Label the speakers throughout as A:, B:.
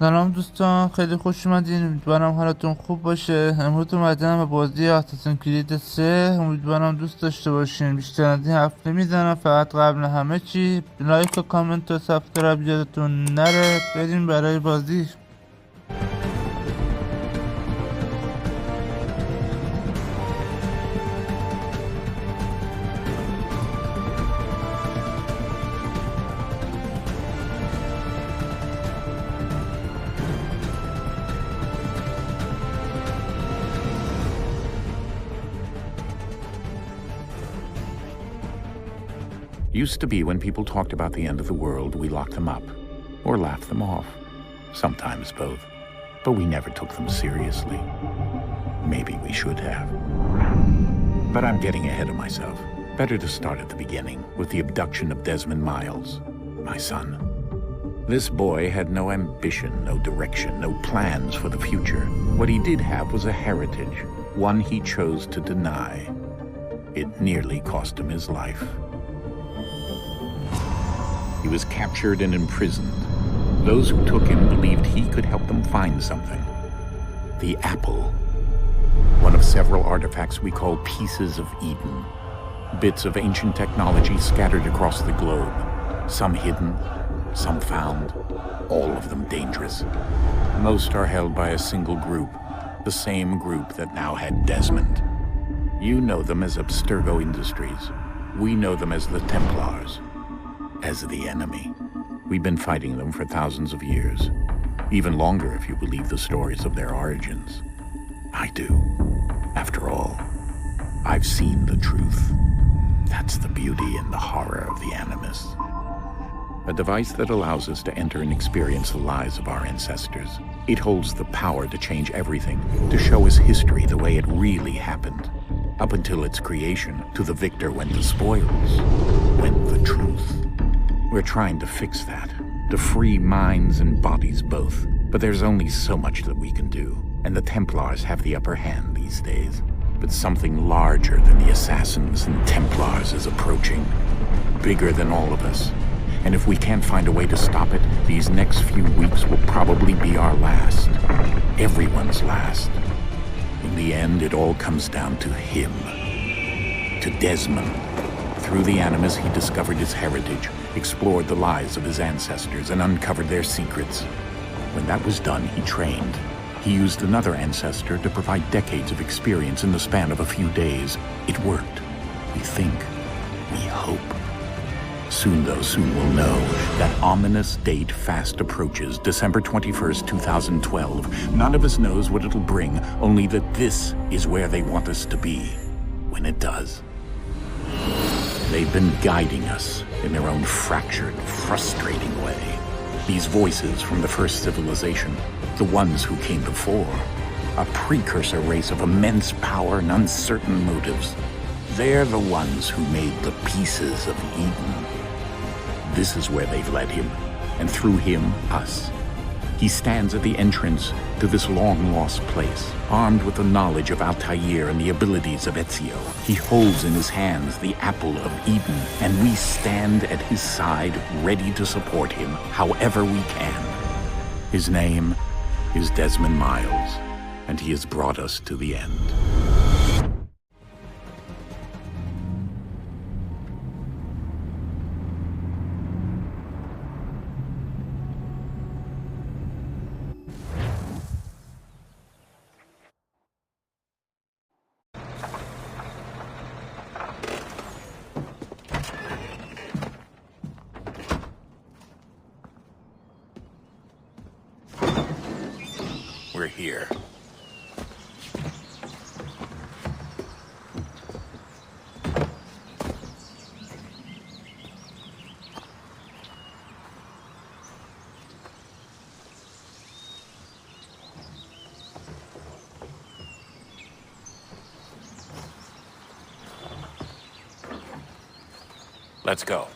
A: سلام دوستان، خیلی خوش اومدین. امیدوارم حالتون خوب باشه. امروز اومدم به بازی آساسین کرید 3. امیدوارم دوست داشته باشین. بیشتر از این حرف نمیزنم. فقط قبل همه چی لایک و کامنت و سابسکرایب یادتون نره. بریم برای بازی.
B: Used to be when people talked about the end of the world, we locked them up, or laughed them off. Sometimes both. But we never took them seriously. Maybe we should have. But I'm getting ahead of myself. Better to start at the beginning, with the abduction of Desmond Miles, my son. This boy had no ambition, no direction, no plans for the future. What he did have was a heritage, one he chose to deny. It nearly cost him his life. He was captured and imprisoned. Those who took him believed he could help them find something. The apple. One of several artifacts we call pieces of Eden. Bits of ancient technology scattered across the globe. Some hidden, some found, all of them dangerous. Most are held by a single group, the same group that now had Desmond. You know them as Abstergo Industries. We know them as the Templars. As the enemy. We've been fighting them for thousands of years. Even longer if you believe the stories of their origins. I do. After all, I've seen the truth. That's the beauty and the horror of the Animus. A device that allows us to enter and experience the lives of our ancestors. It holds the power to change everything, to show us history the way it really happened. Up until its creation, to the victor went the spoils, went the truth. We're trying to fix that, to free minds and bodies both. But there's only so much that we can do, and the Templars have the upper hand these days. But something larger than the Assassins and Templars is approaching, bigger than all of us. And if we can't find a way to stop it, these next few weeks will probably be our last. Everyone's last. In the end, it all comes down to him. To Desmond. Through the Animus, he discovered his heritage, explored the lives of his ancestors, and uncovered their secrets. When that was done, he trained. He used another ancestor to provide decades of experience in the span of a few days. It worked. We think. We hope. Soon, though, soon we'll know. That ominous date fast approaches, December 21st, 2012. None of us knows what it'll bring, only that this is where they want us to be. When it does. They've been guiding us in their own fractured, frustrating way. These voices from the first civilization, the ones who came before, a precursor race of immense power and uncertain motives. They're the ones who made the pieces of Eden. This is where they've led him, and through him, us. He stands at the entrance to this long-lost place, armed with the knowledge of Altair and the abilities of Ezio. He holds in his hands the apple of Eden, and we stand at his side, ready to support him however we can. His name is Desmond Miles, and he has brought us to the end. We're here. Let's go.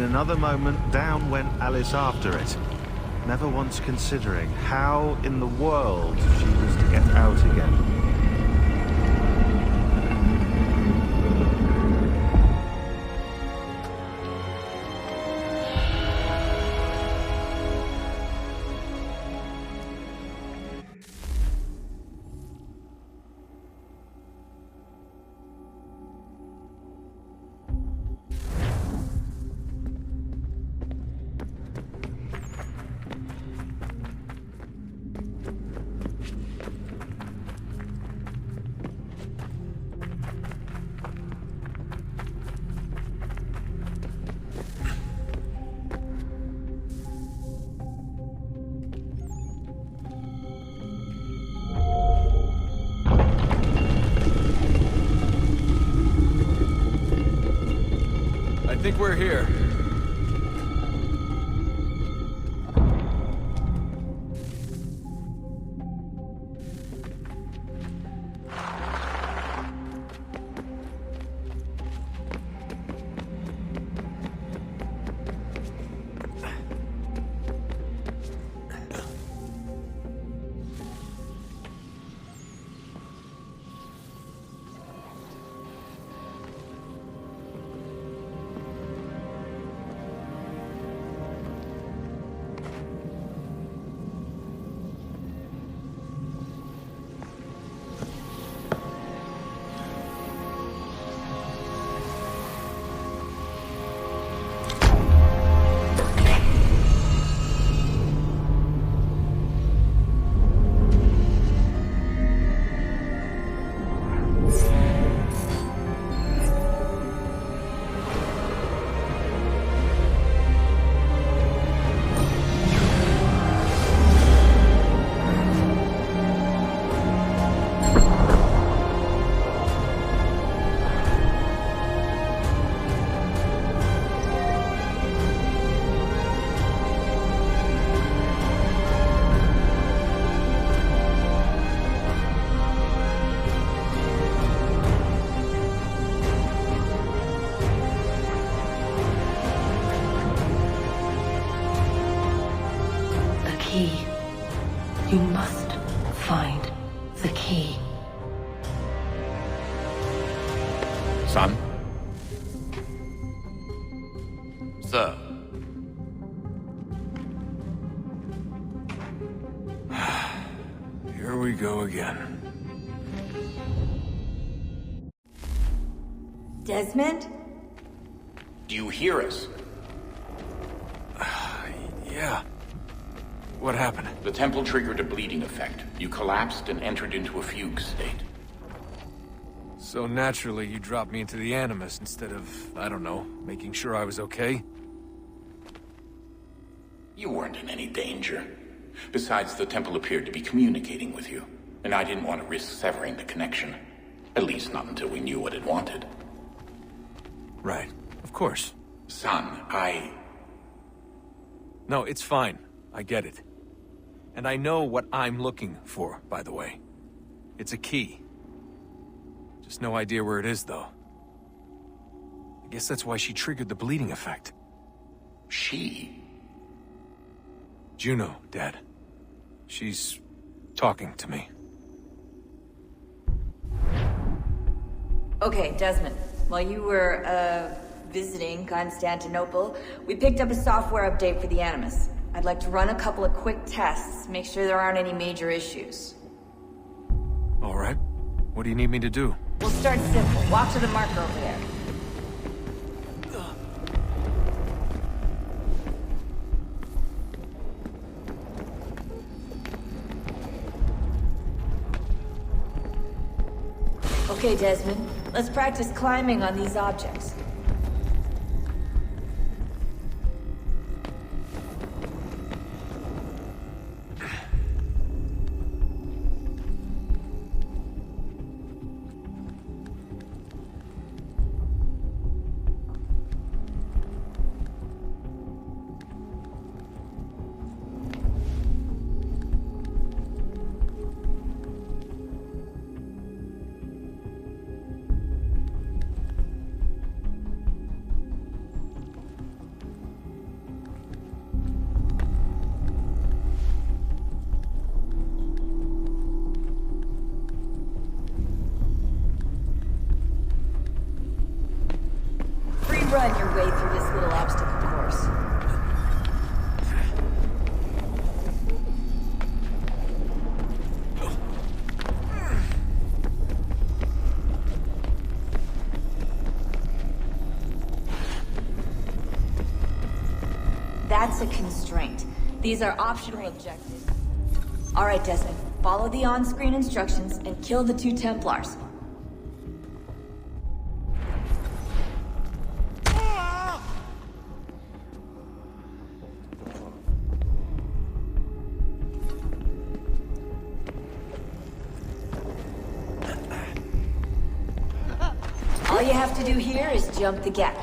C: In another moment, down went Alice after it, never once considering how in the world she was to get out again.
D: I think we're here.
E: You must find the key.
B: Son?
F: Sir.
D: Here we go again.
E: Desmond?
B: Do you hear us?
D: Yeah. What happened?
B: The temple triggered a bleeding effect. You collapsed and entered into a fugue state.
D: So naturally, you dropped me into the Animus instead of, I don't know, making sure I was okay?
B: You weren't in any danger. Besides, the temple appeared to be communicating with you, and I didn't want to risk severing the connection. At least not until we knew what it wanted.
D: Right. Of course.
B: Son,
D: No, it's fine. I get it. And I know what I'm looking for, by the way. It's a key. Just no idea where it is, though. I guess that's why she triggered the bleeding effect.
B: She?
D: Juno, Dad. She's talking to me.
E: Okay, Desmond. While you were, visiting Constantinople, we picked up a software update for the Animus. I'd like to run a couple of quick tests, make sure there aren't any major issues.
D: All right. What do you need me to do?
E: We'll start simple. Walk to the marker over there. Okay, Desmond. Let's practice climbing on these objects. That's a constraint. These are optional objectives. All right, Desmond. Follow the on-screen instructions and kill the 2 Templars. All you have to do here is jump the gap.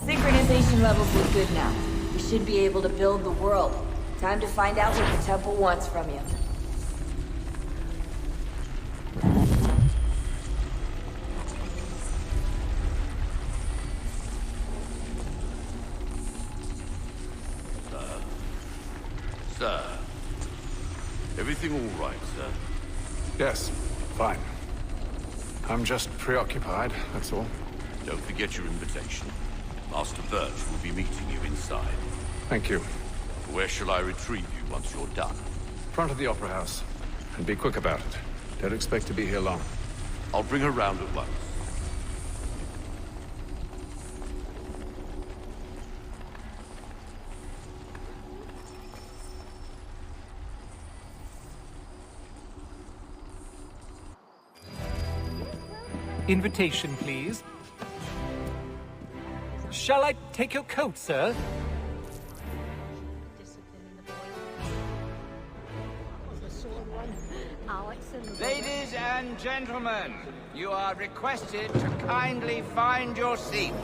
E: Synchronization levels look good now. We should be able to build the world. Time to find out what the temple wants from you.
F: Sir. Everything all right, sir?
G: Yes, fine. I'm just preoccupied, that's all.
F: Don't forget your invitation. Master Birch will be meeting you inside.
G: Thank you.
F: Where shall I retrieve you once you're done?
G: Front of the Opera House. And be quick about it. Don't expect to be here long.
F: I'll bring her round at once.
H: Invitation, please. Shall I take your coat, sir?
I: Ladies and gentlemen, you are requested to kindly find your seats.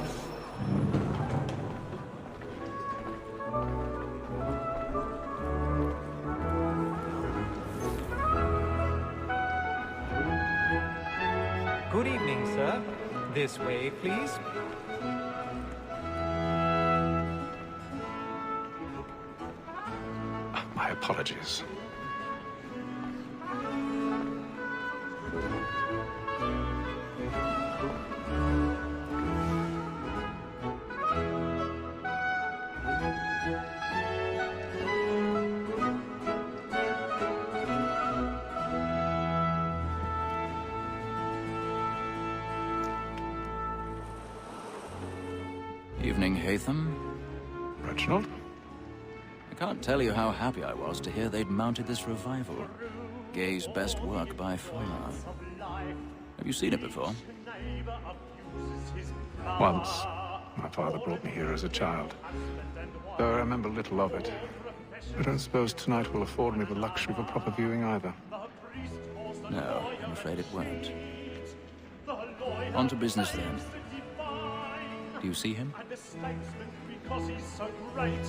H: Good evening, sir. This way, please.
G: My apologies.
J: Evening, Hatham.
G: Reginald?
J: I can't tell you how happy I was to hear they'd mounted this revival. Gay's best work by far. Have you seen it before?
G: Once. My father brought me here as a child. Though I remember little of it. I don't suppose tonight will afford me the luxury of a proper viewing either.
J: No, I'm afraid it won't. On to business then. Do you see him?
K: And the statesman, because he's so great,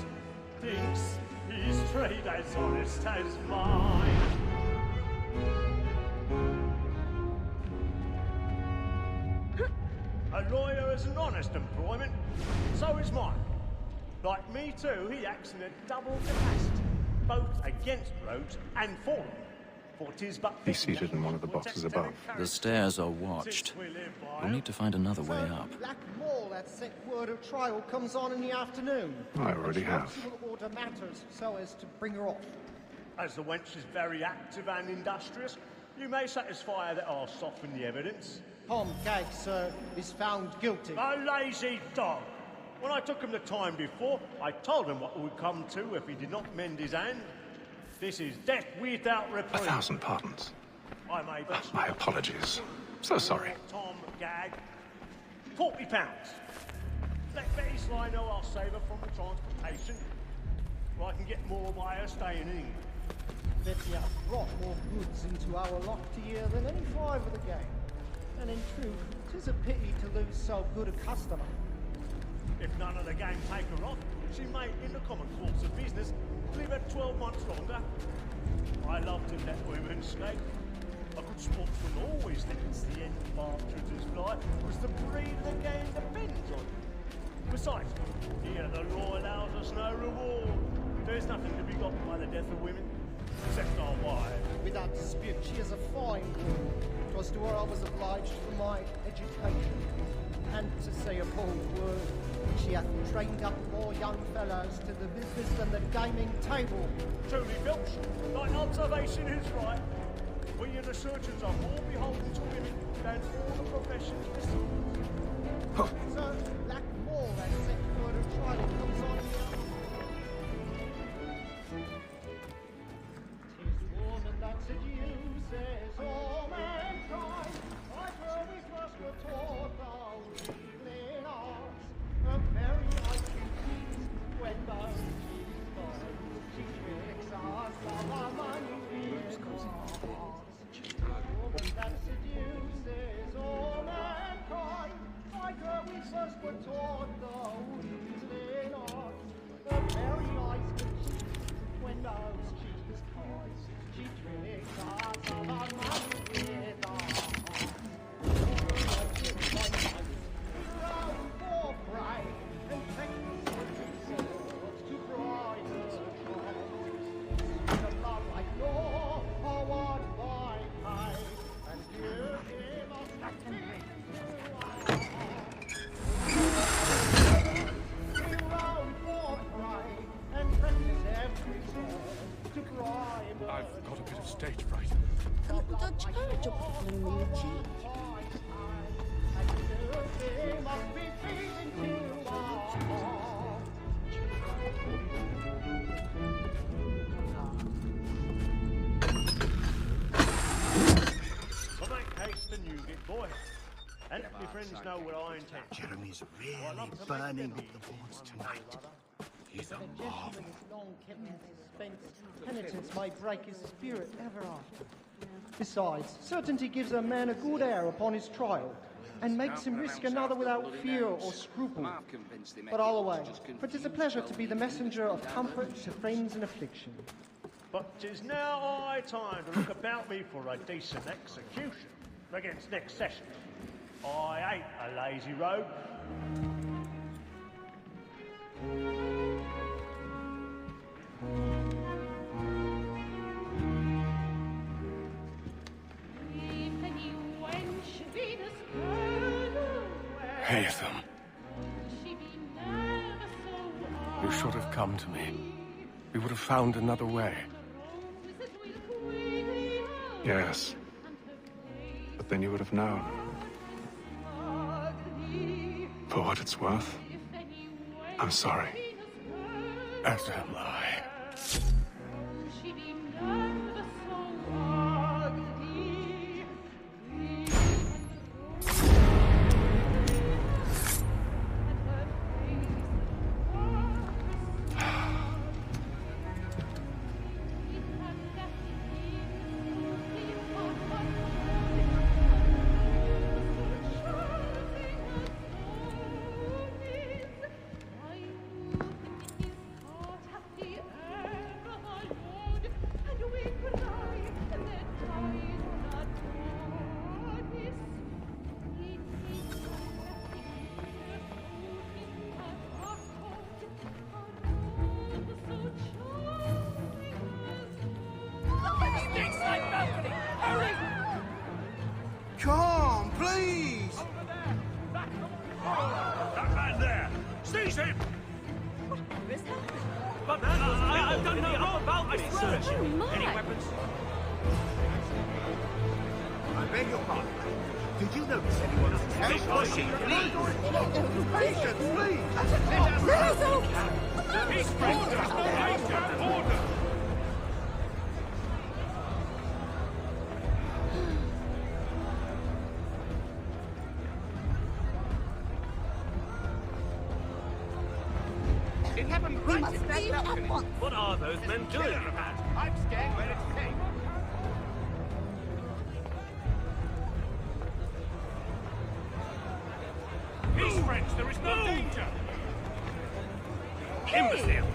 K: thinks his trade as honest as mine. A lawyer is an honest employment, so is mine. Like me too, he acts in a double capacity, both against roads and for them.
G: He's seated in one of the boxes above.
J: The stairs are watched. We'll need to find another way up.
L: Black Mall, that set word of trial comes on in the afternoon.
G: I already have.
L: She will order matters so as to bring her off.
K: As the wench is very active and industrious, you may satisfy her that I'll soften the evidence.
L: Tom Gag, sir, is found guilty.
K: A lazy dog! When I took him the time before, I told him what would come to if he did not mend his hand. This is death without reprieve.
G: 1,000 pardons.
K: I made
G: My apologies. So sorry.
K: Tom Gag. £40. Let Betty Sly know I'll save her from the transportation. get more by her staying in.
L: Betty has brought more goods into our locked year than any 5 of the game. And in truth, 'tis a pity to lose so good a customer.
K: If none of the gang take her on, she may, in the common course of business, live her 12 months longer. I love to let women skate. A good sportsman always thinks the end of partridge's fly was the breed the game depends on. Besides, here the law allows us no reward. There's nothing to be got by the death of women, except our wives.
L: Without dispute, she is a fine woman. 'Twas to her I was obliged for my education. And to say a bold word, she hath trained up more young fellows to the business than the gaming table.
K: Truly, Phelps, thine observation is right. We and the surgeons are more beholden to women than all the professions besides.
L: So, lack more that set word of trial comes on here. 'Tis woman that seduces all mankind. Like her we first were taught our evening arts. A very IQ cheats when both she's born. She tricks us of our money with woman that seduces all mankind. Like her we first were taught the evening arts. A very eyes can cheat when those cheats toys. She tricks us of our money with our hearts. Round for pride and practice swords to bribe her trials. The love I know, or what by pay, and give him a second round for pride and practice every sword to bribe her.
F: I've got a bit of stage fright.
K: So make haste and you get boy. And if my friends know what I intend.
M: Jeremy's really burning up the boards tonight. He's a marvel.
L: Long kept in suspense. Penitence may break his spirit ever after. Besides, certainty gives a man a good air upon his trial, and makes him risk another without fear or scruple. But I'll away, for 'tis a pleasure to be the messenger of comfort to friends in affliction.
K: But 'tis now high time to look about me for a decent execution against next session. I ain't a lazy rogue.
F: Haytham. You should have come to me. We would have found another way.
G: Yes. But then you would have known. For what it's worth, I'm sorry.
F: As am I.
M: Come, please!
K: That man there! Seize him!
E: What is happening?
K: But I've done no wrong about I swear. Any weapons?
M: I beg your pardon. Did you notice anyone else? Bashing, please! Patience, please!
K: Peace, friends! Order!
I: It happened right in that
K: What are those men doing?
M: I'm staying where it's safe.
K: Peace, friends, there is no danger! Imbecile!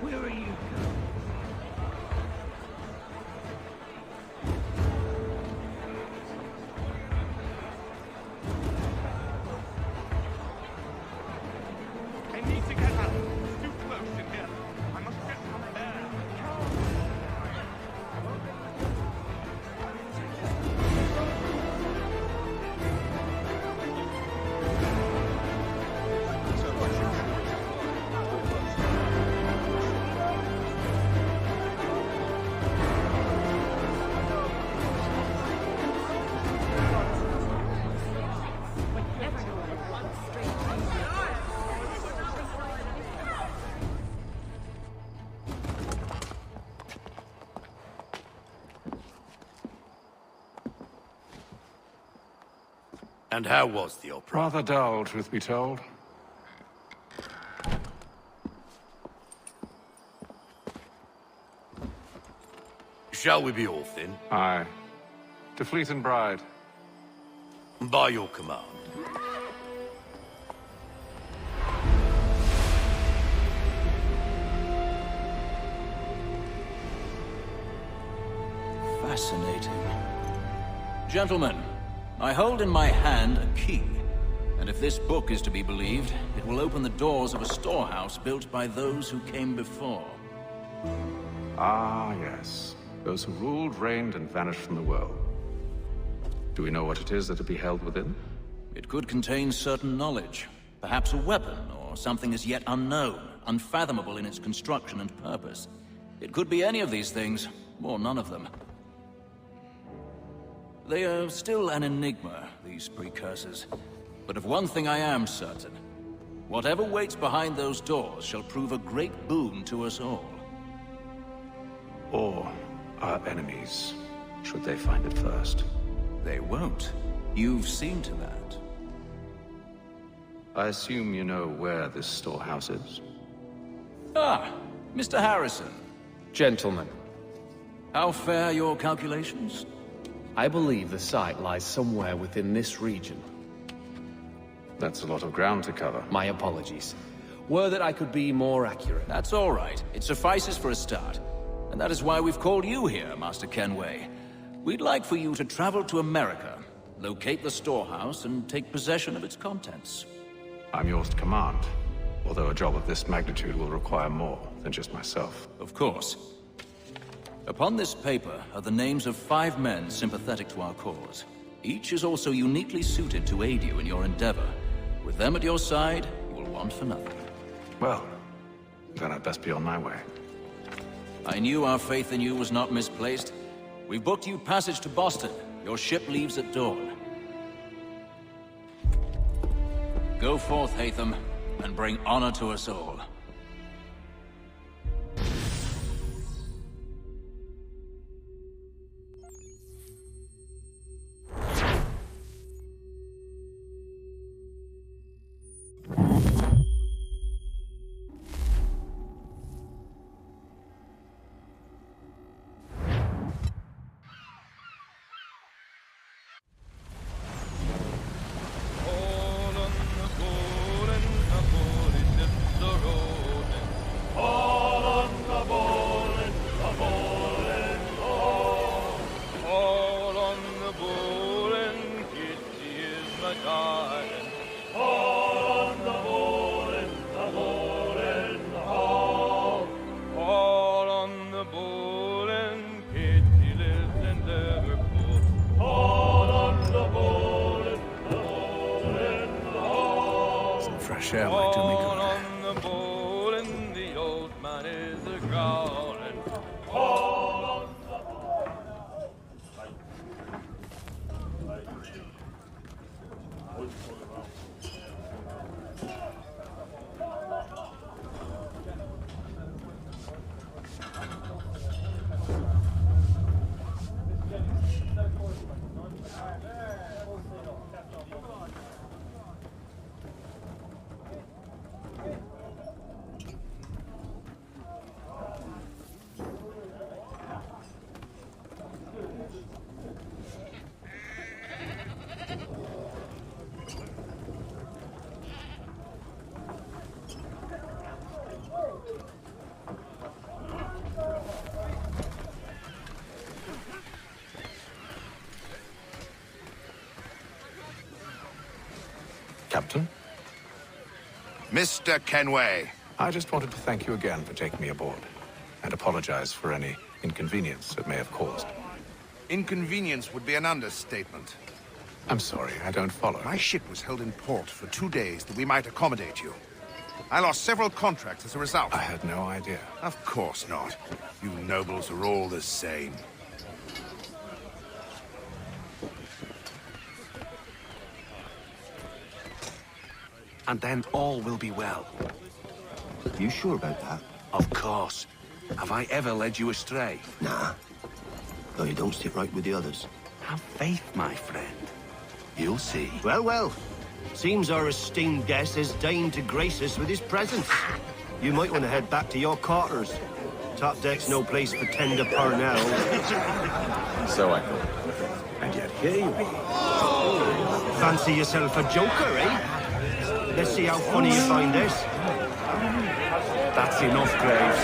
M: Where are you? I need to get out. It's too close in here. I must get some air.
F: And how was the opera?
G: Rather dull, truth be told.
F: Shall we be off then?
G: Aye. To Fleet and Bride.
F: By your command.
J: Fascinating. Gentlemen, I hold in my hand a key, and if this book is to be believed, it will open the doors of a storehouse built by those who came before.
G: Ah, yes. Those who ruled, reigned, and vanished from the world. Do we know what it is that will be held within?
J: It could contain certain knowledge, perhaps a weapon, or something as yet unknown, unfathomable in its construction and purpose. It could be any of these things, or none of them. They are still an enigma, these precursors. But of one thing I am certain. Whatever waits behind those doors shall prove a great boon to us all.
G: Or our enemies, should they find it first.
J: They won't. You've seen to that.
G: I assume you know where this storehouse is?
J: Ah, Mr. Harrison.
N: Gentlemen,
J: How fare your calculations?
N: I believe the site lies somewhere within this region.
G: That's a lot of ground to cover.
N: My apologies. Were that I could be more accurate.
J: That's all right. It suffices for a start. And that is why we've called you here, Master Kenway. We'd like for you to travel to America, locate the storehouse, and take possession of its contents.
G: I'm yours to command, although a job of this magnitude will require more than just myself.
J: Of course. Upon this paper are the names of 5 men sympathetic to our cause. Each is also uniquely suited to aid you in your endeavor. With them at your side, you will want for nothing.
G: Well, then I'd best be on my way.
J: I knew our faith in you was not misplaced. We've booked you passage to Boston. Your ship leaves at dawn. Go forth, Hatham, and bring honor to us all.
G: Captain?
M: Mr. Kenway.
G: I just wanted to thank you again for taking me aboard, and apologize for any inconvenience it may have caused.
M: Inconvenience would be an understatement.
G: I'm sorry, I don't follow.
M: My ship was held in port for 2 days that we might accommodate you. I lost several contracts as a result.
G: I had no idea.
M: Of course not. You nobles are all the same.
O: And then all will be well.
P: You sure about that?
O: Of course. Have I ever led you astray?
P: Nah. Though you don't sit right with the others.
O: Have faith, my friend. You'll see.
P: Well, well. Seems our esteemed guest has deigned to grace us with his presence. You might want to head back to your quarters. Top deck's no place for tender parnell.
G: So I thought. And yet here you are.
P: Fancy yourself a joker, eh? Let's see how funny you find this.
O: That's enough, Graves.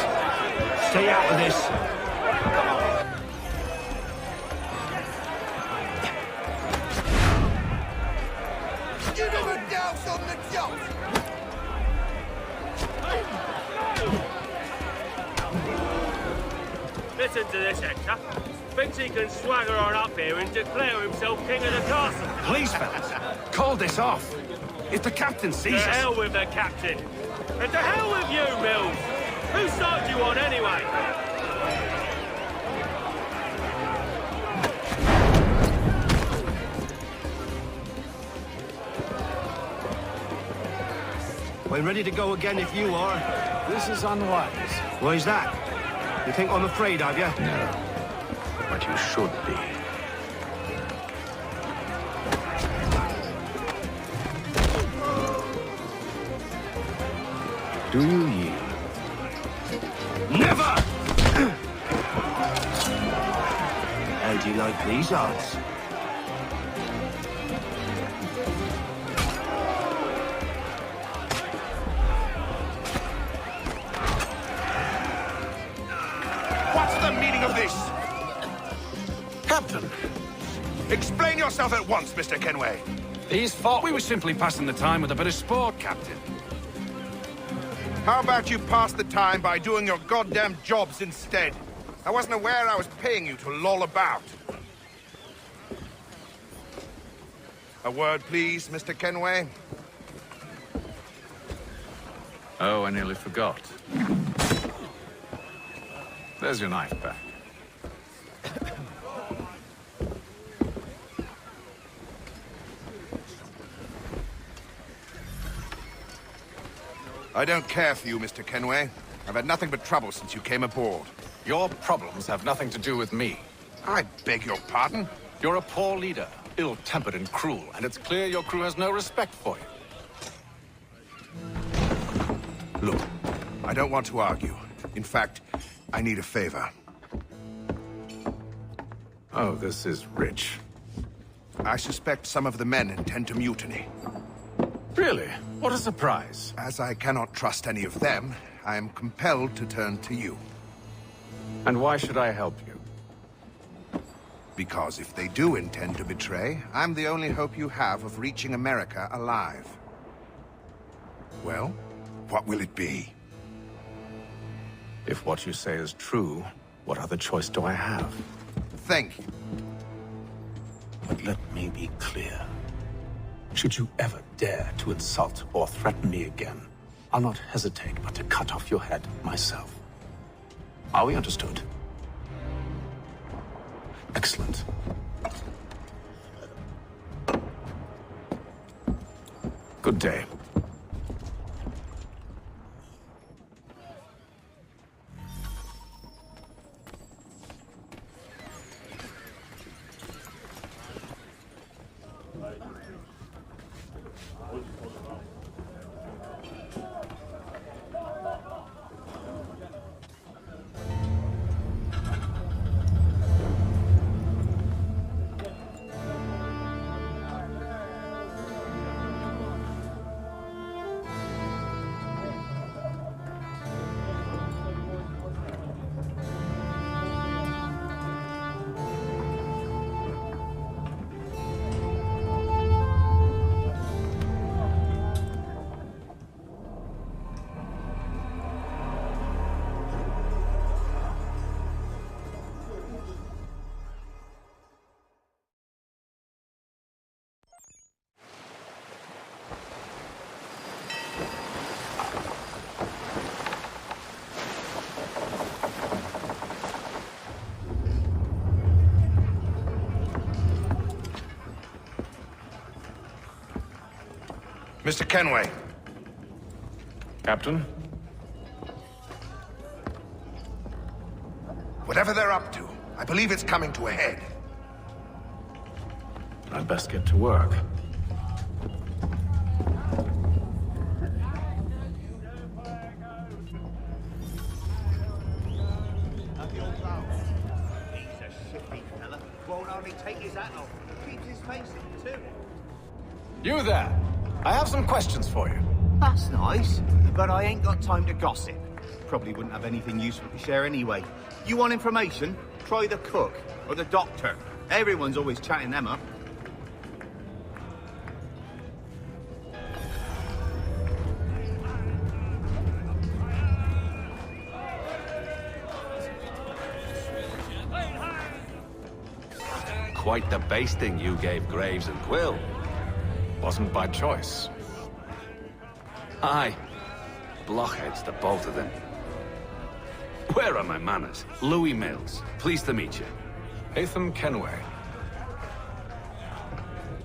P: Stay out of this.
M: You never douse on the job!
K: Listen to this, Hector. Thinks he can swagger on up here and declare himself king of the castle.
O: Please, fellas, call this off. If the captain sees us...
K: To hell with the captain. And to hell with you, Mills. Whose side you on, anyway?
P: I'm ready to go again if you are.
G: This is unwise.
P: Why's that? You think I'm afraid of you?
G: No. But you should be. Do you yield?
P: Never! How do you like these odds?
M: What's the meaning of this?
O: Captain!
M: Explain yourself at once, Mr. Kenway.
O: He's thought we were simply passing the time with a bit of sport, Captain.
M: How about you pass the time by doing your goddamn jobs instead? I wasn't aware I was paying you to loll about. A word, please, Mr. Kenway.
G: Oh, I nearly forgot. There's your knife back.
M: I don't care for you, Mr. Kenway. I've had nothing but trouble since you came aboard.
G: Your problems have nothing to do with me.
M: I beg your pardon?
G: You're a poor leader, ill-tempered and cruel, and it's clear your crew has no respect for you.
M: Look, I don't want to argue. In fact, I need a favor.
G: Oh, this is rich.
M: I suspect some of the men intend to mutiny.
G: Really? What a surprise.
M: As I cannot trust any of them, I am compelled to turn to you.
G: And why should I help you?
M: Because if they do intend to betray, I'm the only hope you have of reaching America alive. Well, what will it be?
G: If what you say is true, what other choice do I have?
M: Thank you.
G: But let me be clear. Should you ever dare to insult or threaten me again, I'll not hesitate but to cut off your head myself. Are we understood? Excellent. Good day.
O: Mr. Kenway.
F: Captain?
O: Whatever they're up to, I believe it's coming to a head.
N: I'd best get to work.
M: He's a shifty fella. Won't hardly take his hat off. Keeps his face in too.
O: You there. I have some questions for you.
M: That's nice, but I ain't got time to gossip. Probably wouldn't have anything useful to share anyway. You want information? Try the cook or the doctor. Everyone's always chatting them up.
F: Quite the basting you gave Graves and Quill.
O: Wasn't by choice.
F: Aye. Blockheads, the both of them. Where are my manners? Louis Mills. Pleased to meet you.
O: Haytham Kenway.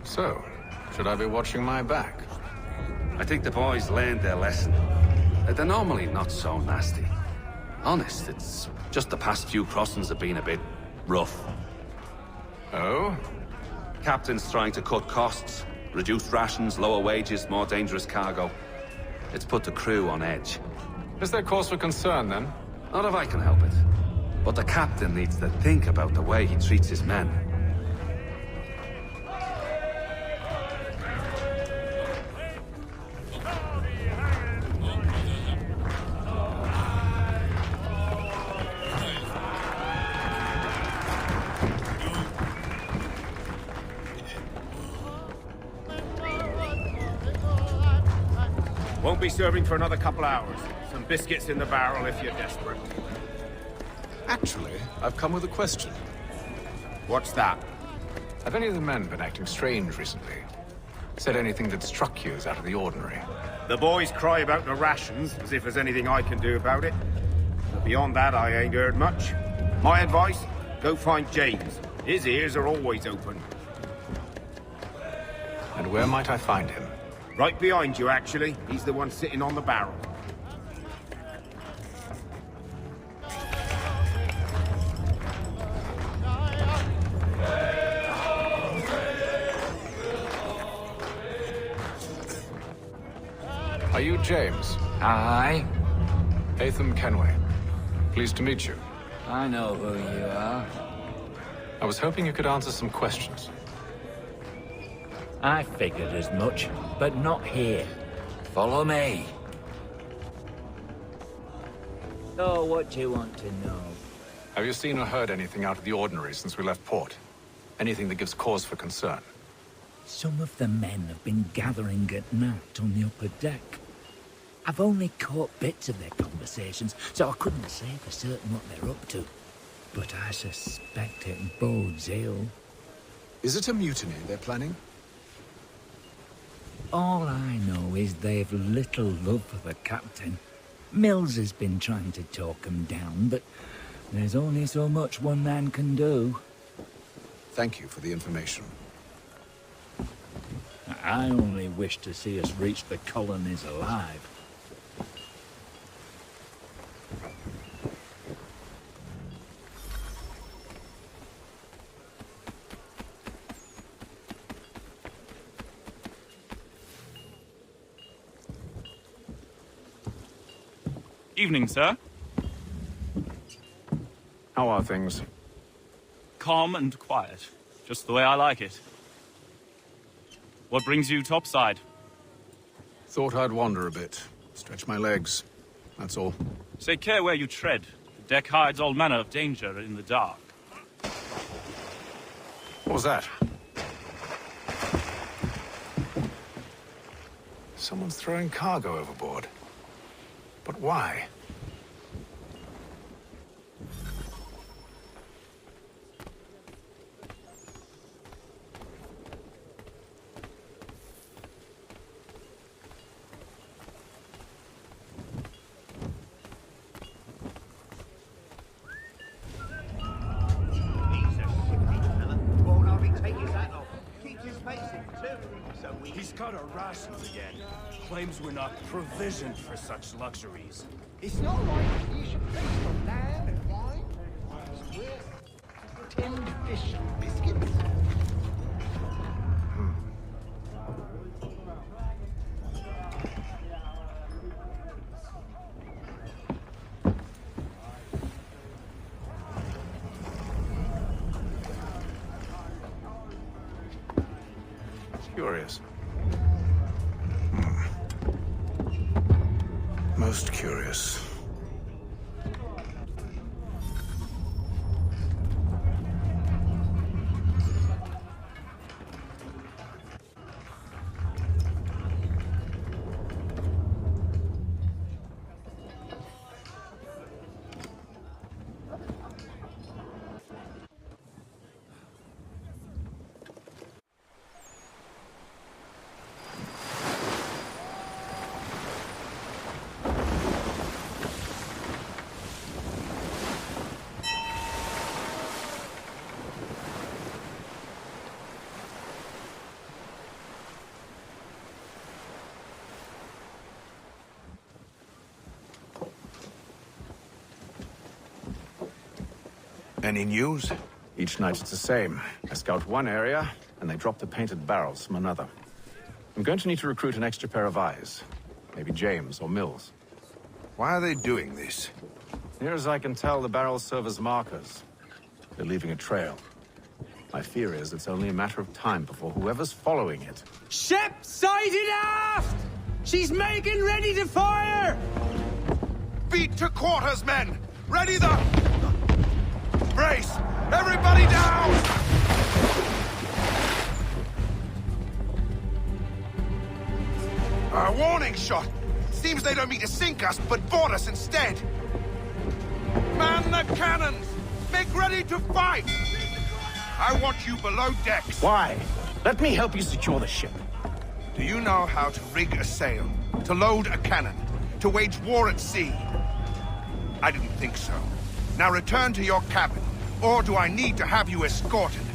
O: So, should I be watching my back?
F: I think the boys learned their lesson. They're normally not so nasty. Honest, it's just the past few crossings have been a bit rough.
O: Oh?
F: Captain's trying to cut costs. Reduced rations, lower wages, more dangerous cargo. It's put the crew on edge.
O: Is there cause for concern, then?
F: Not if I can help it. But the captain needs to think about the way he treats his men.
M: Won't be serving for another couple hours. Some biscuits in the barrel if you're desperate.
O: Actually, I've come with a question.
M: What's that?
O: Have any of the men been acting strange recently? Said anything that struck you as out of the ordinary?
M: The boys cry about the rations, as if there's anything I can do about it. But beyond that, I ain't heard much. My advice, go find James. His ears are always open.
O: And where might I find him?
M: Right behind you, actually. He's the one sitting on the barrel.
O: Are you James?
Q: Aye.
O: Haytham Kenway. Pleased to meet you.
Q: I know who you are.
O: I was hoping you could answer some questions.
Q: I figured as much, but not here. Follow me. So, what do you want to know?
O: Have you seen or heard anything out of the ordinary since we left port? Anything that gives cause for concern?
Q: Some of the men have been gathering at night on the upper deck. I've only caught bits of their conversations, so I couldn't say for certain what they're up to. But I suspect it bodes ill.
O: Is it a mutiny they're planning?
Q: All I know is they've little love for the captain. Mills has been trying to talk him down, but there's only so much one man can do.
O: Thank you for the information.
Q: I only wish to see us reach the colonies alive.
R: Evening, sir.
O: How are things?
R: Calm and quiet. Just the way I like it. What brings you topside?
O: Thought I'd wander a bit. Stretch my legs. That's all.
R: Take care where you tread. The deck hides all manner of danger in the dark.
O: What was that? Someone's throwing cargo overboard. But why?
M: He's got
S: out our rations again. Claims we're not provisioned for such luxuries.
L: It's not like you should feast on lamb and wine. Tinned fish and biscuits.
O: Curious. Most curious.
F: Any news?
O: Each night it's the same. I scout one area, and they drop the painted barrels from another. I'm going to need to recruit an extra pair of eyes. Maybe James or Mills.
F: Why are they doing this?
O: Near as I can tell, the barrels serve as markers. They're leaving a trail. My fear is it's only a matter of time before whoever's following it...
I: Ship sighted aft! She's making ready to fire!
F: Beat to quarters, men! Ready the... Brace! Everybody down! A warning shot! Seems they don't mean to sink us, but board us instead! Man the cannons! Make ready to fight! I want you below decks.
G: Why? Let me help you secure the ship.
F: Do you know how to rig a sail? To load a cannon? To wage war at sea? I didn't think so. Now return to your cabin, or do I need to have you escorted?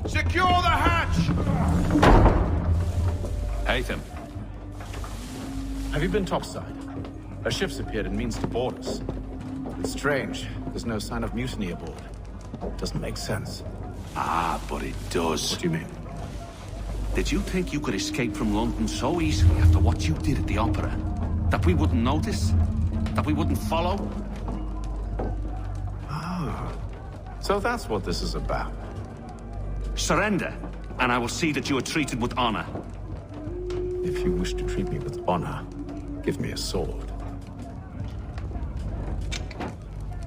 F: Secure the hatch!
O: Haytham. Have you been topside? A ship's appeared and means to board us. It's strange. There's no sign of mutiny aboard. Doesn't make sense.
F: Ah, but it does.
O: What do you mean?
F: Did you think you could escape from London so easily after what you did at the opera? That we wouldn't notice? That we wouldn't follow?
O: Oh. So that's what this is about.
F: Surrender, and I will see that you are treated with honor.
O: If you wish to treat me with honor, give me a sword.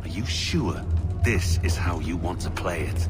F: Are you sure this is how you want to play it?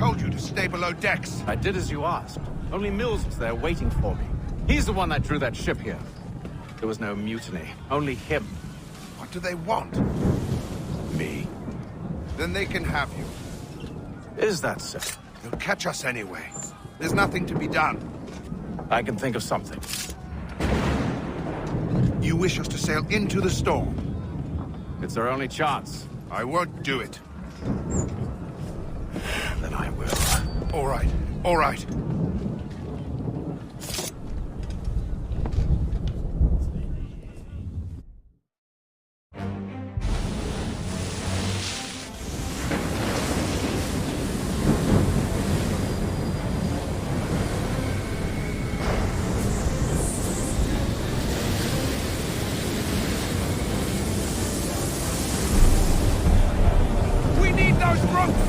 F: told you to stay below decks.
O: I did as you asked. Only Mills was there waiting for me. He's the one that drew that ship here. There was no mutiny, only him.
F: What do they want?
O: Me.
F: Then they can have you.
O: Is that so?
F: They'll catch us anyway. There's nothing to be done.
O: I can think of something.
F: You wish us to sail into the storm?
O: It's our only chance.
F: I won't do it.
O: Then I will.
F: All right, all right.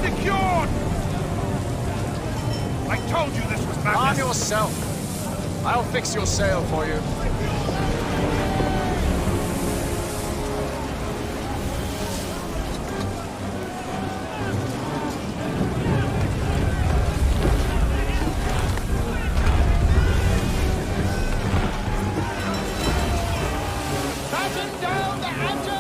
F: Secured! I told you this was madness.
N: Arm yourself. I'll fix your sail for you.
F: Batten down the hatches!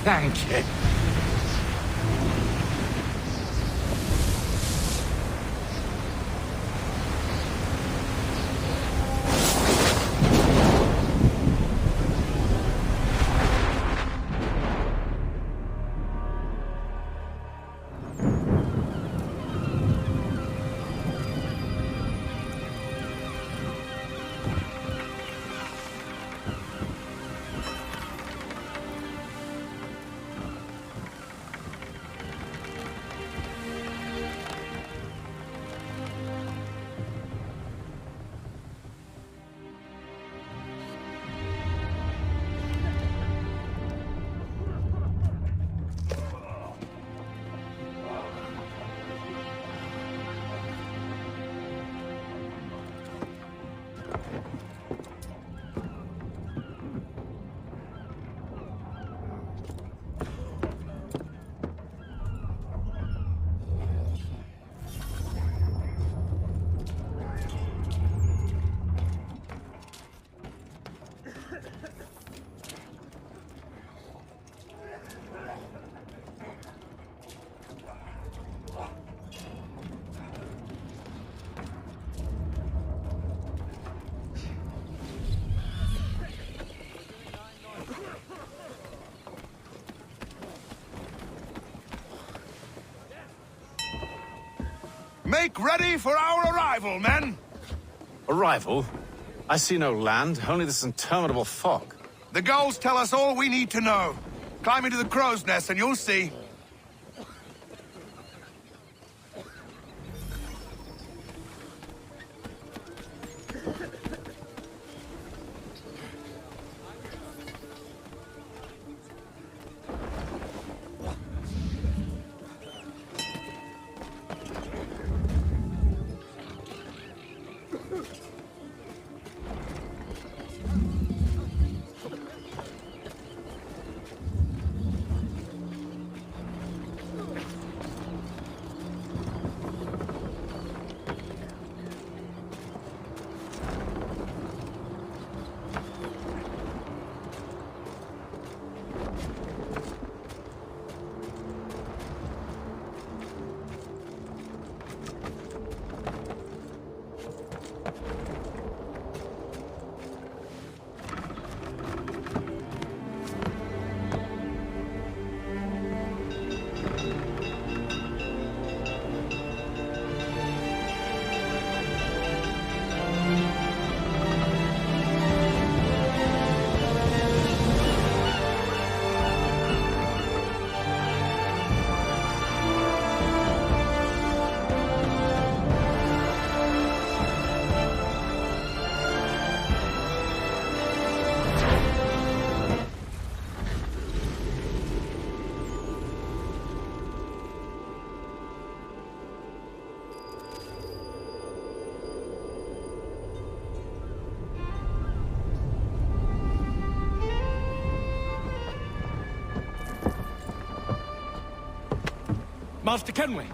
B: Thank you.
F: Make ready for our arrival, men!
O: Arrival? I see no land, only this interminable fog.
F: The gulls tell us all we need to know. Climb into the crow's nest and you'll see.
S: Master Kenway!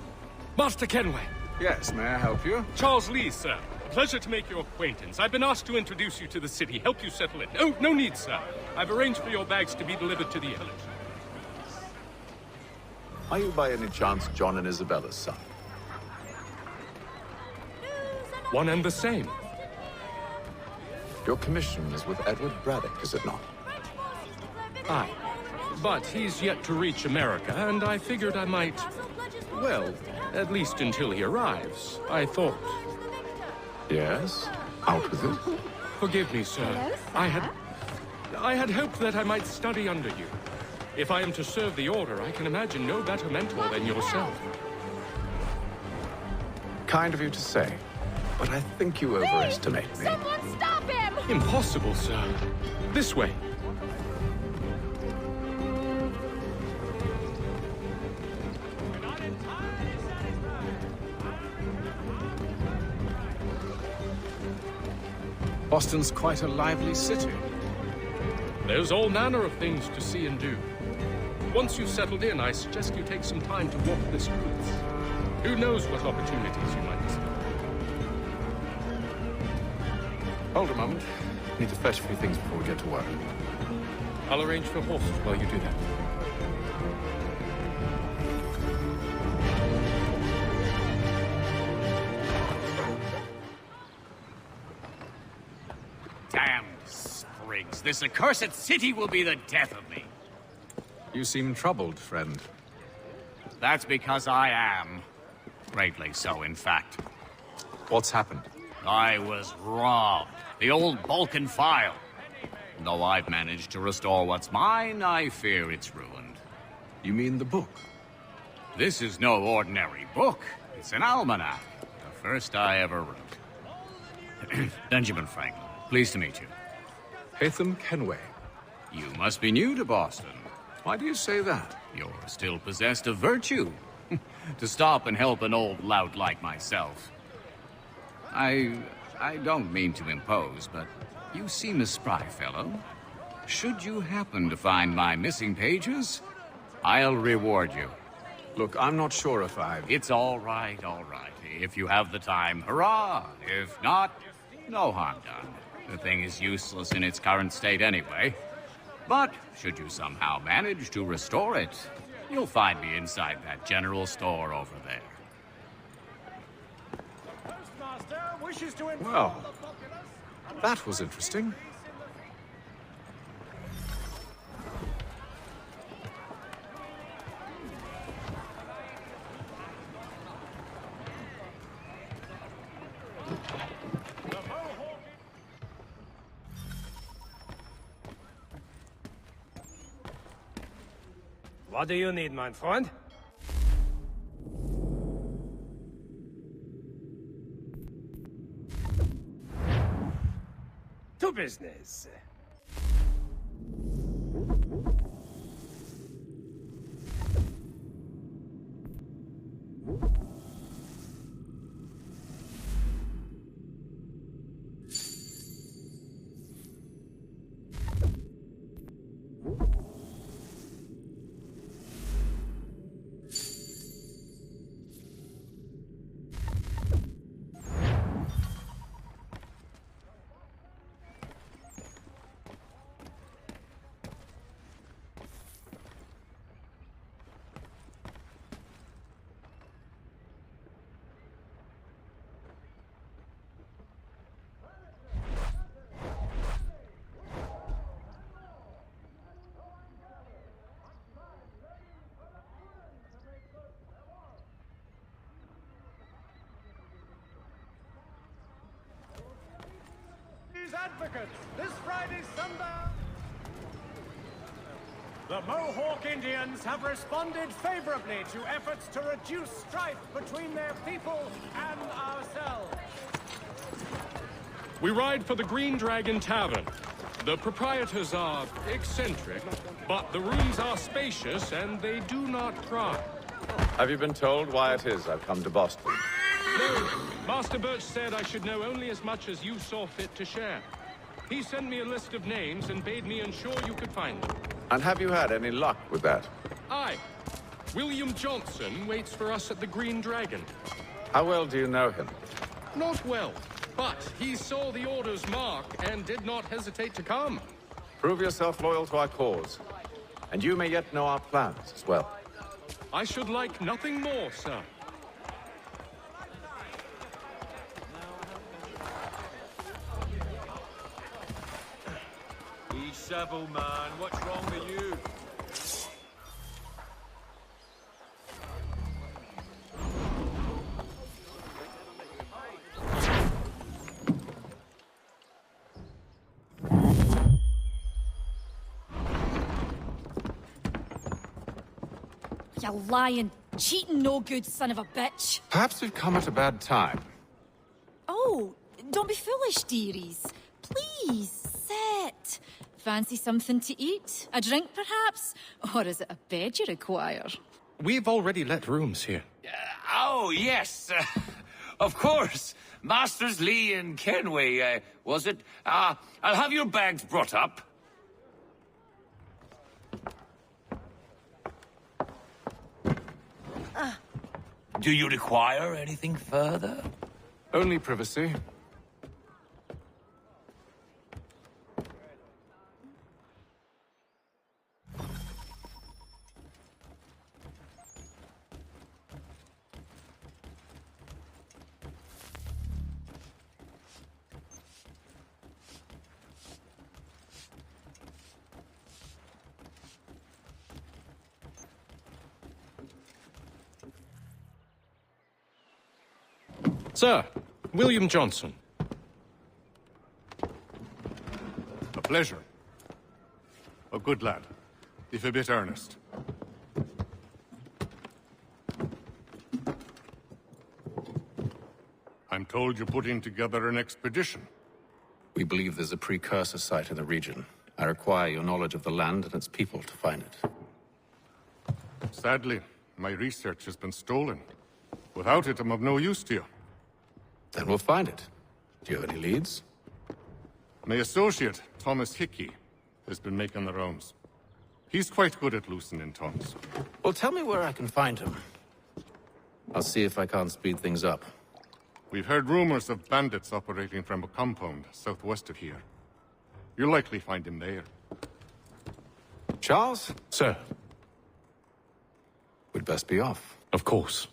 S: Master Kenway!
O: Yes, may I help you?
S: Charles Lee, sir. Pleasure to make your acquaintance. I've been asked to introduce you to the city, help you settle it. No need, sir. I've arranged for your bags to be delivered to the inn.
O: Are you by any chance John and Isabella's son?
S: One and the same.
O: Your commission is with Edward Braddock, is it not?
S: Aye. But he's yet to reach America, and I figured I might... Well, at least until he arrives, I thought.
O: Yes? Out with it.
S: Forgive me, sir. I had hoped that I might study under you. If I am to serve the Order, I can imagine no better mentor than yourself.
O: Kind of you to say, but I think you overestimate me.
T: Someone stop him!
S: Impossible, sir. This way.
O: Boston's quite a lively city.
S: There's all manner of things to see and do. Once you've settled in, I suggest you take some time to walk the streets. Who knows what opportunities you might see.
O: Hold a moment. Need to fetch a few things before we get to work.
S: I'll arrange for horses while you do that.
I: Damned sprigs. This accursed city will be the death of me.
O: You seem troubled, friend.
I: That's because I am. Greatly so, in fact.
O: What's happened?
I: I was robbed. The old Balkan file. Though I've managed to restore what's mine, I fear it's ruined.
O: You mean the book?
I: This is no ordinary book. It's an almanac. The first I ever wrote. Benjamin Franklin. Pleased to meet you.
O: Hatham Kenway.
I: You must be new to Boston.
O: Why do you say that?
I: You're still possessed of virtue. To stop and help an old lout like myself. I don't mean to impose, but you seem a spry fellow. Should you happen to find my missing pages, I'll reward you.
O: Look, I'm not sure if I've...
I: It's all right, all right. If you have the time, hurrah! If not, no harm done. The thing is useless in its current state anyway. But should you somehow manage to restore it, you'll find me inside that general store over there.
O: Well, that was interesting.
T: What do you need, my friend? To business. Advocates, this Friday sundown. The Mohawk Indians have responded favorably to efforts to reduce strife between their people and ourselves.
S: We ride for the Green Dragon Tavern. The proprietors are eccentric, but the rooms are spacious and they do not cry.
O: Have you been told why it is I've come to Boston?
S: No, Master Birch said I should know only as much as you saw fit to share. He sent me a list of names and bade me ensure you could find them.
O: And have you had any luck with that?
S: Aye. William Johnson waits for us at the Green Dragon.
O: How well do you know him?
S: Not well, but he saw the order's mark and did not hesitate to come.
O: Prove yourself loyal to our cause, and you may yet know our plans as well.
S: I should like nothing more, sir.
T: Seville, man. What's wrong with you?
U: You lying, cheating, no good son of a bitch.
O: Perhaps we've come at a bad time.
U: Oh, don't be foolish, dearies. Please, sit. Fancy something to eat? A drink, perhaps? Or is it a bed you require?
S: We've already let rooms here.
I: Oh, yes. Of course. Masters Lee and Kenway, was it? I'll have your bags brought up. Do you require anything further?
O: Only privacy.
S: Sir, William Johnson.
F: A pleasure. A good lad, if a bit earnest. I'm told you're putting together an expedition.
O: We believe there's a precursor site in the region. I require your knowledge of the land and its people to find it.
F: Sadly, my research has been stolen. Without it, I'm of no use to you.
O: Then we'll find it. Do you have any leads?
F: My associate, Thomas Hickey, has been making the rounds. He's quite good at loosening tongues.
O: Well, tell me where I can find him. I'll see if I can't speed things up.
F: We've heard rumors of bandits operating from a compound southwest of here. You'll likely find him there.
O: Charles?
S: Sir.
O: We'd best be off.
S: Of course.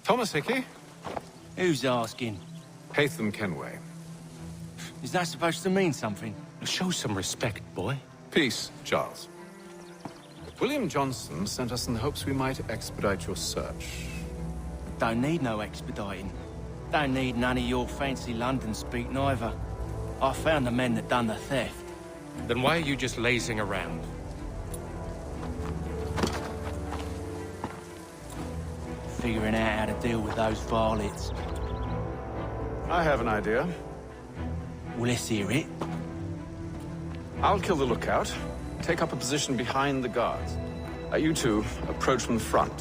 O: Thomas Hickey?
P: Who's asking?
O: Haytham Kenway.
P: Is that supposed to mean something?
O: Show some respect, boy. Peace, Charles. William Johnson sent us in the hopes we might expedite your search.
P: Don't need no expediting. Don't need none of your fancy London speak neither. I found the men that done the theft.
S: Then why are you just lazing around?
P: Figuring out how to deal with those varlets.
O: I have an idea.
P: Well, let's hear it.
O: I'll kill the lookout, take up a position behind the guards. You two approach from the front.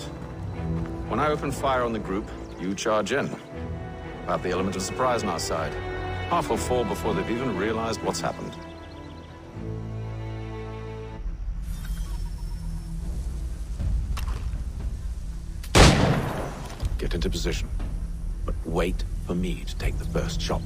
O: When I open fire on the group, you charge in. We'll have the element of surprise on our side. Half will fall before they've even realized what's happened. Get into position, but wait for me to take the first shot.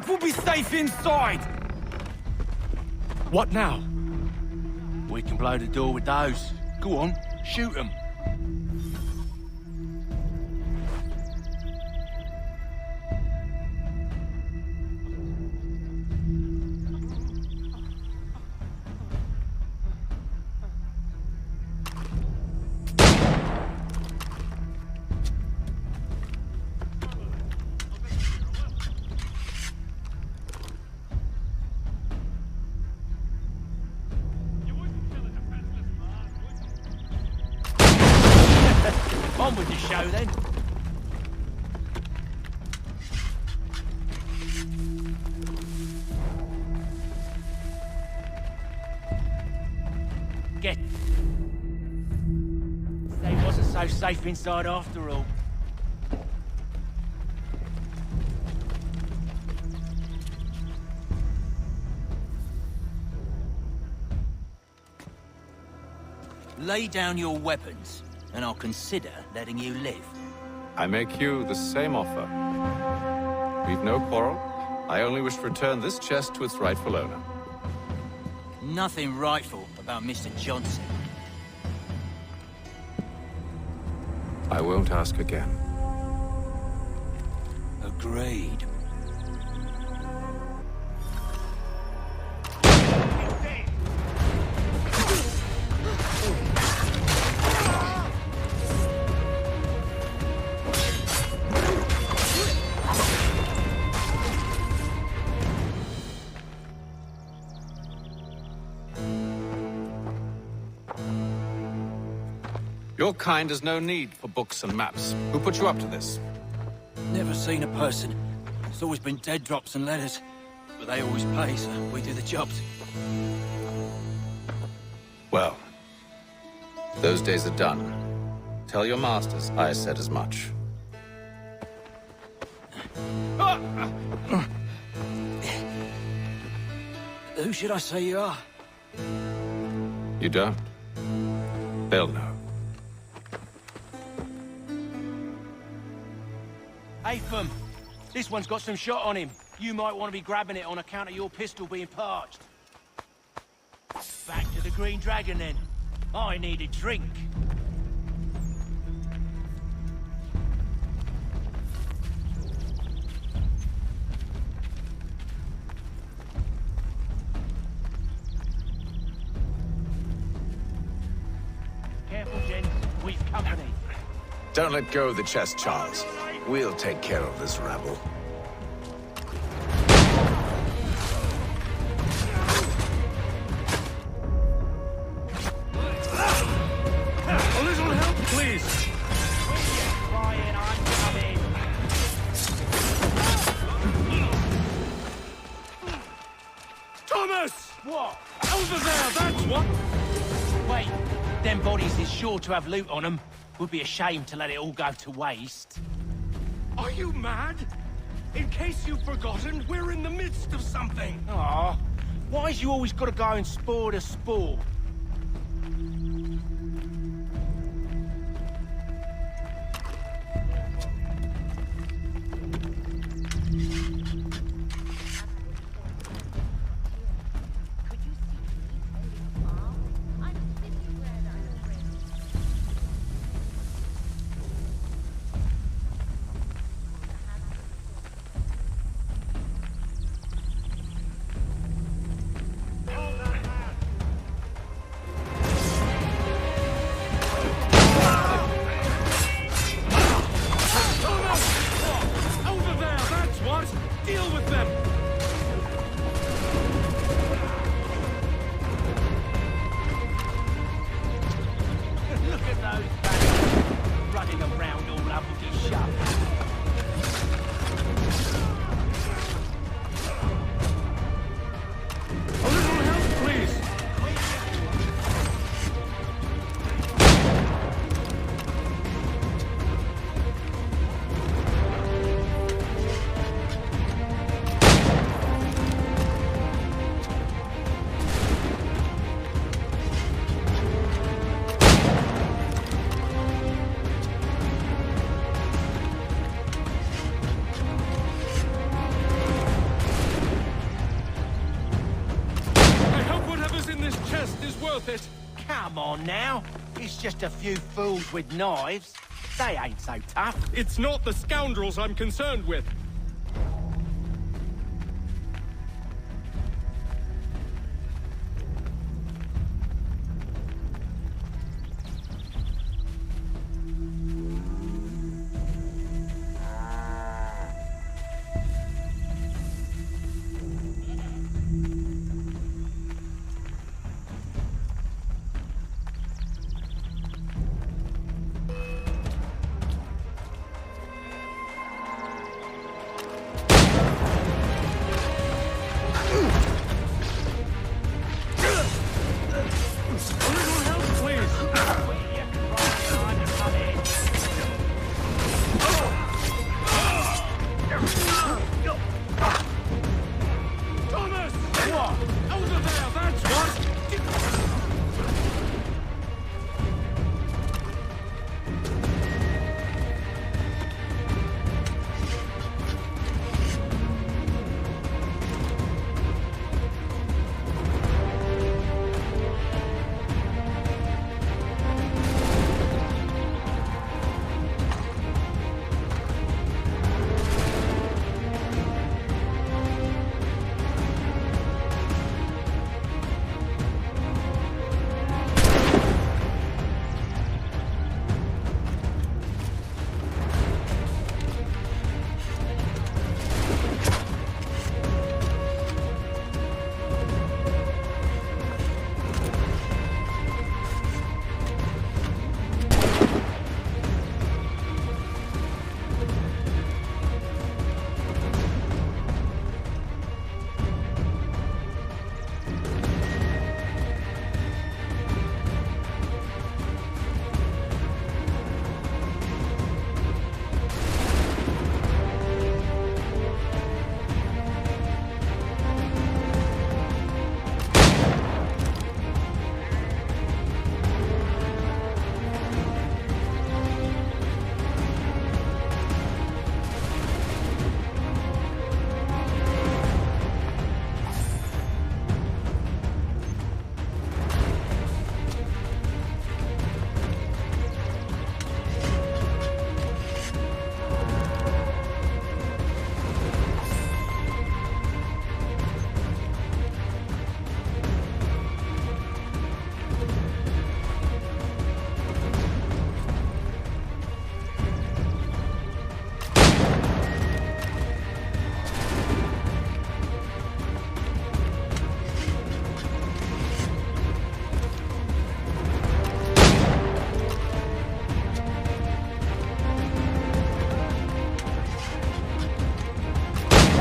P: We'll be safe inside!
S: What now?
P: We can blow the door with those. Go on, shoot them. On with the show, then. Get. They wasn't so safe inside after all. Lay down your weapons, and I'll consider letting you live.
O: I make you the same offer. We've no quarrel. I only wish to return this chest to its rightful owner.
P: Nothing rightful about Mr. Johnson.
O: I won't ask again.
P: Agreed.
O: Your kind has no need for books and maps. Who put you up to this?
P: Never seen a person. It's always been dead drops and letters.
J: But they always pay, so we do the jobs.
O: Well, those days are done. Tell your masters I said as much.
J: Who should I say you are?
O: You don't? They'll know.
P: Hey, Fum. This one's got some shot on him. You might want to be grabbing it on account of your pistol being parched. Back to the Green Dragon, then. I need a drink. Careful, gents. We've company.
G: Don't let go of the chest, Charles. We'll take care of this rabble.
S: A little help, please! Thomas!
P: What?
S: Over there, that's what!
P: Wait, them bodies is sure to have loot on them. Would be a shame to let it all go to waste.
S: Are you mad? In case you've forgotten, we're in the midst of something!
P: Aw, why's you always gotta go and spore the spore? Come on now. It's just a few fools with knives. They ain't so tough.
S: It's not the scoundrels I'm concerned with.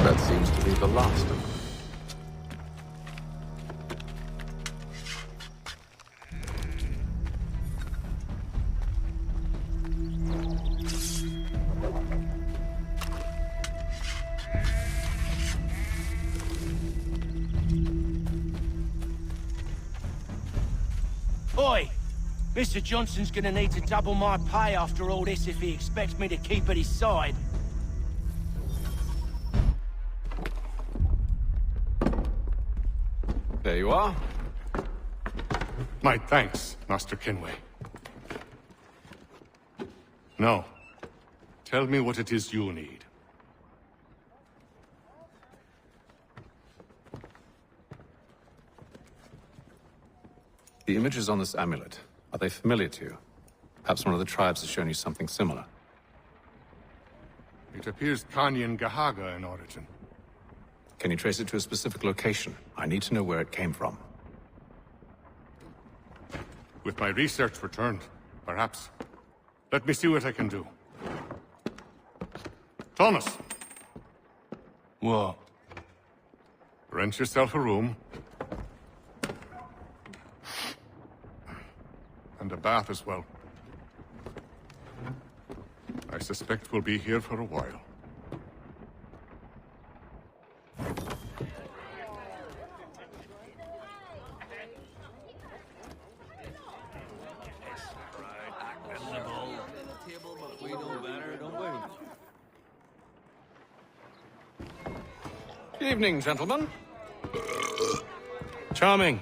O: That seems to be the last of them.
P: Oi! Mr. Johnson's gonna need to double my pay after all this if he expects me to keep at his side.
O: There you are.
A: My thanks, Master Kenway. Now, tell me what it is you need.
O: The images on this amulet, are they familiar to you? Perhaps one of the tribes has shown you something similar.
A: It appears Kanyan Gahaga in origin.
O: Can you trace it to a specific location? I need to know where it came from.
A: With my research returned, perhaps. Let me see what I can do. Thomas!
C: What?
A: Rent yourself a room. And a bath as well. I suspect we'll be here for a while.
O: Evening, gentlemen.
S: Charming.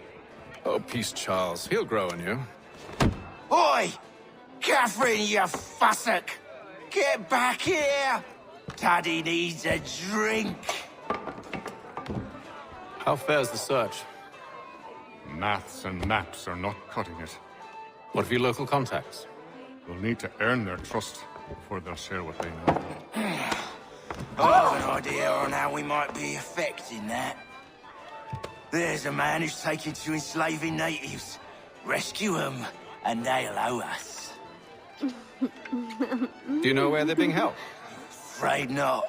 O: Oh, peace, Charles. He'll grow on you.
P: Oi! Catherine, you fussock! Get back here! Daddy needs a drink.
O: How fares the search?
A: Maths and maps are not cutting it.
O: What of your local contacts?
A: We'll need to earn their trust before they'll share what they know.
P: I have an idea on how we might be affecting that. There's a man who's taken to enslaving natives. Rescue them, and they'll owe us.
O: Do you know where they're being held?
P: Afraid not.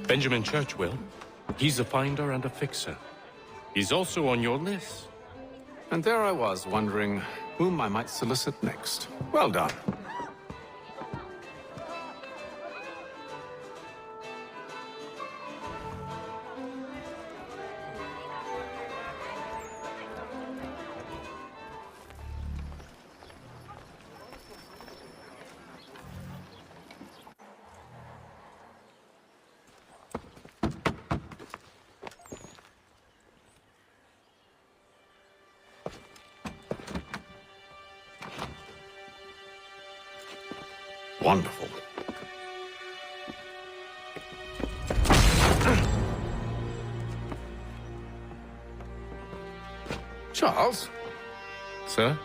S: Benjamin Church will. He's a finder and a fixer. He's also on your list.
O: And there I was, wondering whom I might solicit next. Well done. Wonderful. Charles?
S: Sir?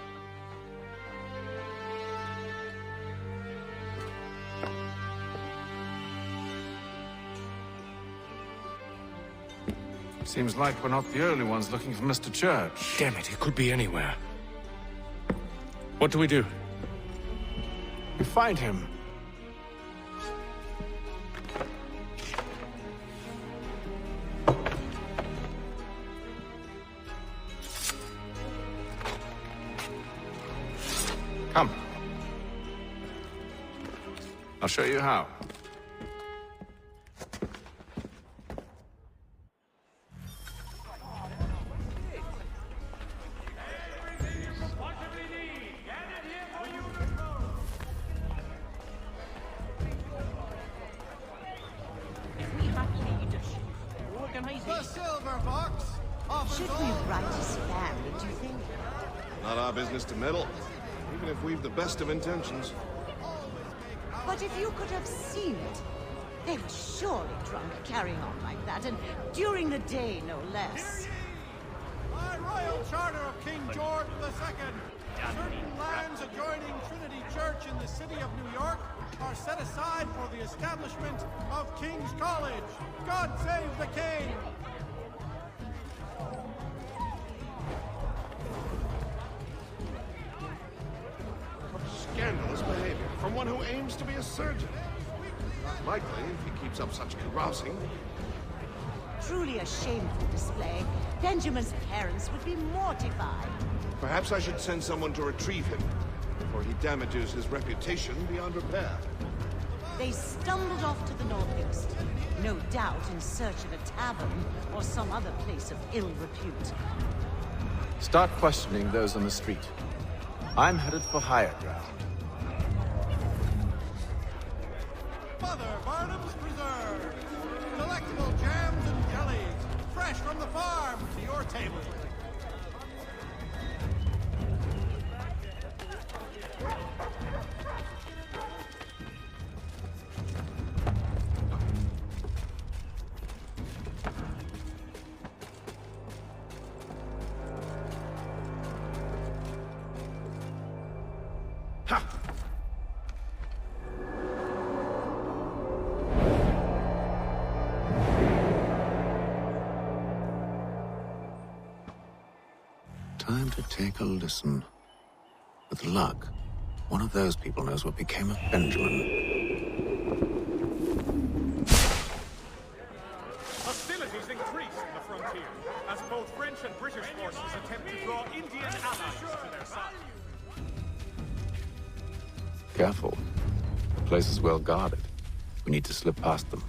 O: Seems like we're not the only ones looking for Mr. Church.
S: Damn it, he could be anywhere. What do we do?
O: We find him. Come. I'll show you how.
T: The silver box.
V: Should we write his family, do you think?
W: Not our business to meddle, even if we've the best of intentions.
V: But if you could have seen it, they were surely drunk carrying on like that, and during the day, no less.
T: By royal charter of King George II, certain lands adjoining Trinity Church in the city of New York are set aside for the establishment of King's College. God save the King!
W: Scandalous behavior from one who aims to be a surgeon. Not likely if he keeps up such carousing.
V: Truly a shameful display. Benjamin's parents would be mortified.
W: Perhaps I should send someone to retrieve him before he damages his reputation beyond repair.
V: They stumbled off to the northeast, no doubt in search of a tavern or some other place of ill repute.
O: Start questioning those on the street. I'm headed for higher ground.
T: Mother Barnum's Preserve. Delectable jams and jellies, fresh from the farm to your table.
G: Time to take a listen. With luck, one of those people knows what became of Benjamin.
D: Hostilities increase in the frontier, as both French and British forces attempt to draw Indian allies to their side.
G: Careful. The place is well guarded. We need to slip past them.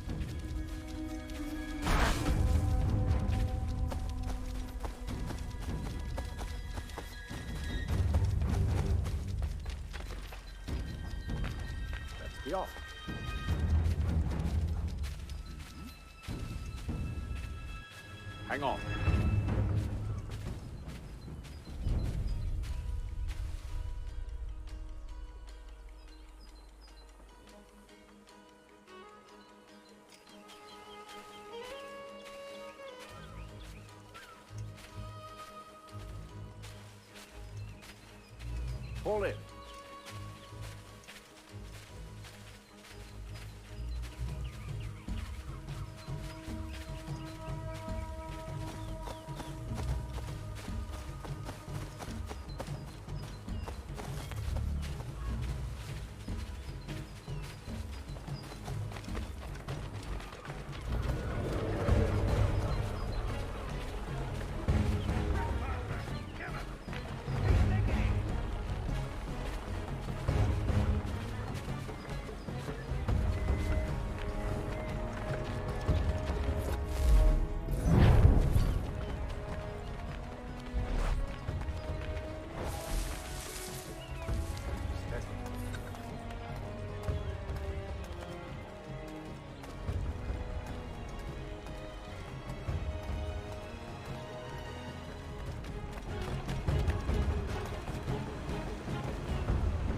O: Be off. Hang on. Pull in.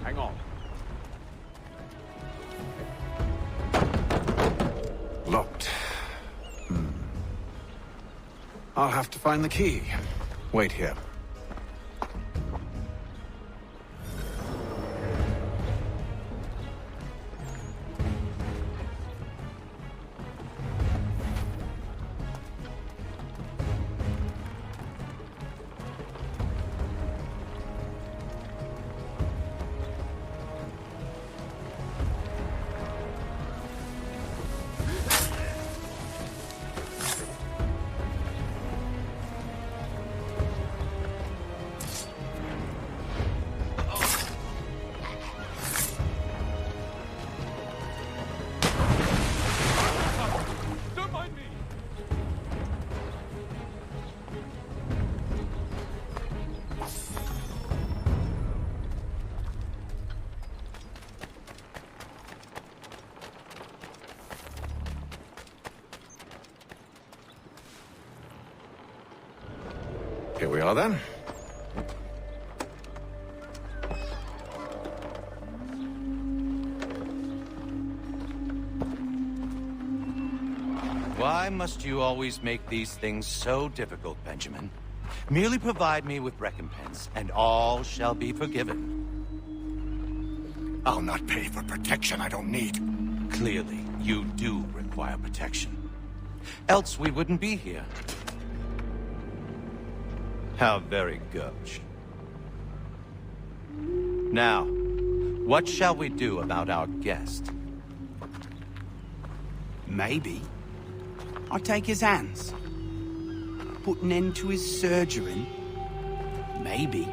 O: Hang on.
G: Locked. I'll have to find the key. Wait here. Here we are then.
P: Why must you always make these things so difficult, Benjamin? Merely provide me with recompense, and all shall be forgiven.
B: I'll not pay for protection I don't need.
P: Clearly, you do require protection. Else we wouldn't be here. How very gauche. Now, what shall we do about our guest?
E: Maybe I'll take his hands. Put an end to his surgering. Maybe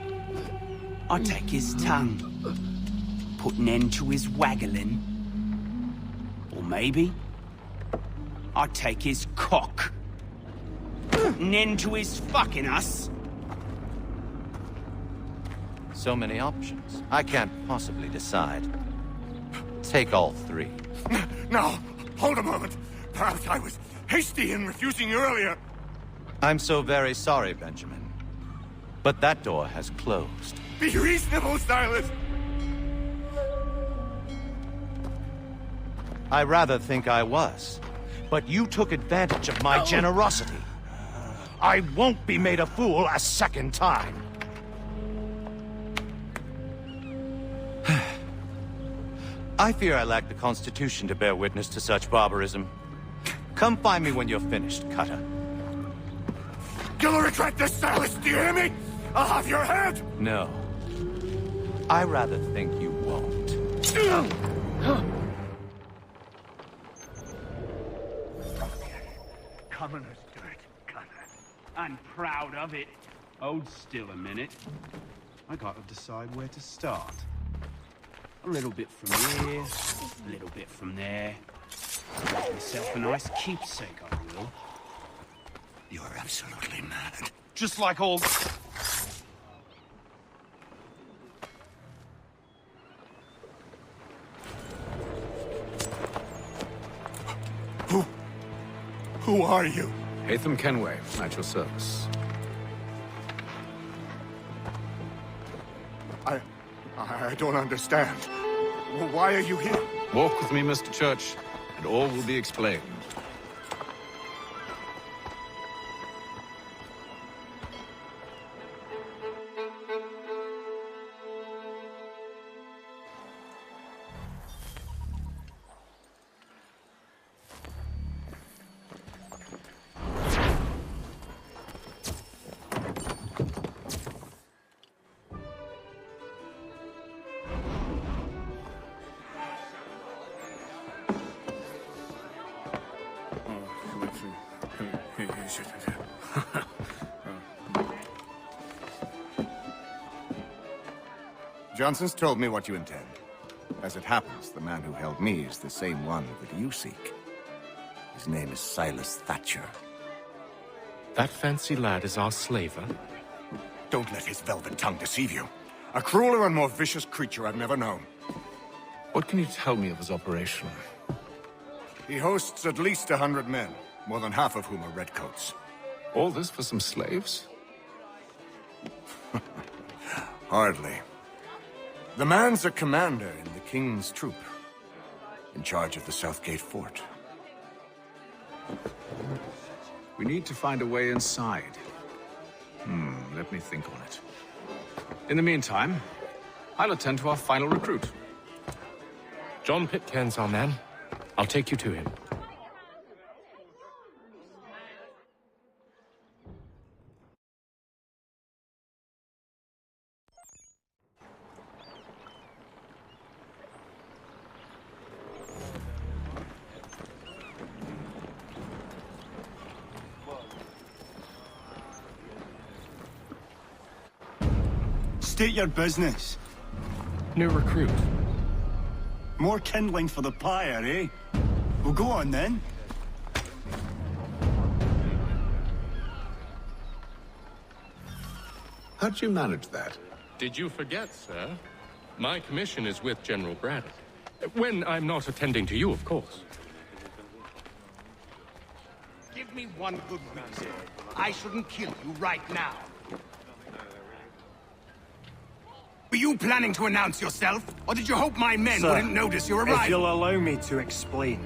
E: I'll take his tongue. Put an end to his waggling. Or maybe I'll take his cock. Put an end to his fucking us.
H: So many options. I can't possibly decide. Take all three.
A: Now, hold a moment. Perhaps I was hasty in refusing you earlier.
H: I'm so very sorry, Benjamin. But that door has closed.
A: Be reasonable, Silas.
H: I rather think I was. But you took advantage of my generosity. I won't be made a fool a second time. I fear I lack the constitution to bear witness to such barbarism. Come find me when you're finished, Cutter.
A: You'll regret this, Silas, do you hear me? I'll have your head!
H: No. I rather think you won't.
E: Commoners do it, Cutter. I'm proud of it. Hold still a minute. I gotta decide where to start. A little bit from here, a little bit from there. Make myself a nice keepsake, I will.
A: You're absolutely mad.
E: Just like all...
A: Who are you?
O: Hatham Kenway, at your service.
A: I don't understand. Why are you here?
O: Walk with me, Mr. Church, and all will be explained.
K: Johnson's told me what you intend. As it happens, the man who held me is the same one that you seek. His name is Silas Thatcher.
S: That fancy lad is our slaver?
A: Don't let his velvet tongue deceive you. A crueler and more vicious creature I've never known.
O: What can you tell me of his operation?
A: He hosts at least 100 men, more than half of whom are redcoats.
O: All this for some slaves?
A: Hardly. The man's a commander in the King's troop, in charge of the Southgate Fort.
O: We need to find a way inside. Let me think on it. In the meantime, I'll attend to our final recruit.
S: John Pitcairn's our man. I'll take you to him.
E: State your business.
S: New recruit.
E: More kindling for the pyre, eh? Well, go on then.
O: How'd you manage that?
S: Did you forget, sir? My commission is with General Braddock. When I'm not attending to you, of course.
E: Give me one good reason. I shouldn't kill you right now. Were you planning to announce yourself? Or did you hope my men wouldn't notice your arrival?
X: If you'll allow me to explain.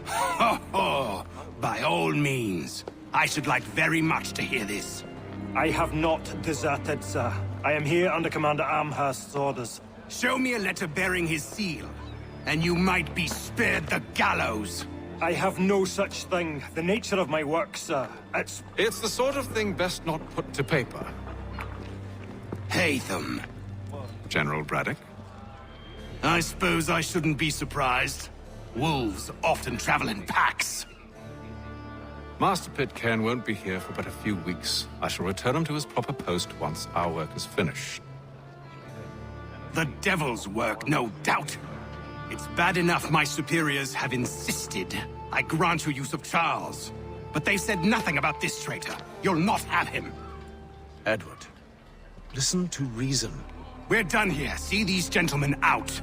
E: Oh, by all means. I should like very much to hear this.
X: I have not deserted, sir. I am here under Commander Amherst's orders.
E: Show me a letter bearing his seal, and you might be spared the gallows.
X: I have no such thing. The nature of my work, sir,
O: It's the sort of thing best not put to paper.
E: Hatham.
O: General Braddock?
E: I suppose I shouldn't be surprised. Wolves often travel in packs.
O: Master Pitcairn won't be here for but a few weeks. I shall return him to his proper post once our work is finished.
E: The devil's work, no doubt. It's bad enough my superiors have insisted I grant you use of Charles. But they've said nothing about this traitor. You'll not have him.
G: Edward, listen to reason.
E: We're done here. See these gentlemen out.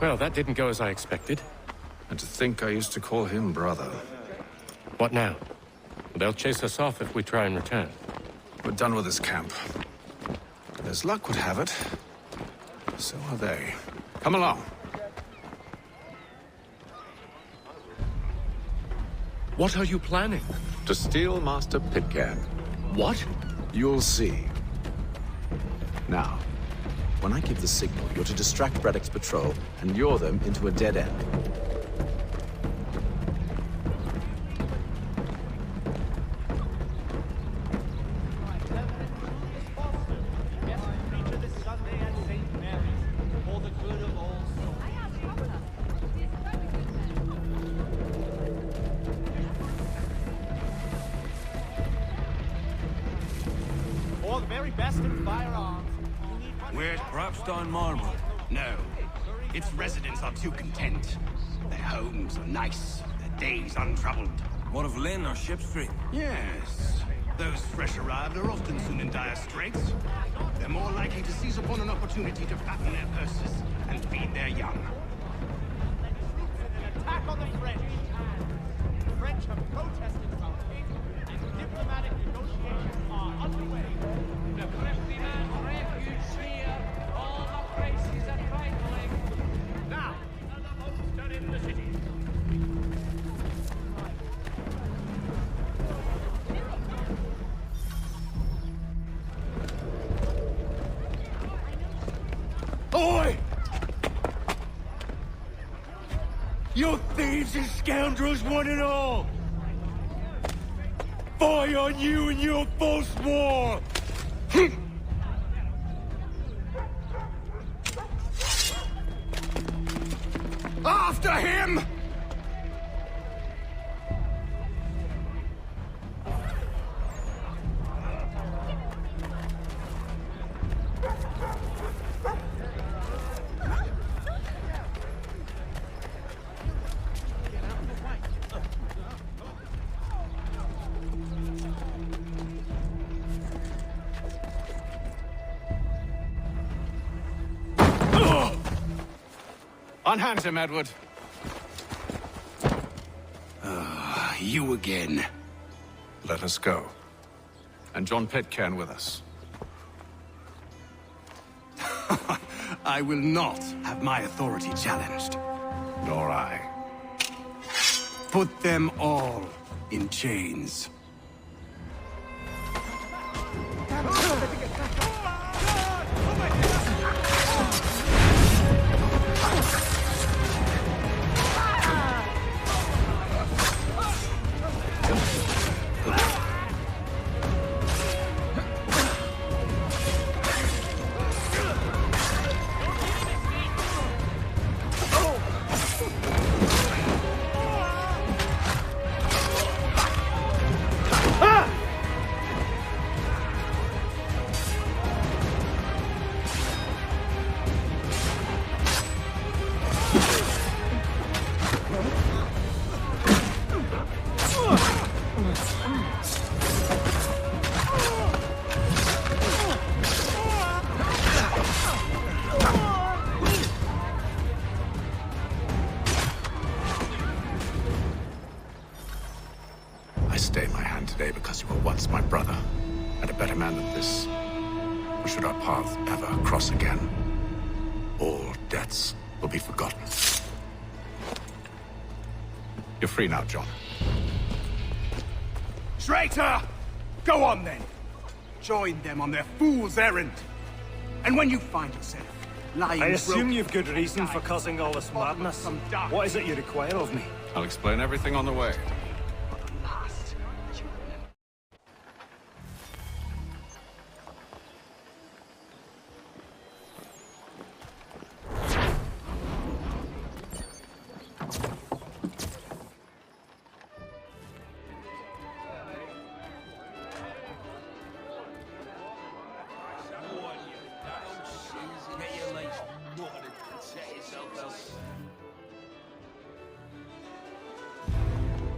S: Well, that didn't go as I expected.
O: And to think I used to call him brother.
S: What now? They'll chase us off if we try and return.
O: We're done with this camp. As luck would have it, so are they. Come along.
S: What are you planning?
O: To steal Master Pitcairn.
S: What?
G: You'll see. Now, when I give the signal, you're to distract Braddock's patrol and lure them into a dead end.
D: All the very best in firearms.
E: Where's Propstone Marble? No. Its residents are too content. Their homes are nice, their days untroubled.
P: What of Lynn or Ship Street?
E: Yes. Those fresh arrived are often soon in dire straits. They're more likely to seize upon an opportunity to fatten their purses and feed their young.
D: An attack on the French. The French have protested about it, and diplomatic negotiations are underway. The Frenchman's refuge here. All the places are trifling. Now, another monster in the city.
E: Oi! You thieves and scoundrels, one and all! Fire on you and your false war! After him!
O: Unhand him, Edward.
E: You again.
O: Let us go. And John Pitcairn with us.
E: I will not have my authority challenged.
O: Nor I.
E: Put them all in chains.
O: Stay my hand today because you were once my brother, and a better man than this. Or should our paths ever cross again, all debts will be forgotten. You're free now, John.
E: Traitor! Go on then. Join them on their fool's errand. And when you find yourself lying
X: I assume
E: broke-
X: you've good reason for causing all this madness. What is it you require of me?
O: I'll explain everything on the way.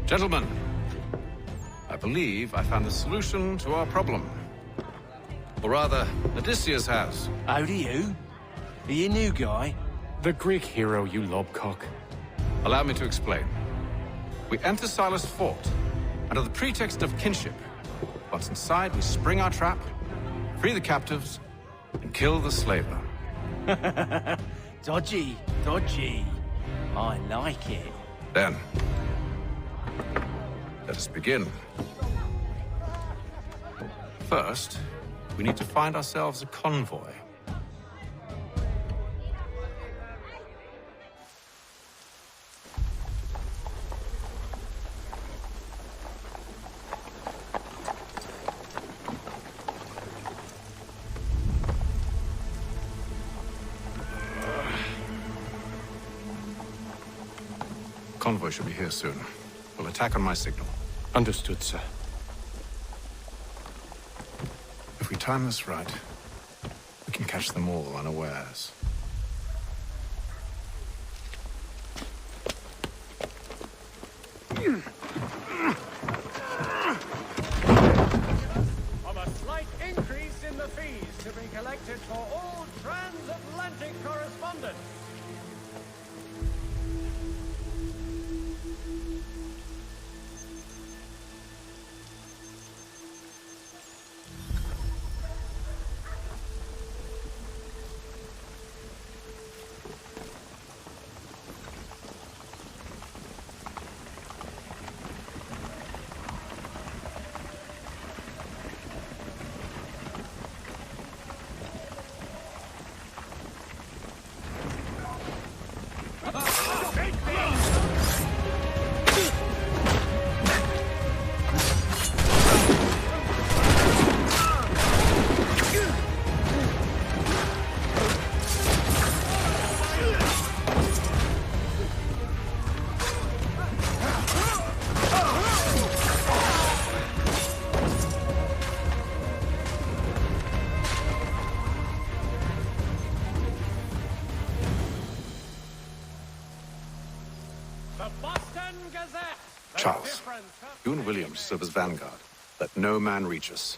O: Gentlemen, I believe I found the solution to our problem. Or rather, Odysseus has.
P: How do you? Are you a new guy?
S: The Greek hero, you lobcock.
O: Allow me to explain. We enter Silas' fort, under the pretext of kinship. Once inside, we spring our trap, free the captives, and kill the slaver.
P: Dodgy, dodgy. I like it.
O: Then, let us begin. First, we need to find ourselves a convoy. Convoy should be here soon. We'll attack on my signal.
S: Understood, sir.
O: If we time this right, we can catch them all unawares.
T: Of a slight increase in the fees to be collected for all transatlantic correspondence.
O: Charles, you and William serve as vanguard. Let no man reach us.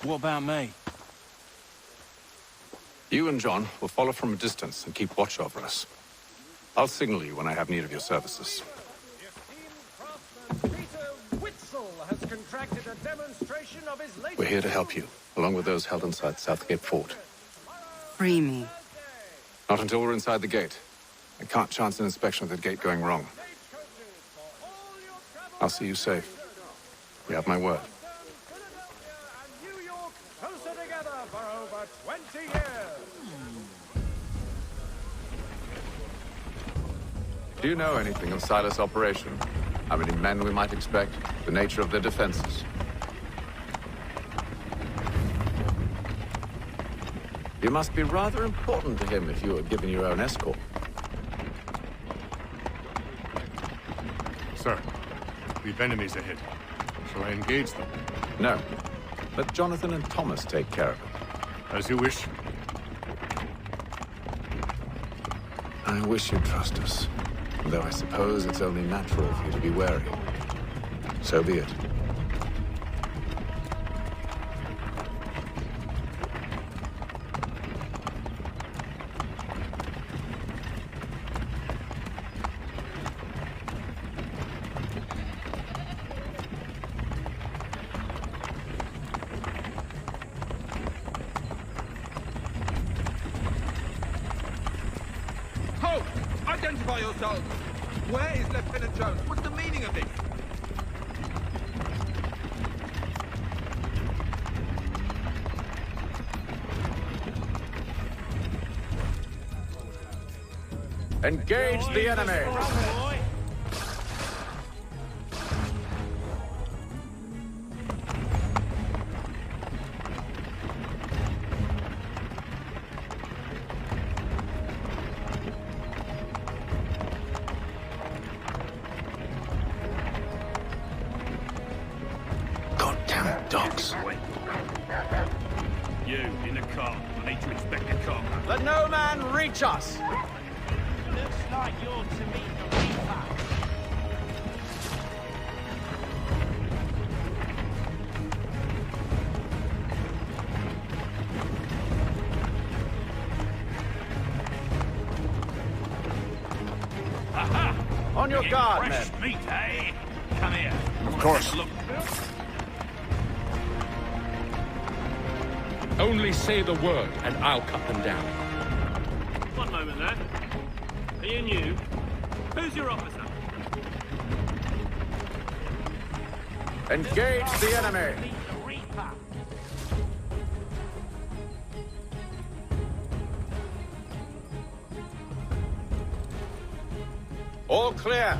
P: What about me?
O: You and John will follow from a distance and keep watch over us. I'll signal you when I have need of your services.
T: Has contracted a demonstration of his latest...
O: We're here to help you, along with those held inside Southgate Fort.
L: Free me.
O: Not until we're inside the gate. I can't chance an inspection of the gate going wrong. I'll see you safe. You have my word.
T: New York closer together for over 20 years.
O: Do you know anything of Silas' operation? How many men we might expect? The nature of their defenses? You must be rather important to him if you are given your own escort.
A: Sir, we've enemies ahead. Shall I engage them?
O: No. Let Jonathan and Thomas take care of it.
A: As you wish.
O: I wish you'd trust us. Though I suppose it's only natural for you to be wary. So be it.
F: Halt! Identify yourselves! Where is Lieutenant Jones? What's the meaning of this?
O: Engage the enemy!
G: Goddamn dogs.
D: You, in the car. I need to inspect the car.
H: Let no man reach us!
D: Looks like you're to meet the Reaper. Aha!
H: On your guard,
D: Fresh
H: men.
D: meat, eh? Come here.
A: Of course.
D: Look.
S: Only say the word, and I'll cut them down.
D: One moment, lad. Are you new? Who's your officer?
O: Engage the enemy!
D: Meet the Reaper.
O: All clear!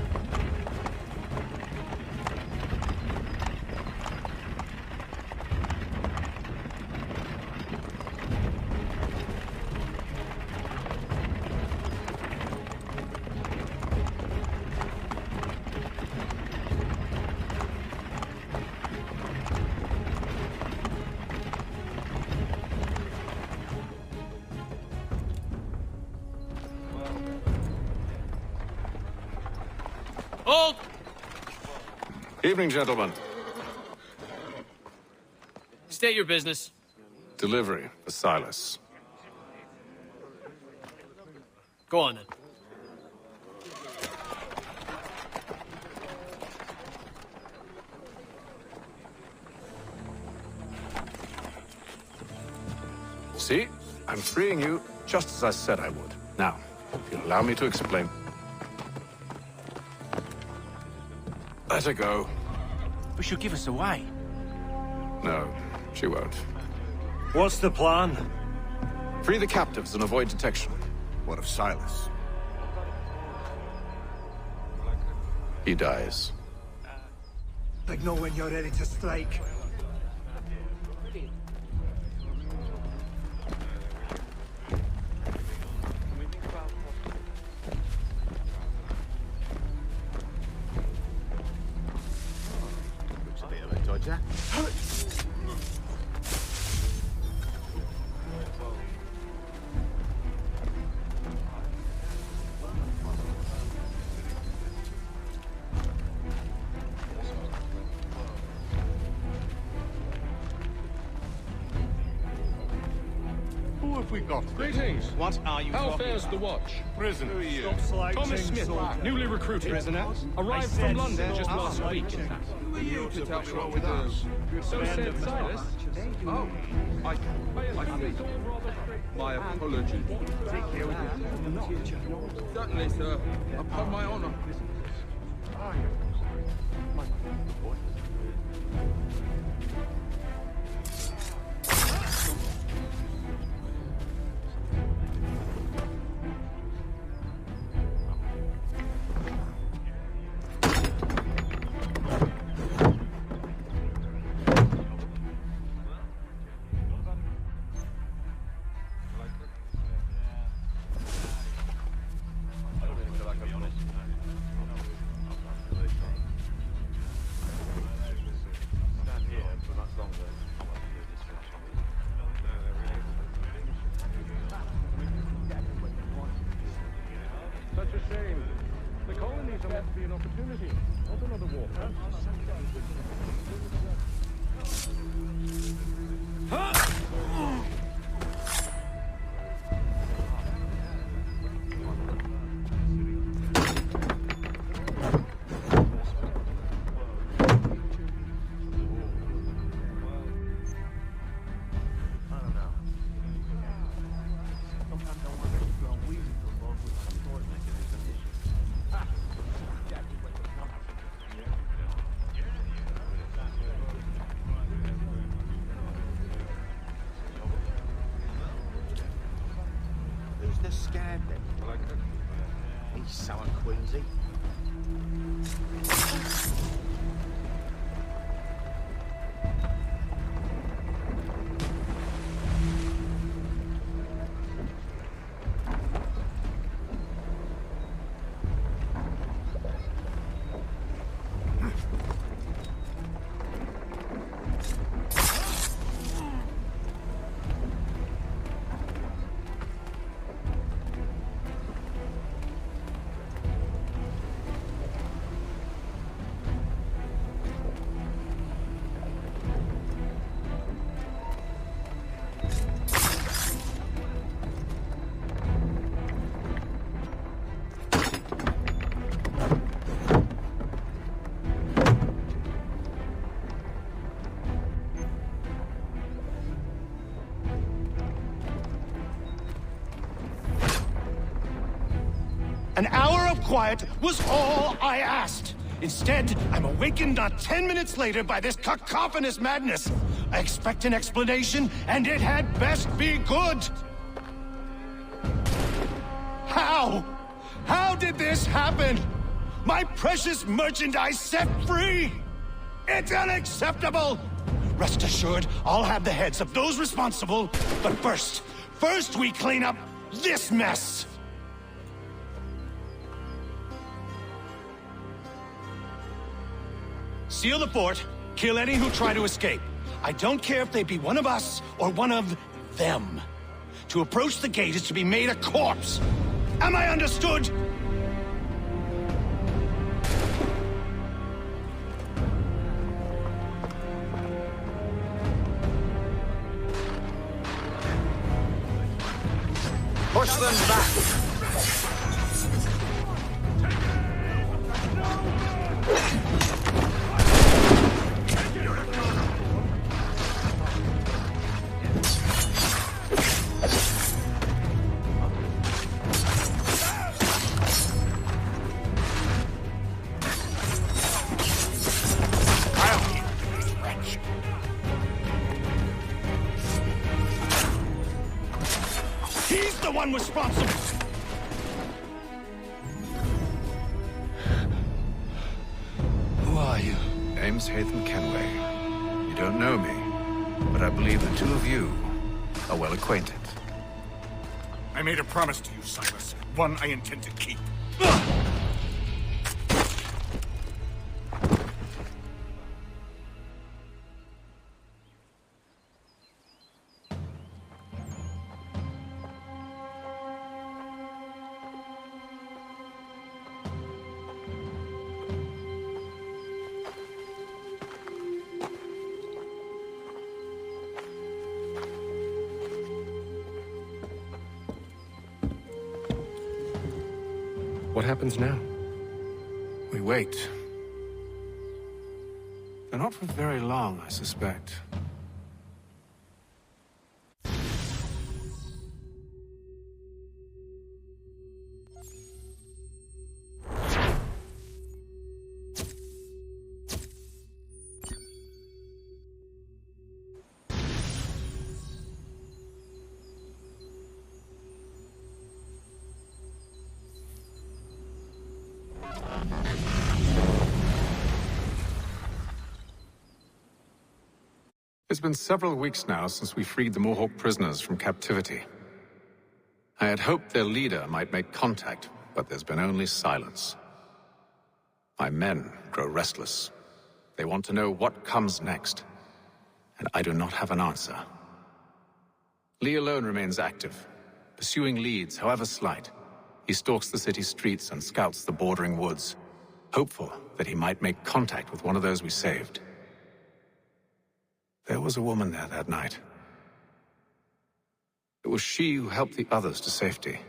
D: Hold!
O: Evening, gentlemen.
D: State your business.
O: Delivery for Silas.
D: Go on, then.
O: See? I'm freeing you just as I said I would. Now, if you'll allow me to explain. Let her go.
E: But she'll give us away.
O: No, she won't.
X: What's the plan?
O: Free the captives and avoid detection.
A: What of Silas?
O: He dies.
M: Signal when you're ready to strike.
S: Who have we got? Greetings.
D: What are you
S: How
D: talking
S: fares
D: about?
S: the watch?
W: Prison. Who are you?
S: Thomas Smith, newly recruited. Arrived from London just last week.
W: Who are you to tell me what with us?
S: So said Silas.
W: Oh, I see. My apologies. Certainly, sir. Upon my honor.
S: Such a shame. The colonies are meant to be an opportunity, not another war.
N: Sullen Queensy.
H: An hour of quiet was all I asked. Instead, I'm awakened not 10 minutes later by this cacophonous madness. I expect an explanation, and it had best be good. How? How did this happen? My precious merchandise set free! It's unacceptable! Rest assured, I'll have the heads of those responsible. But first we clean up this mess! Seal the fort, kill any who try to escape. I don't care if they be one of us or one of them. To approach the gate is to be made a corpse. Am I understood?
N: Push them back!
H: Responsible.
F: Who are you?
W: Name's Hatham Kenway. You don't know me, but I believe the two of you are well acquainted.
A: I made a promise to you, Silas. One I intend to keep.
O: What happens now?
W: We wait. But not for very long, I suspect.
O: It's been several weeks now since we freed the Mohawk prisoners from captivity. I had hoped their leader might make contact, but there's been only silence. My men grow restless. They want to know what comes next, and I do not have an answer. Lee alone remains active, pursuing leads, however slight. He stalks the city streets and scouts the bordering woods, hopeful that he might make contact with one of those we saved. There was a woman there that night. It was she who helped the others to safety.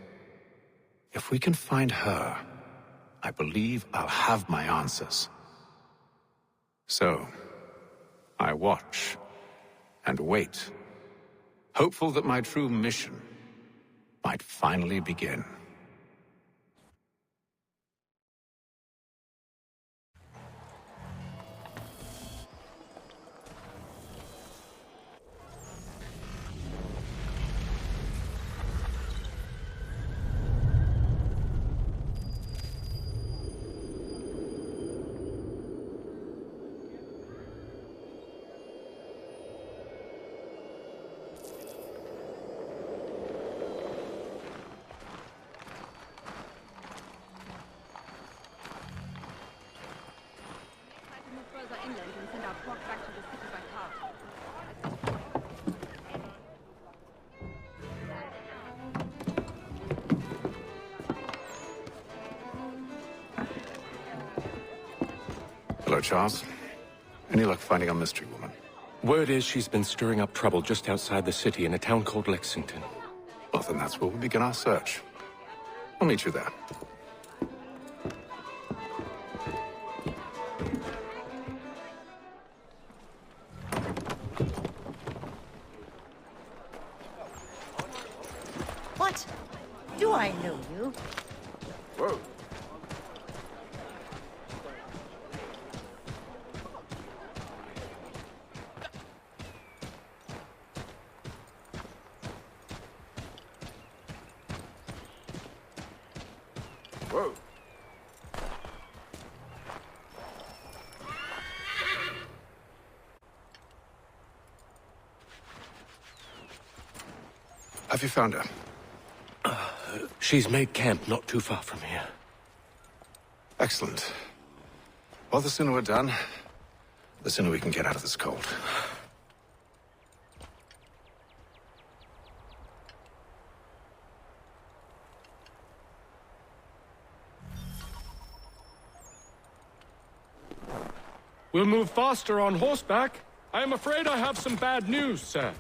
O: If we can find her, I believe I'll have my answers. So, I watch and wait, hopeful that my true mission might finally begin.
I: inland and send our plot back to the city by car.
O: Hello, Charles. Any luck finding our mystery woman?
S: Word is she's been stirring up trouble just outside the city in a town called Lexington.
O: Well, then that's where we begin our search. I'll meet you there.
V: What? Do I know you?
O: Whoa. Whoa. Have you found her?
S: She's made camp not too far from here.
O: Excellent. Well, the sooner we're done, the sooner we can get out of this cold.
S: We'll move faster on horseback. I am afraid I have some bad news, sir.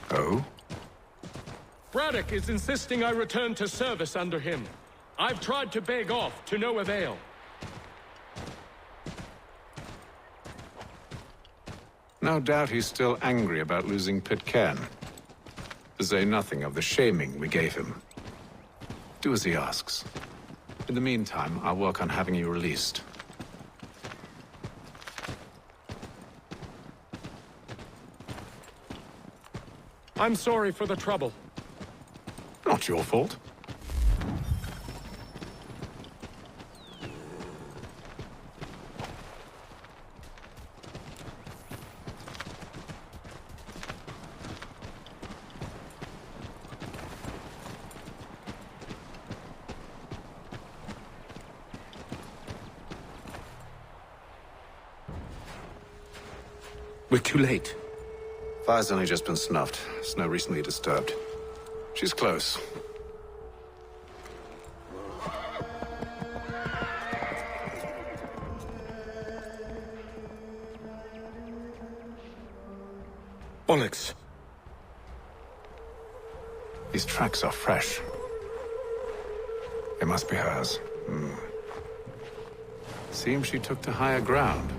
O: Oh?
S: Braddock is insisting I return to service under him. I've tried to beg off, to no avail.
O: No doubt he's still angry about losing Pitcairn. To say nothing of the shaming we gave him. Do as he asks. In the meantime, I'll work on having you released.
S: I'm sorry for the trouble.
O: Not your fault.
S: We're too late.
O: Fire's only just been snuffed. Snow recently disturbed. She's close.
S: Bollocks.
O: These tracks are fresh. They must be hers. Seems she took to higher ground.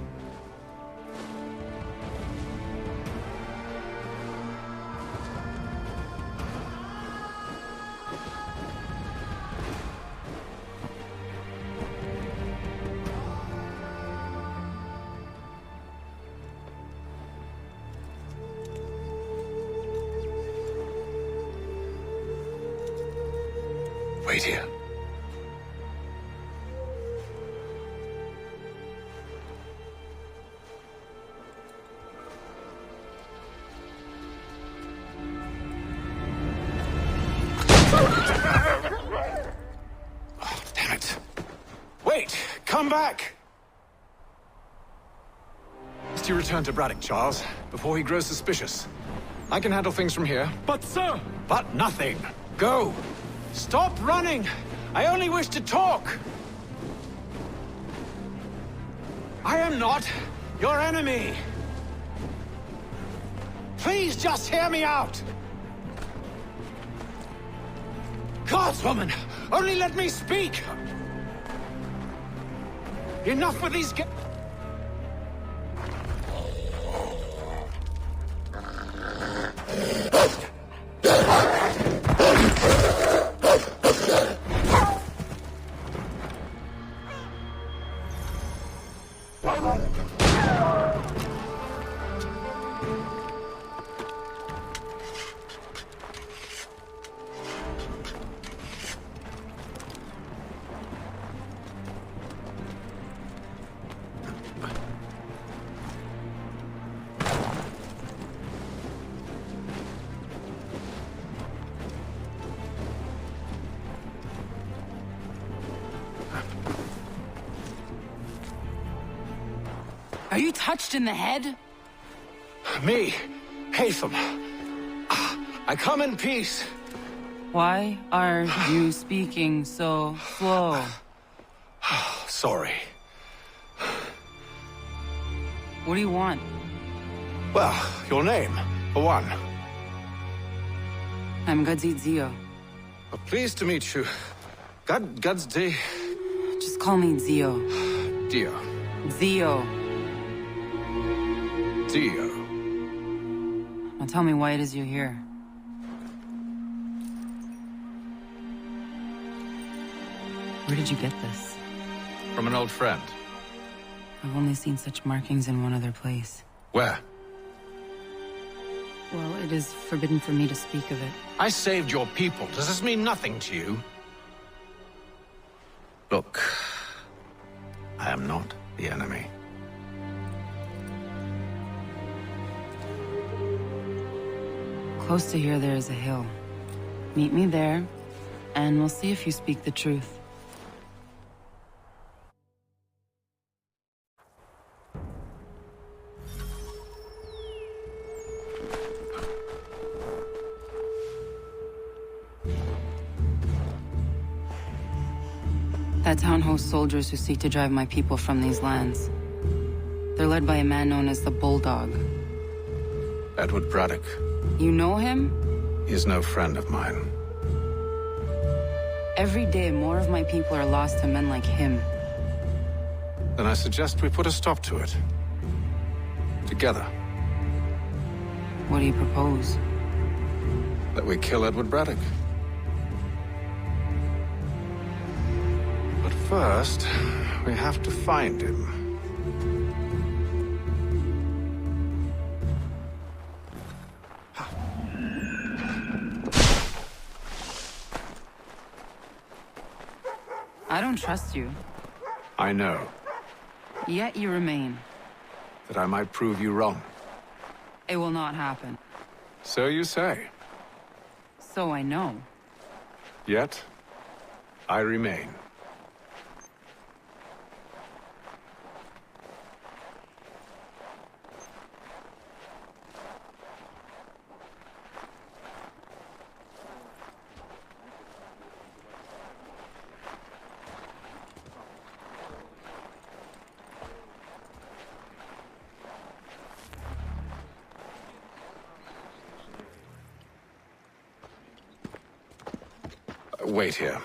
S: Wait here.
O: Oh, damn it. Wait! Come back! Must you return to Braddock, Charles, before he grows suspicious? I can handle things from here.
S: But, sir!
O: But nothing. Go! Stop running! I only wish to talk! I am not your enemy! Please just hear me out! Gods, woman! Only let me speak! Enough with these
L: Are you touched in the head?
H: Me, Hatham. I come in peace.
L: Why are you speaking so slow?
H: Sorry.
L: What do you want?
H: Well, your name, for one.
L: I'm Gadzit Zio.
H: Well, pleased to meet you. God's day.
L: Just call me Zio.
H: Dio.
L: Zio.
H: Dio.
L: Now tell me why it is you're here. Where did you get this?
O: From an old friend.
L: I've only seen such markings in one other place.
H: Where?
L: Well, it is forbidden for me to speak of it.
H: I saved your people. Does this mean nothing to you? Look, I am not the enemy.
L: Close to here, there is a hill. Meet me there, and we'll see if you speak the truth. That town hosts soldiers who seek to drive my people from these lands. They're led by a man known as the Bulldog.
H: Edward Braddock.
L: You know him?
H: He's no friend of mine.
L: Every day, more of my people are lost to men like him.
H: Then I suggest we put a stop to it. Together.
L: What do you propose?
H: That we kill Edward Braddock. But first, we have to find him.
L: I don't trust you.
H: I know.
L: Yet you remain.
H: That I might prove you wrong.
L: It will not happen.
H: So you say.
L: So I know.
H: Yet, I remain. Wait here.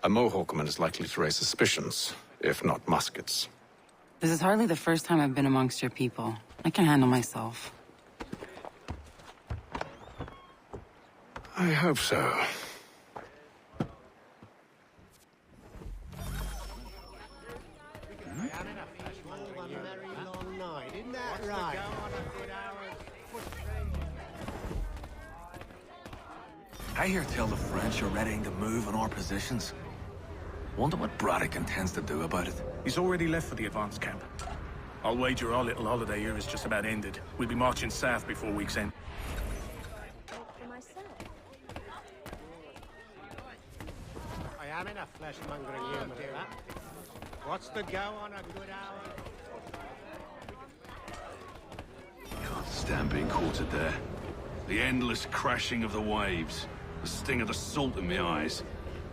H: A Mohawkman is likely to raise suspicions, if not muskets.
L: This is hardly the first time I've been amongst your people. I can handle myself.
H: I hope so.
J: I hear tell the French are readying to move on our positions. Wonder what Braddock intends to do about it.
G: He's already left for the advance camp. I'll wager our little holiday here is just about ended. We'll be marching south before week's end.
M: I am in a flesh-mongering humour at that. What's the go on a good hour?
Q: Can't stand being quartered there. The endless crashing of the waves. The sting of the salt in my eyes.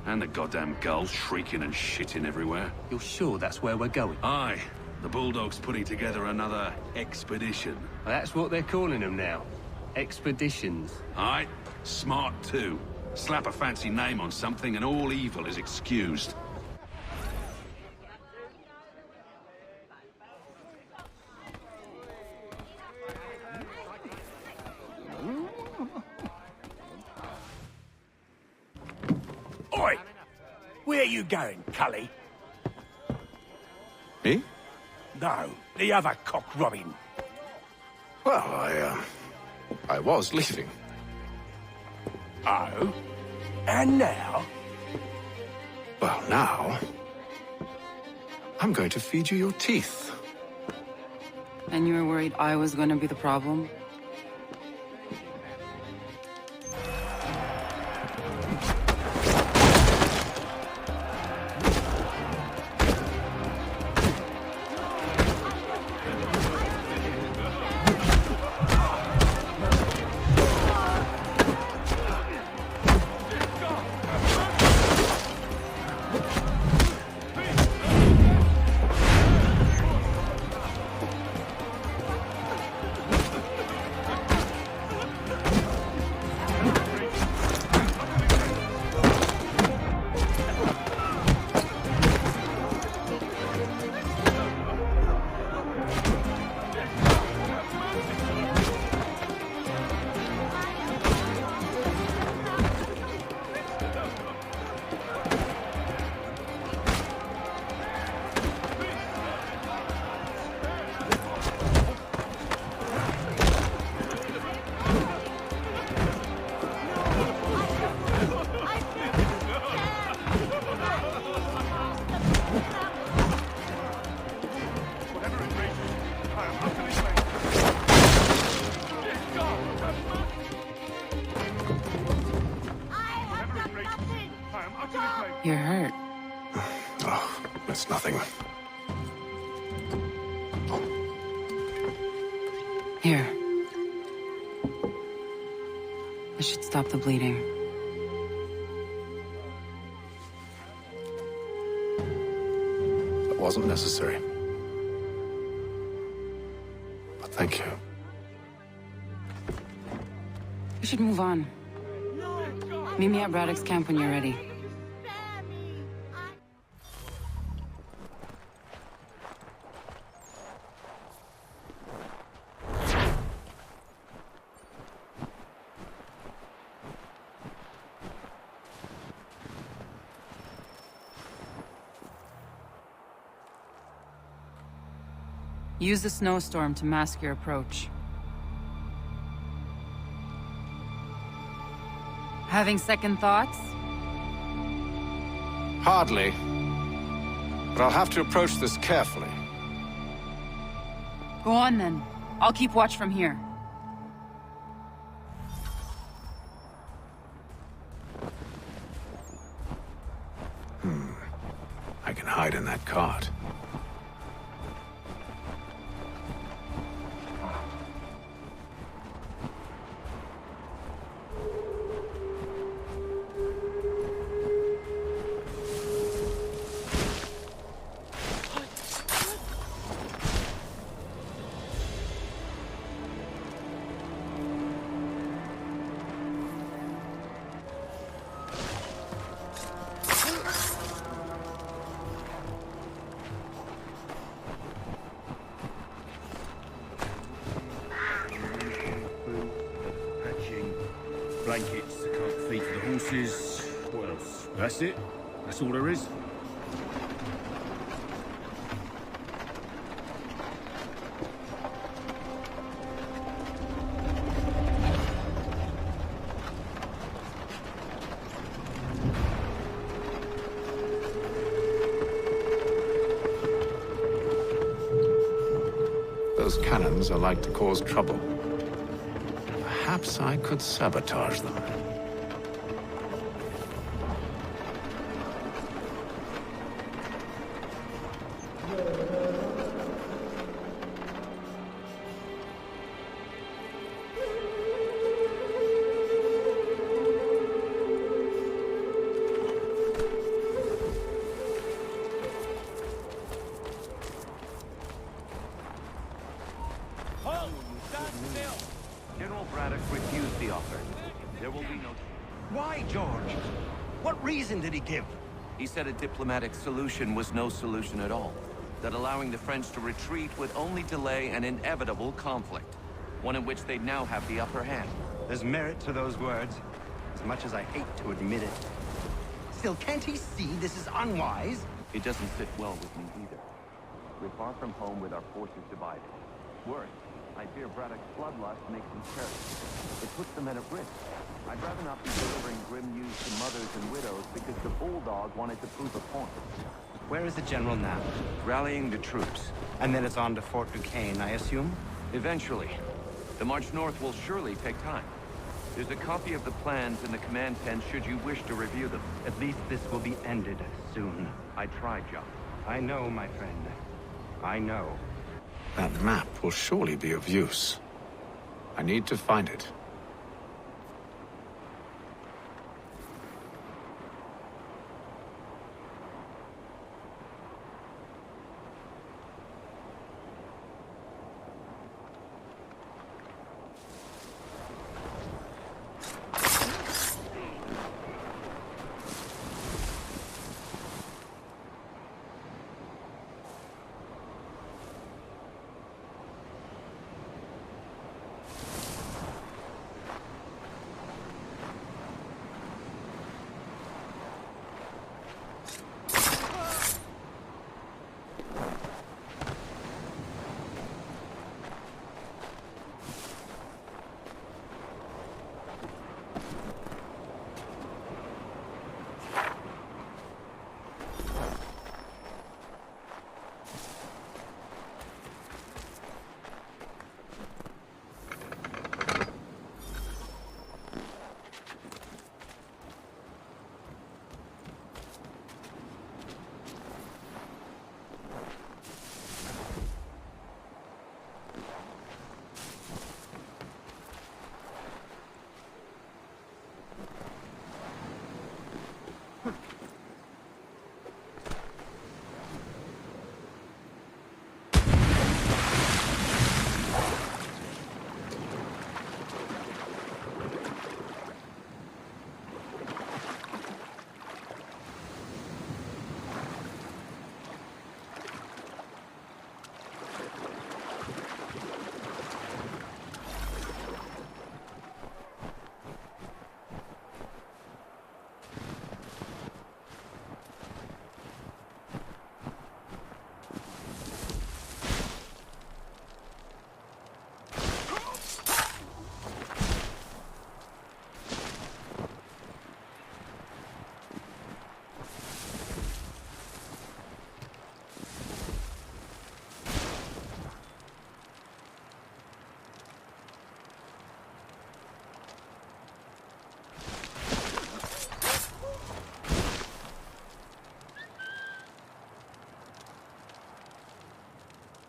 Q: And the goddamn gulls shrieking and shitting everywhere.
J: You're sure that's where we're going?
Q: Aye. The Bulldog's putting together another expedition.
J: That's what they're calling them now. Expeditions.
Q: Aye. Smart too. Slap a fancy name on something and all evil is excused.
J: Oi! Where are you going, Cully?
H: Me?
J: No, the other cock Robin.
H: Well, I was leaving.
J: Oh? And now?
H: Well, now... I'm going to feed you your teeth.
L: And you were worried I was going to be the problem?
G: It's nothing.
L: Here. This should stop the bleeding.
G: That wasn't necessary. But thank you.
L: We should move on. Meet me at Braddock's camp when you're ready. Use the snowstorm to mask your approach. Having second thoughts?
O: Hardly. But I'll have to approach this carefully.
L: Go on then. I'll keep watch from here.
G: I can hide in that cart.
Q: Blankets to cut feed for the horses. What else? That's it. That's all there is.
G: Those cannons are like to cause trouble. Perhaps I could sabotage them.
B: General Braddock refused the offer. There will be no...
C: Why, George? What reason did he give?
B: He said a diplomatic solution was no solution at all. That allowing the French to retreat would only delay an inevitable conflict. One in which they'd now have the upper hand.
C: There's merit to those words, as much as I hate to admit it. Still, can't he see this is unwise?
B: It doesn't sit well with me either. We're far from home with our forces divided. Worse, I fear Braddock's bloodlust makes them careless. It puts the men at risk. I'd rather not be delivering grim news to mothers and widows because the bulldog wanted to prove a point.
C: Where is the general now?
B: Rallying the troops.
C: And then it's on to Fort Duquesne, I assume?
B: Eventually. The march north will surely take time. There's a copy of the plans in the command tent should you wish to review them.
C: At least this will be ended soon.
B: I tried, John.
C: I know, my friend. I know.
G: That map will surely be of use. I need to find it.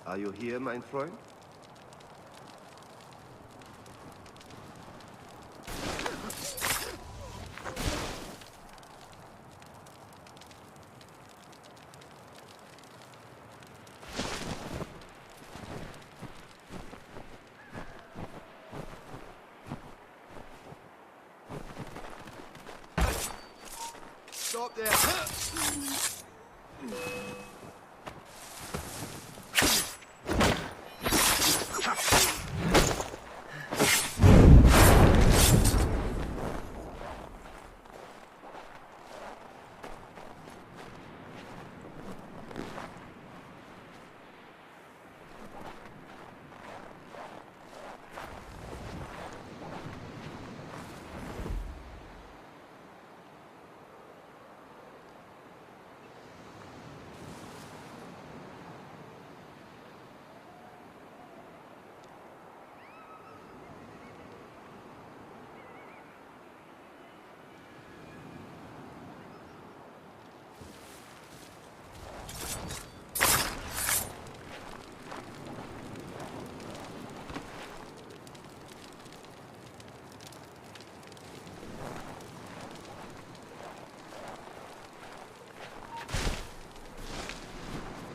N: Are you here, mein Freund?
F: Stop there.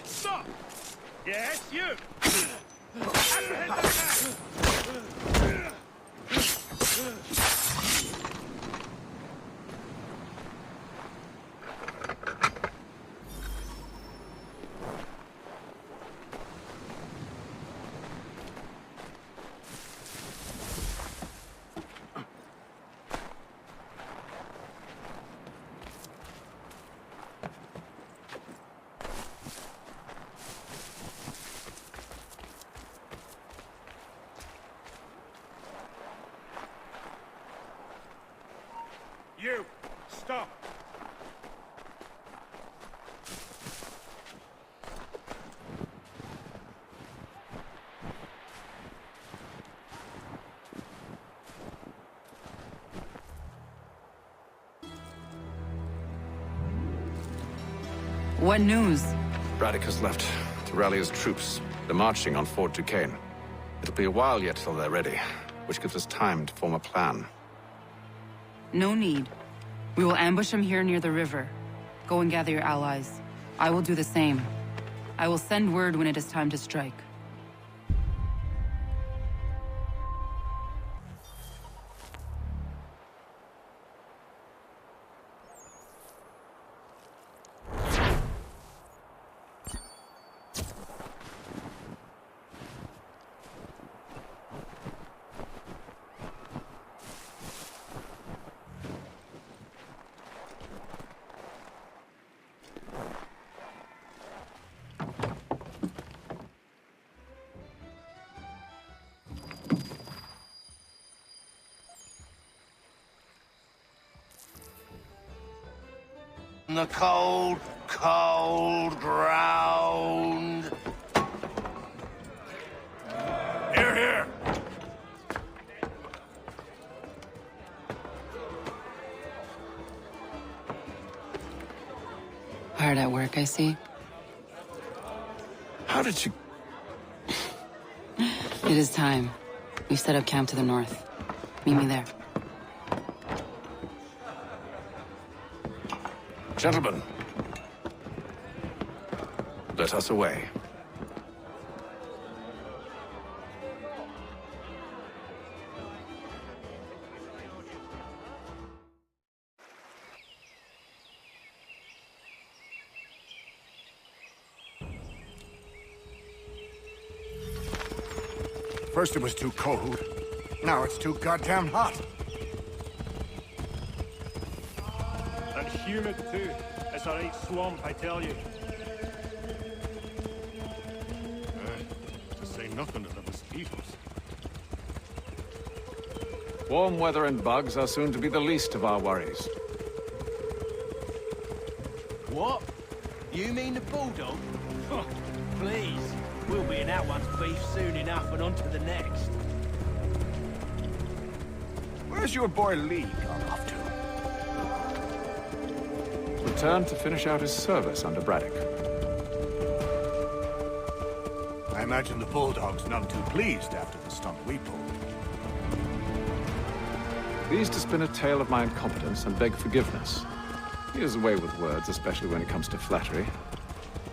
H: Stop! Yes, you! You! Stop!
L: What news?
O: Braddock has left to rally his troops. They're marching on Fort Duquesne. It'll be a while yet till they're ready, which gives us time to form a plan.
L: No need. We will ambush him here near the river. Go and gather your allies. I will do the same. I will send word when it is time to strike.
H: The cold, cold ground. Here, here.
L: Hard at work, I see.
O: How did you...
L: It is time. We've set up camp to the north. Meet me there.
O: Gentlemen, let us away.
F: First it was too cold. Now it's too goddamn hot.
X: And humid too. It's a right swamp, I tell you.
H: To say nothing of the mosquitoes.
O: Warm weather and bugs are soon to be the least of our worries.
K: What? You mean the bulldog? Please. We'll be in that one's beef soon enough and on to the next.
F: Where's your boy Lee gone off to?
O: Returned to finish out his service under Braddock.
F: I imagine the Bulldog's none too pleased after the stunt we pulled.
O: Pleased to spin a tale of my incompetence and beg forgiveness. He is away with words, especially when it comes to flattery.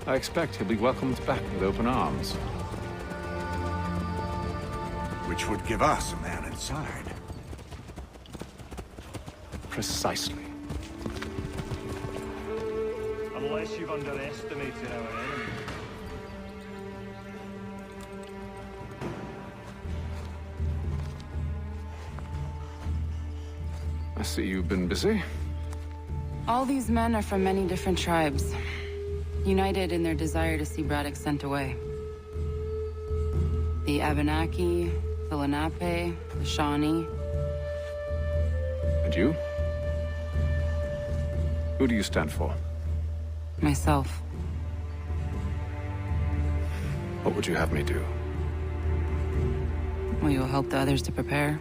O: I expect he'll be welcomed back with open arms.
F: Which would give us a man inside.
O: Precisely.
X: Unless you've underestimated our enemy.
O: I see you've been busy.
L: All these men are from many different tribes, united in their desire to see Braddock sent away. The Abenaki, the Lenape, the Shawnee.
O: And you? Who do you stand for?
L: Myself.
O: What would you have me do?
L: Will you help the others to prepare?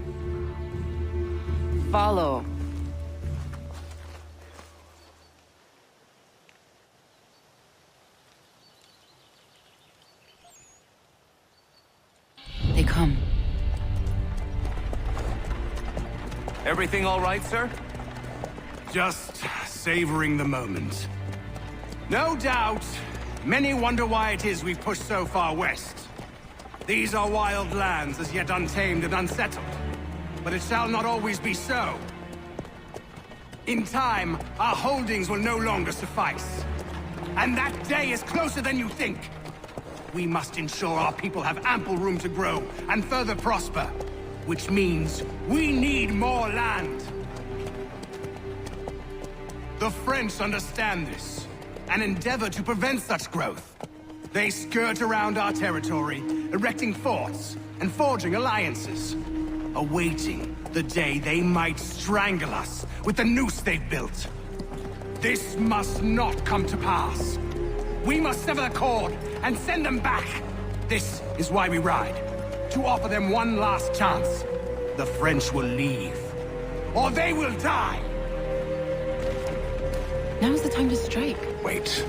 L: Follow. They come.
E: Everything all right, sir? Just savoring the moment. No doubt, many wonder why it is we've pushed so far west. These are wild lands, as yet untamed and unsettled. But it shall not always be so. In time, our holdings will no longer suffice. And that day is closer than you think. We must ensure our people have ample room to grow and further prosper. Which means we need more land. The French understand this, and endeavor to prevent such growth. They skirt around our territory, erecting forts and forging alliances, awaiting the day they might strangle us with the noose they've built. This must not come to pass. We must sever the cord and send them back. This is why we ride, to offer them one last chance. The French will leave, or they will die.
L: Now's the time to strike.
G: Wait.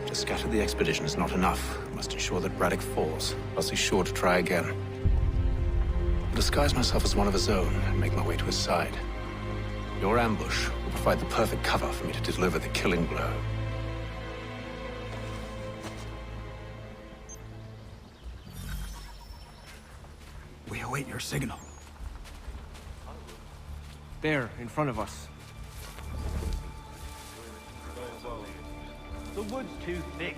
G: To scatter the expedition is not enough. We must ensure that Braddock falls, else he's sure to try again. I'll disguise myself as one of his own and make my way to his side. Your ambush will provide the perfect cover for me to deliver the killing blow.
E: We await your signal.
K: There, in front of us.
C: The wood's too thick.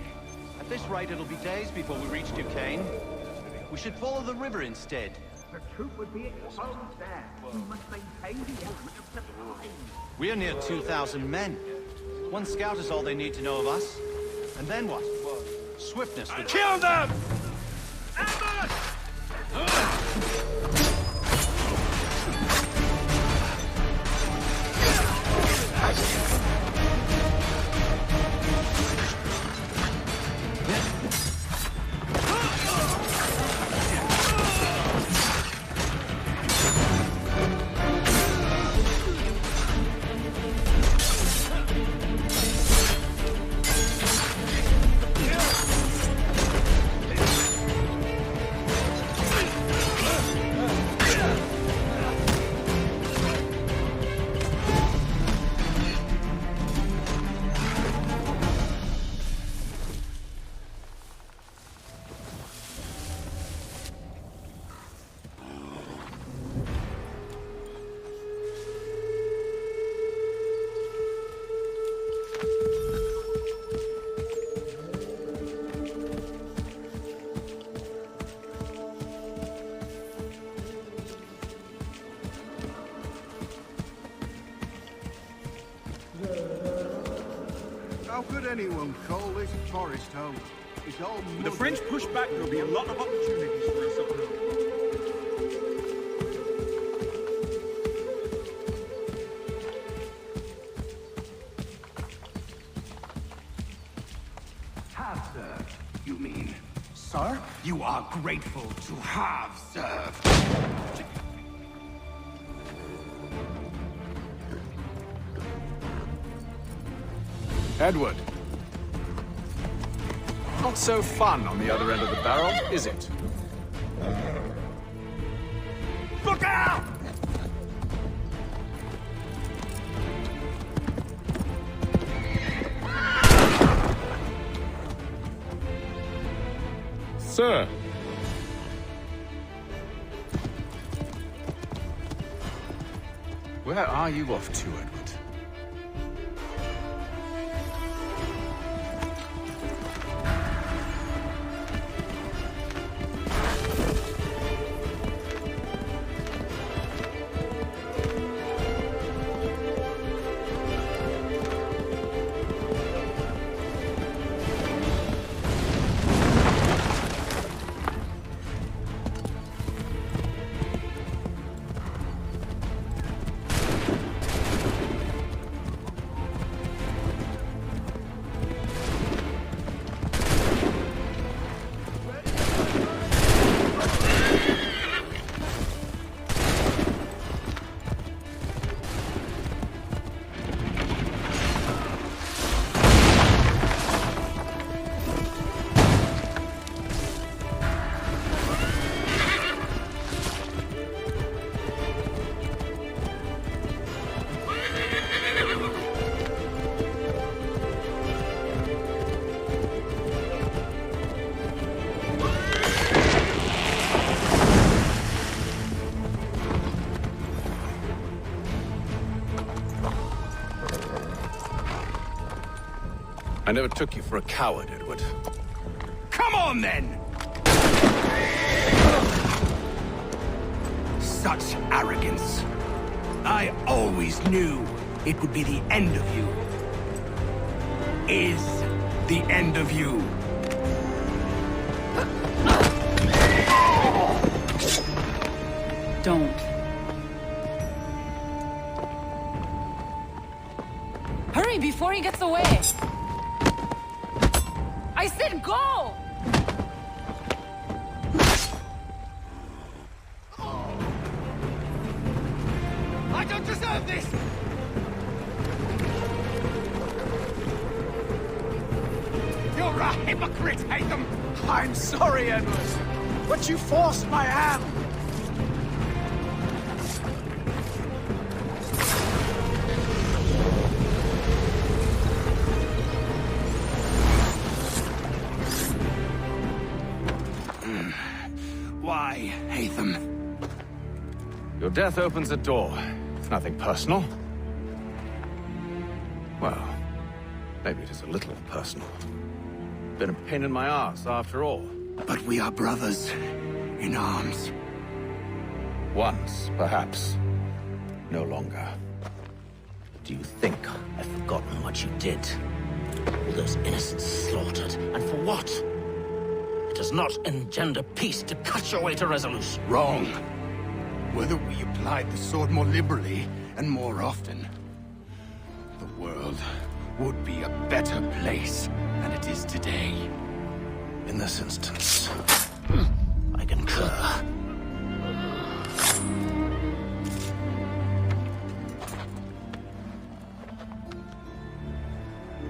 C: At this rate, it'll be days before we reach Duquesne. We should follow the river instead.
P: The troop would be exposed there. We must maintain the element of surprise.
C: We are near 2,000 men. One scout is all they need to know of us. And then what? Swiftness would...
H: Kill them!
F: How could anyone call this forest home? It's all
X: With the French push back, there'll be a lot of opportunities for us up north.
E: Have served, you mean? Sir, you are grateful to have served.
O: Edward. Not so fun on the other end of the barrel, is it?
H: Look out!
S: Sir.
O: Where are you off to, Edward? I never took you for a coward, Edward.
E: Come on, then! Such arrogance. I always knew it would be the end of you. Is the end of you.
L: Don't. Hurry before he gets away! I said go!
H: I don't deserve this! You're a hypocrite, Haytham!
G: I'm sorry, Edward, but you forced my hand.
E: Why, Haytham?
O: Your death opens a door. It's nothing personal. Well, maybe it is a little personal. Been a pain in my ass, after all.
E: But we are brothers in arms.
O: Once, perhaps. No longer.
D: Do you think I've forgotten what you did? All those innocents slaughtered, and for what? It does not engender peace to cut your way to resolution.
E: Wrong. Whether we applied the sword more liberally and more often, the world would be a better place than it is today.
G: In this instance,
D: I concur.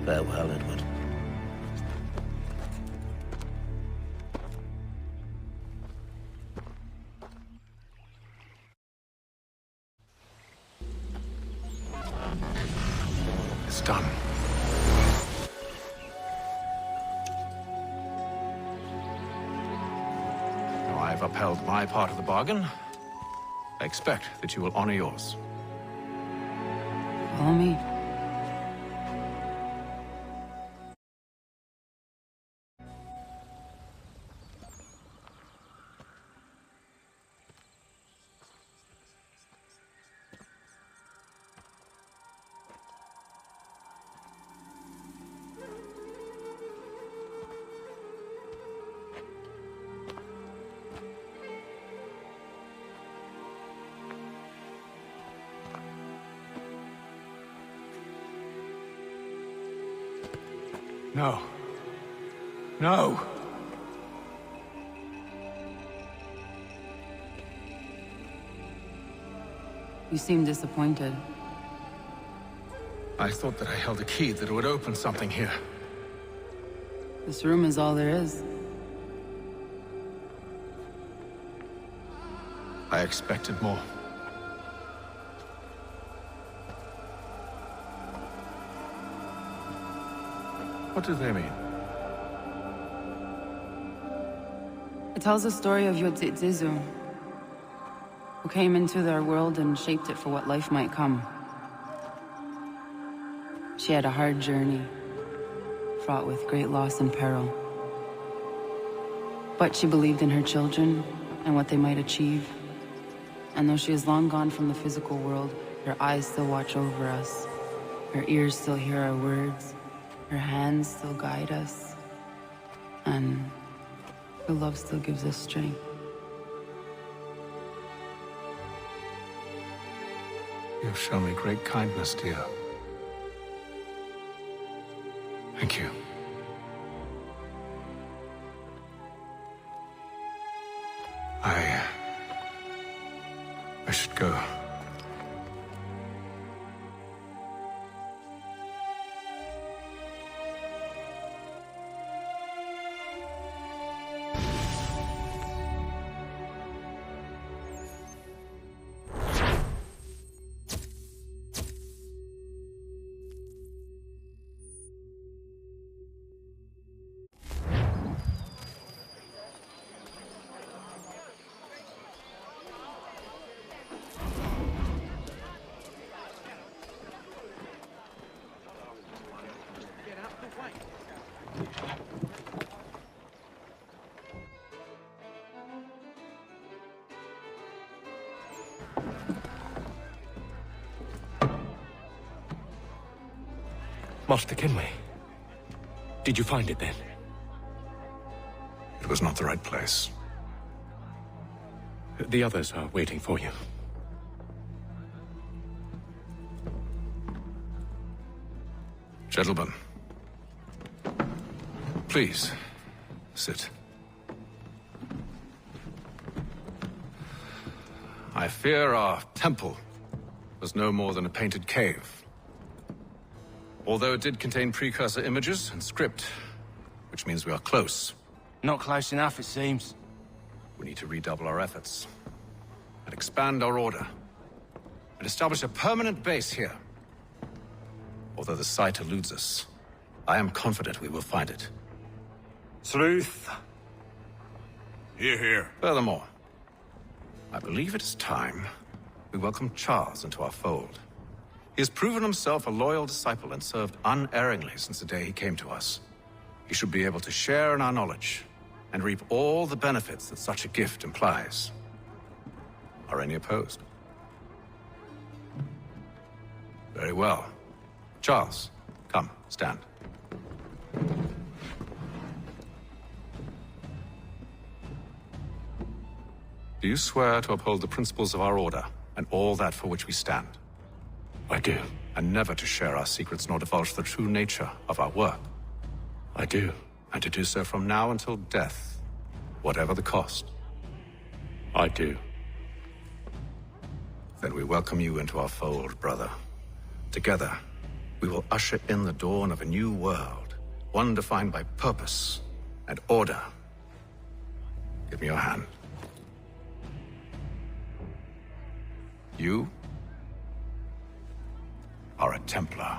D: Farewell, Edward.
G: it's done.
O: Now I've upheld my part of the bargain. I expect that you will honor yours.
L: Follow me.
G: No. No!
L: You seem disappointed.
G: I thought that I held a key that would open something here.
L: This room is all there is.
W: I expected more. What do they mean?
L: It tells the story of Yodzizu, who came into their world and shaped it for what life might come. She had a hard journey, fraught with great loss and peril. But she believed in her children and what they might achieve. And though she is long gone from the physical world, her eyes still watch over us. Her ears still hear our words. Her hands still guide us. And her love still gives us strength.
W: You've shown me great kindness, dear. Thank you. I should go.
A: Master Kenway, did you find it then?
W: It was not the right place.
A: The others are waiting for you.
W: Gentlemen, please, sit. I fear our temple was no more than a painted cave. Although it did contain precursor images and script, which means we are close.
K: Not close enough, it seems.
W: We need to redouble our efforts and expand our order and establish a permanent base here. Although the site eludes us, I am confident we will find it.
X: Truth.
W: Hear, hear. Furthermore, I believe it is time we welcome Charles into our fold. He has proven himself a loyal disciple and served unerringly since the day he came to us. He should be able to share in our knowledge and reap all the benefits that such a gift implies. Are any opposed? Very well. Charles, come, stand. Do you swear to uphold the principles of our order and all that for which we stand?
A: I do.
W: And never to share our secrets nor divulge the true nature of our work?
A: I do.
W: And to do so from now until death, whatever the cost?
A: I do.
W: Then we welcome you into our fold, brother. Together, we will usher in the dawn of a new world, one defined by purpose and order. Give me your hand. You are a Templar.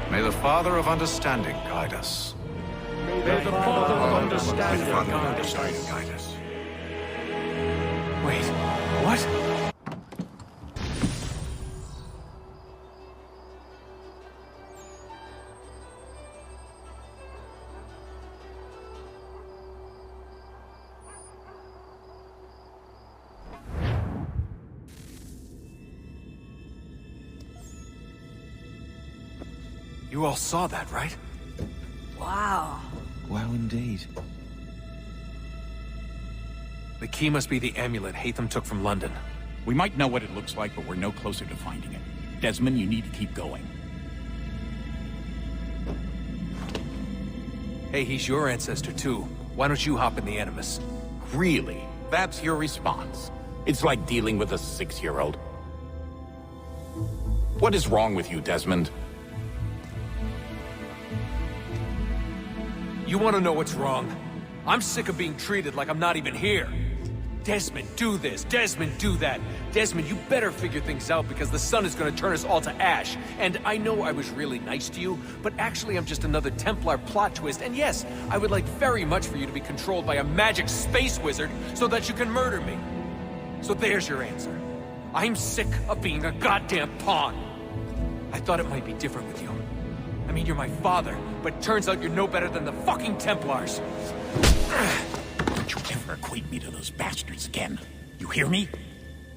W: May the Father of Understanding guide us.
A: May the Father of Understanding guide us.
K: Wait, what?
J: You all saw that, right?
V: Wow.
J: Wow, indeed. The key must be the amulet Hatham took from London.
R: We might know what it looks like, but we're no closer to finding it. Desmond, you need to keep going.
J: Hey, he's your ancestor too. Why don't you hop in the Animus?
R: Really? That's your response? It's like dealing with a 6-year-old. What is wrong with you, Desmond?
K: You want to know what's wrong? I'm sick of being treated like I'm not even here. Desmond, do this. Desmond, do that. Desmond, you better figure things out because the sun is going to turn us all to ash. And I know I was really nice to you, but actually I'm just another Templar plot twist. And yes, I would like very much for you to be controlled by a magic space wizard so that you can murder me. So there's your answer. I'm sick of being a goddamn pawn. I thought it might be different with you. I mean, you're my father, but it turns out you're no better than the fucking Templars.
R: Don't you ever equate me to those bastards again. You hear me?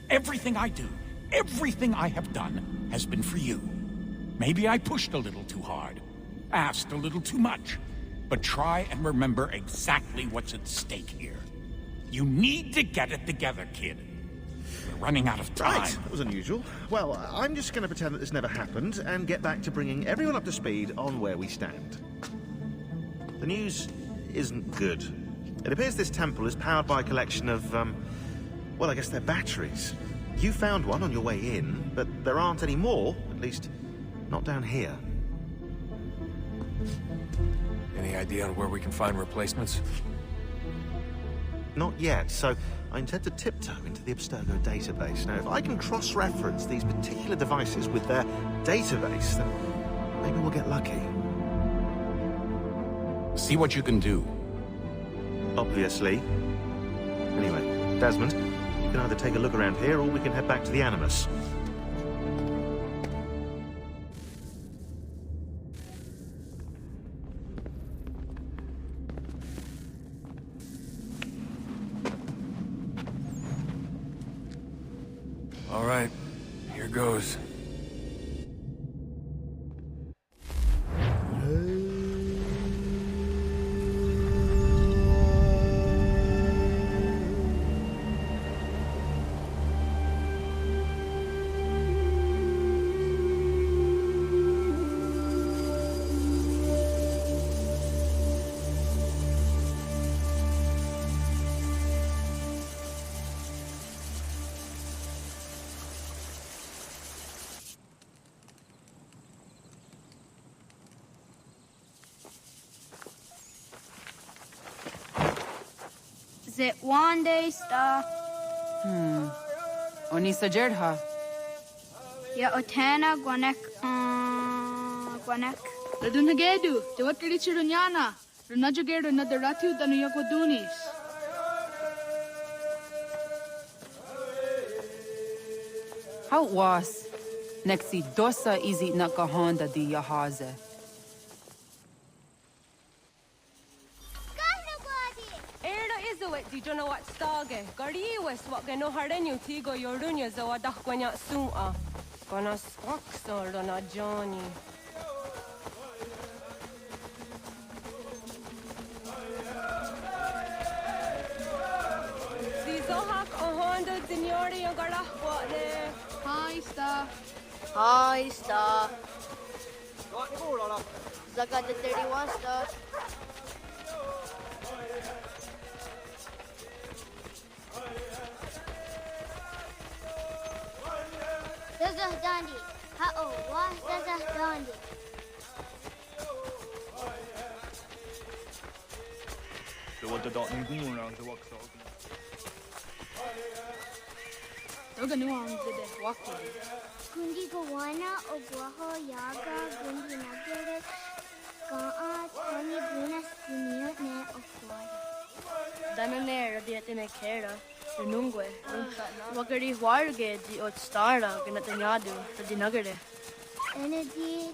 R: Everything I do, everything I have done, has been for you. Maybe I pushed a little too hard, asked a little too much, but try and remember exactly what's at stake here. You need to get it together, kid. We're running out of time.
I: Right, that was unusual. Well, I'm just going to pretend that this never happened and get back to bringing everyone up to speed on where we stand. The news isn't good. It appears this temple is powered by a collection of, well, I guess they're batteries. You found one on your way in, but there aren't any more, at least not down here.
K: Any idea on where we can find replacements?
I: Not yet, so I intend to tiptoe into the Abstergo database. Now, if I can cross-reference these particular devices with their database, then maybe we'll get lucky.
R: See what you can do.
I: Obviously. Anyway, Desmond, you can either take a look around here or we can head back to the Animus.
K: All right, here goes.
M: Is it one day star?
L: Onisa Jerdha.
M: Ya Otana Gwanek Gwanek. Radunagedu, the what Richirunyana, Runajagedu, another Ratu than Yakodunis.
L: How was? Nexi dosa izi nakahonda di yahaze.
T: Di jono wat stage. Gari wes wat geno hardenyu tigo yorunya zawa dakwanya sua. Gona skokso na Johnny. Zizohak ahondo signori yogarahwa ne.
M: Hi, Star.
U: Hi, Star. Zaga the 31 Star.
Y: Dandi. Ha-oh, was Dandi.
Z: Det var det där ungdomarna som var kvar.
M: Doga nuang the walking.
Y: Gundi Gowana Oguaho Yaga Gundi Nagere Gaa Tony Gunas Gunio Ne Okwada.
U: Dananera diete me kera. Nungue. Wakari warge di otstara ganatanyadu sa dinagare.
Y: Energy.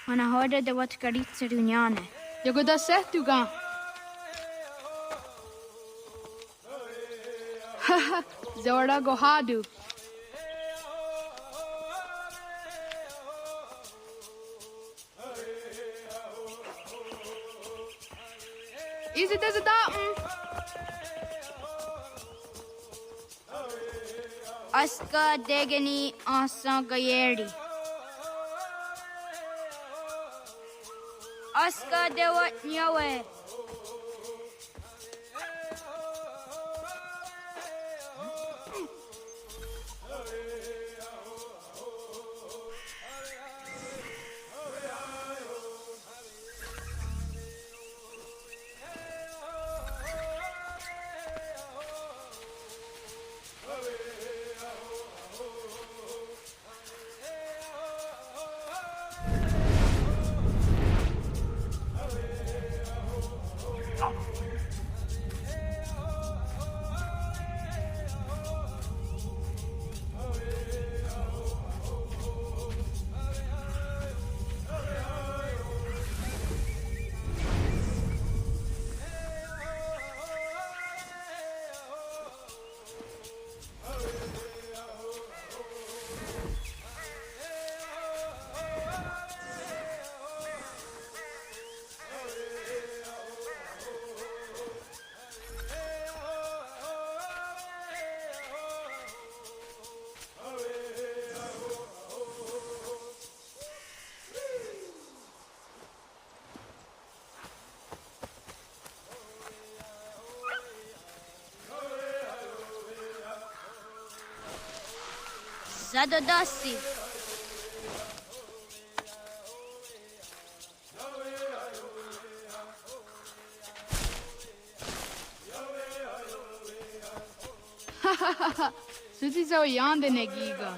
M: Ana hoda de wat karit serunyane. Yagoda setuga. Haha, Zora Gohadu. Is it as a datum?
Y: Aska Degani Asa Gayeri. Aska Dewat Nyawe. 110.
M: Suti zo yande negiga.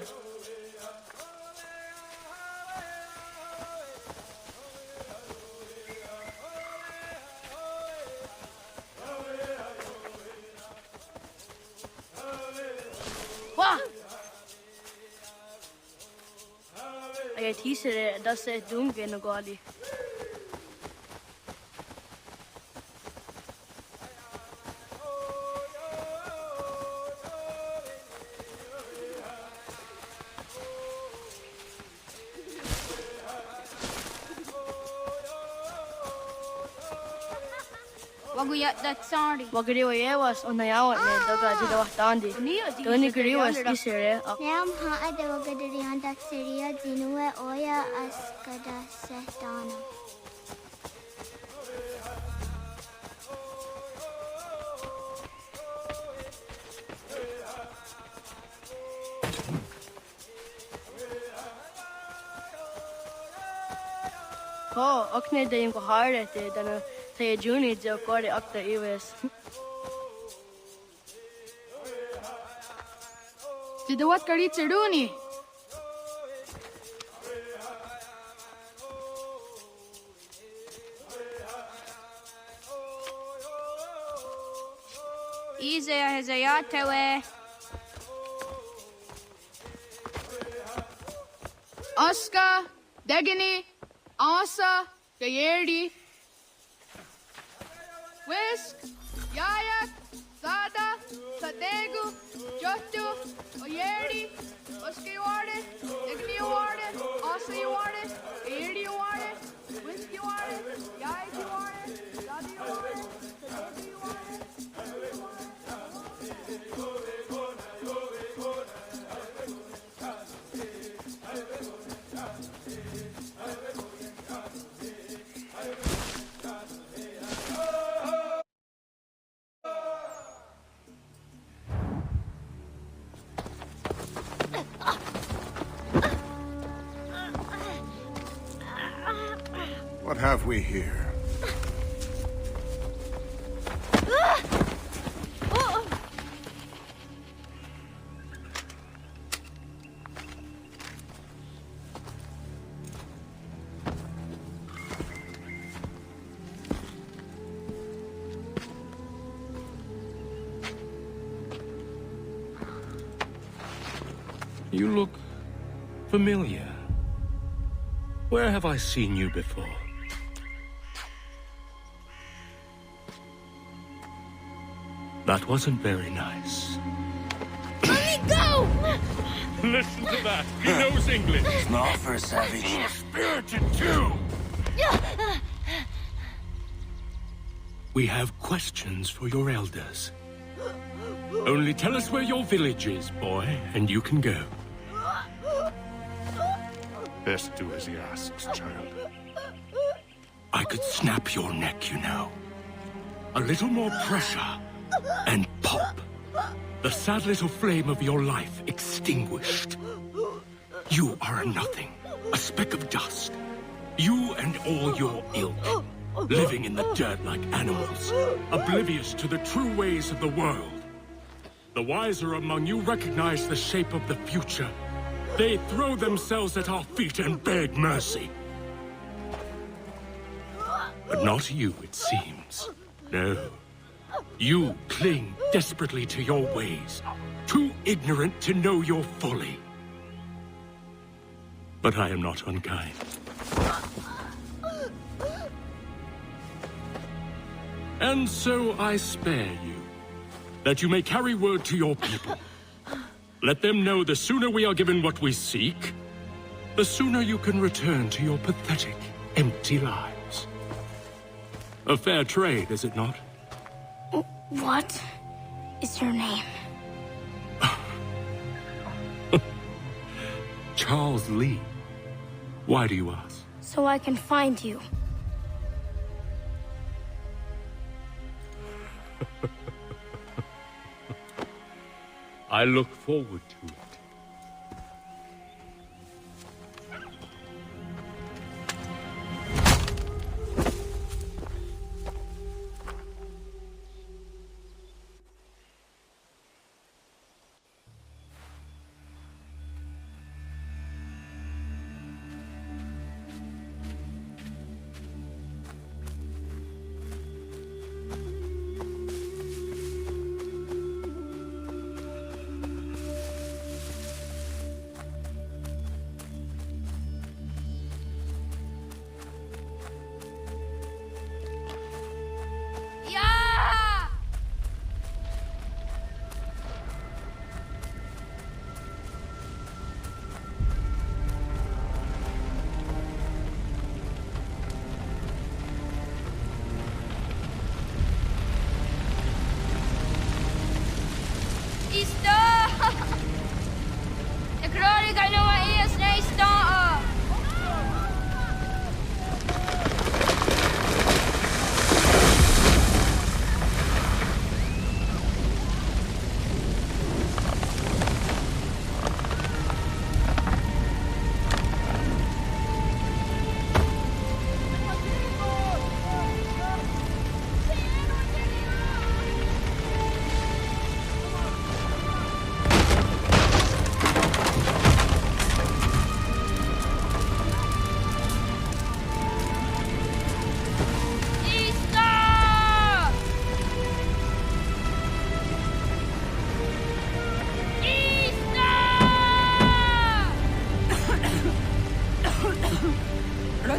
U: Wah! Jeg teaser det, da ser dunken og gali. Wagriwa yewas on nayawat ne daga jidawa tandi. Gani griwas isere.
Y: Neam haade wagadriyan dak seria dinue oya askada setana.
U: Ko okne de yung kohare te dana te juni jo kore akta iwes.
M: Jidawat kari chiduni.
Y: Ize hezayatewe.
M: Aska, Degani, Asa, Gayerdi. Whisk, Yayak, Sada, Sadegu, Jotu, Oyerdi, Oska you are it, Degani you are it, Asa you are it, Gayerdi you are it, Whisk you are it, Yayak you are it, Sada you are it, Sadegu you are it.
H: What have we here?
S: You look familiar. Where have I seen you before? That wasn't very nice.
Y: Let me go!
S: Listen to that. He knows English.
J: Small for a savage.
S: You're spirited too. We have questions for your elders. Only tell us where your village is, boy, and you can go.
H: Best do as he asks, child.
S: I could snap your neck, you know. A little more pressure, and pop. The sad little flame of your life extinguished. You are a nothing, a speck of dust. You and all your ilk, living in the dirt like animals, oblivious to the true ways of the world. The wiser among you recognize the shape of the future. They throw themselves at our feet and beg mercy. But not you, it seems. No. You cling desperately to your ways, too ignorant to know your folly. But I am not unkind. And so I spare you, that you may carry word to your people. Let them know the sooner we are given what we seek, the sooner you can return to your pathetic, empty lives. A fair trade, is it not?
Y: What is your name?
S: Charles Lee. Why do you ask?
Y: So I can find you.
S: I look forward to it.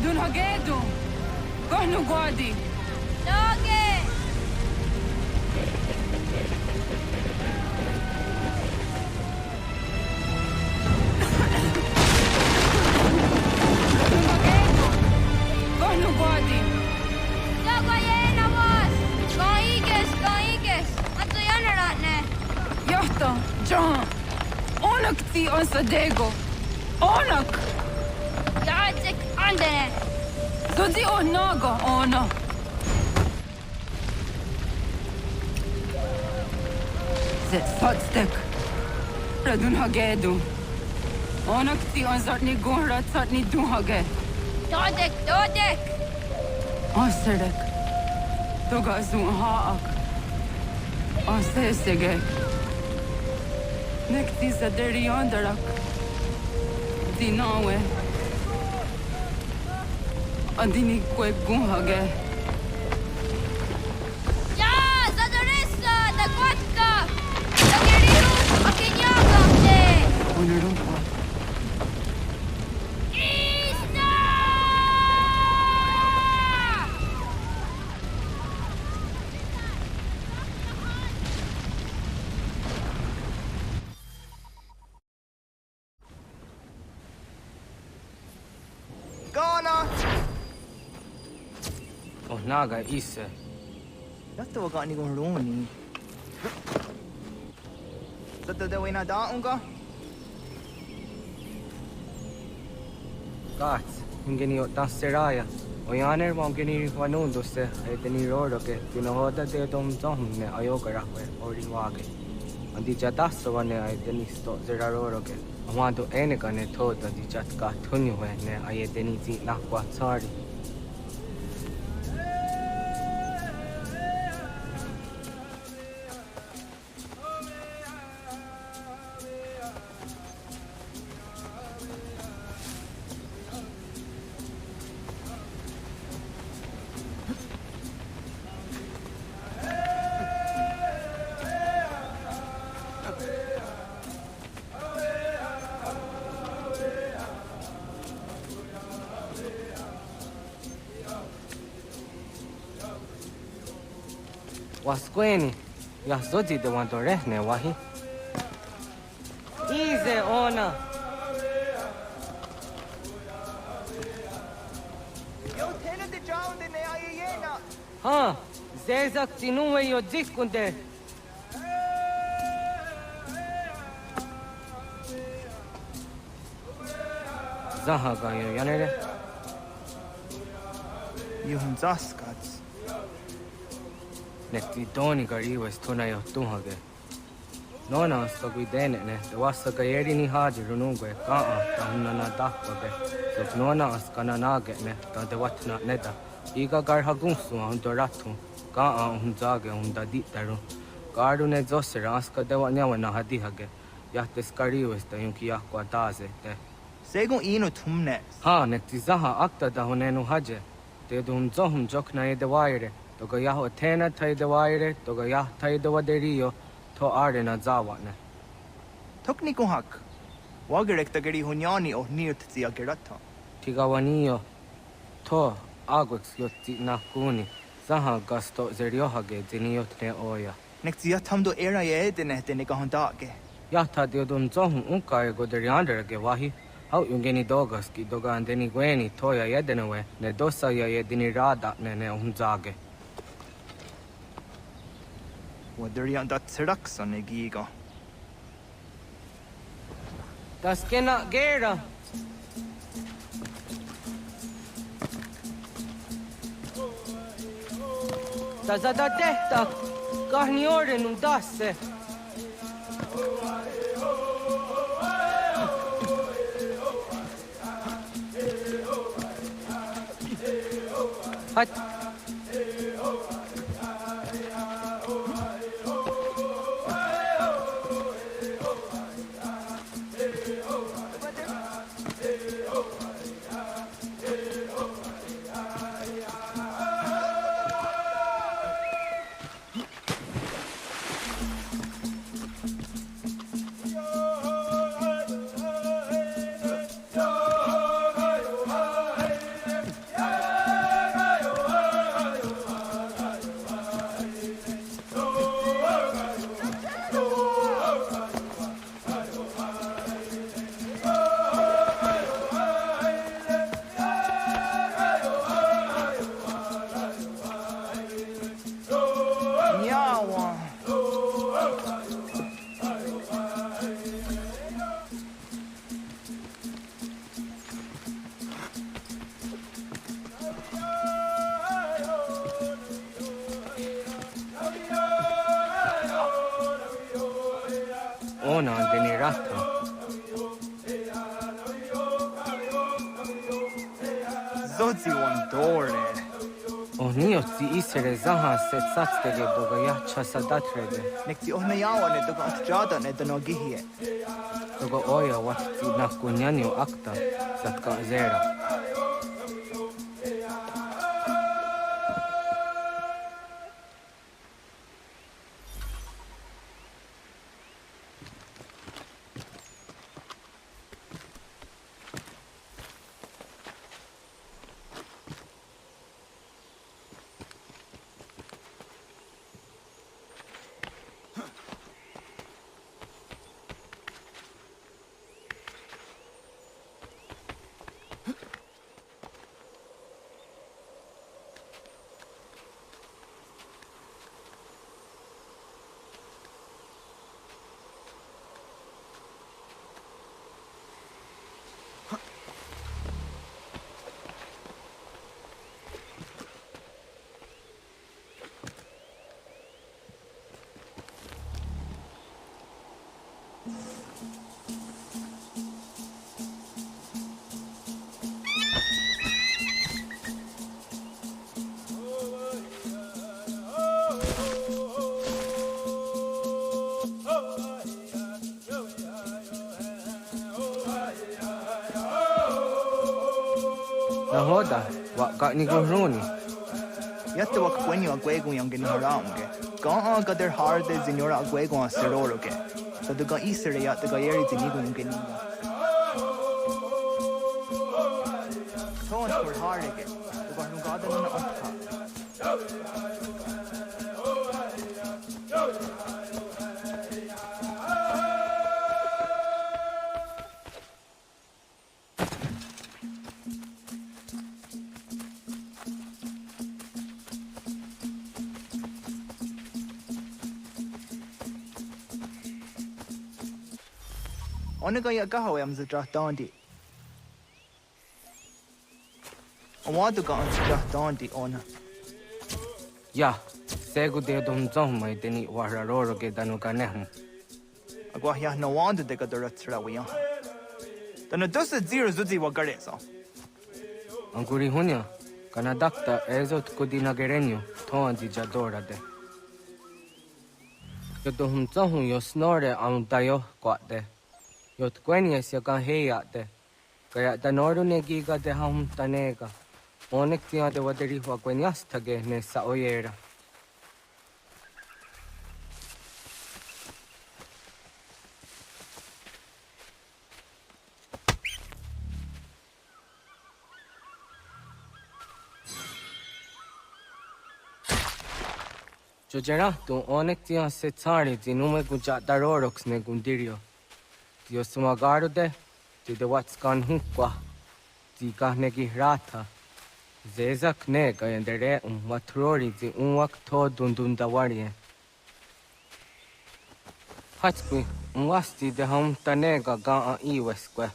L: Radun hagedu. Gohnu guadi.
U: Doge!
L: Gohnu guadi.
U: Dogo jena vas! Kaiges! Atso janaratne!
L: Johto, John. Onak ti on sadego. Onak!
U: Jatsik andene!
L: Zodi onago ono. Zet sotstek. Radun hagedu. Onak ti on zartni gunrat zartni duhage.
U: Dodek!
L: Oserdek. Doga zun haak. Osesege. Nekti zaderi ondarak. Dinawe. Andini kwe gunhage.
U: Ja, zadorissa, da kotka! Da geriru, akinyaga te!
L: Onarumpa.
B: Naga ise.
C: Dette var gani gon roni. Dette det var ina da unga.
B: Gats, ingeni danseraya. Oyaner mongeni wanun doste, eteni roro ke tinohoda de dom zomne ayoga rahwe ori wage. Andi jadasso wane eteni sto zeraroro ke. Amado enega ne thoda di jatka thunyu ne ayeteni zi nakwa tsari. Wasqueni, Yasodi de Wandorehne, Wahi. Easy, Ona.
C: Yo, tena de jound in the ayena.
B: Ha, Zezak Tinuwe yo diskunde. Zahaga yo yanere.
C: Yuhun zaskats.
B: Nekti doni gari was tuna yo tuhage. Nona sto guidene ne, de wasa gayeri ni haji runungwe, kaa, tahuna na dakwabe. So nona askana nage ne, ta de watna neda. Iga gar hagunsu hundoratu, kaa hunzage hundaditaru. Garu ne zosera aska de wanyawa na hadihage. Yahte skari was da yunki yakwa daze te.
C: Segun ino tumne.
B: Ha, nekti zaha akta da hunenu haje. Te dum zohum jokna ye de waire. Toga yaho tena tai de waire, toga yah tai de waderio, to are na zawane.
C: Tokni kuhak. Wagerek da geri hunyani o nirt zia gerata.
B: Tigawanio, to agwex yotti na kuni, zaha gasto zeriohage ziniotne oya.
C: Nek zia tamdo era ye dene dene gahondage.
B: Yahta diodum zohum unkaye goderianderage wahi. Hau yungeni dogas ki doga andeni gweni toya yedenewe, ne dosa ya yedini rada ne unzage.
C: Waderian dat seraksa ne giga.
B: Das kena gera. Das ada tehta. Kahni orenu dasse. Hat.
C: Zodzi on dore.
B: Onio ti isere zaha se tsatstege doga ya chasadat rede.
C: Nekti ohnayawane doga atjada ne danogihie.
B: Doga oya wat ti nakunyanio akta satka zera. Nahoda, wak ni gohruni.
C: Yatte wak kwenyo agwego yang ginaharamge. Gaa gader harde zinora agwego a seroroge. So the ga isere yat the gayeri zinigo yung giniga. Toan for hardege. The garnugada na opta. Onega ya gahawe am zadrahtandi. Omadu ga am zadrahtandi ona.
B: Ya, segu de dum zomai deni wararoro ge danuga nehum.
C: Agwa ya no wanda de gadaratsra wiya. Dana dosa zira zudzi wagaresa.
B: Anguri hunya, kana dakta ezot kudina gerenyo, toan di jadora de. Yodum zohun yosnore am dayo kwate. Yot kwenya siya kan heya de. Kaya danoru ne giga de ham tanega. Onek tiya de waderi hua kwenyas tage ne sa oyera. Jojera tu onek tiya se tsari zinume guja daroroks ne gundirio. Tio sumagaru de, ti de watskan hunkwa, ti kahnegi rata. Zezak ne gayendere watrori zi unwak to dundundawarye. Hatskwi, unwasti de ham tanega ga a iweskwe.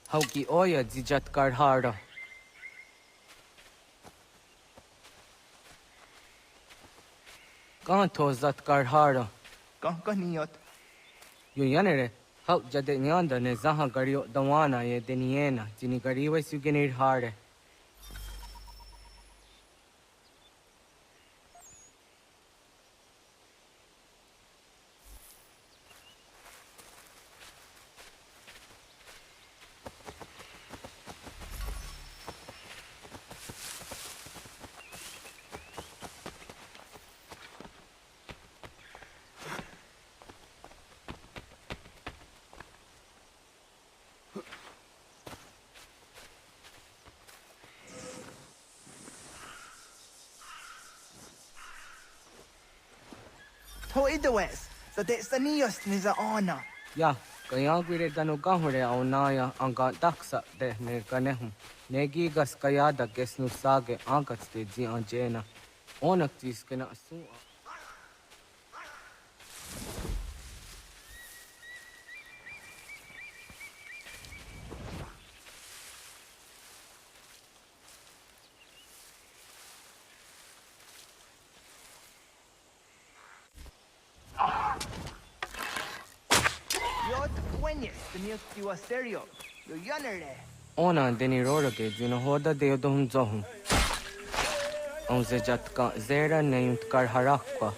B: Hauki oya zijat karhara. Kahan to zat karhara.
C: Kaniyot.
B: Yo yanere, hau jade nyanda ne zaha gario dawana ye deniena, jini gariwe sugenir hare.
C: To idawes, so de sanios ni za ona.
B: Ja, Kaya gwire danu gahure au naya anga daksa de ne kanehum. Negi gas kaya da gesnu sage angats de zi anjena. Onak tis kena asu. Ona deni rora ke zino hoda de odum zohum. On se jatka zera ne utkar harakwa.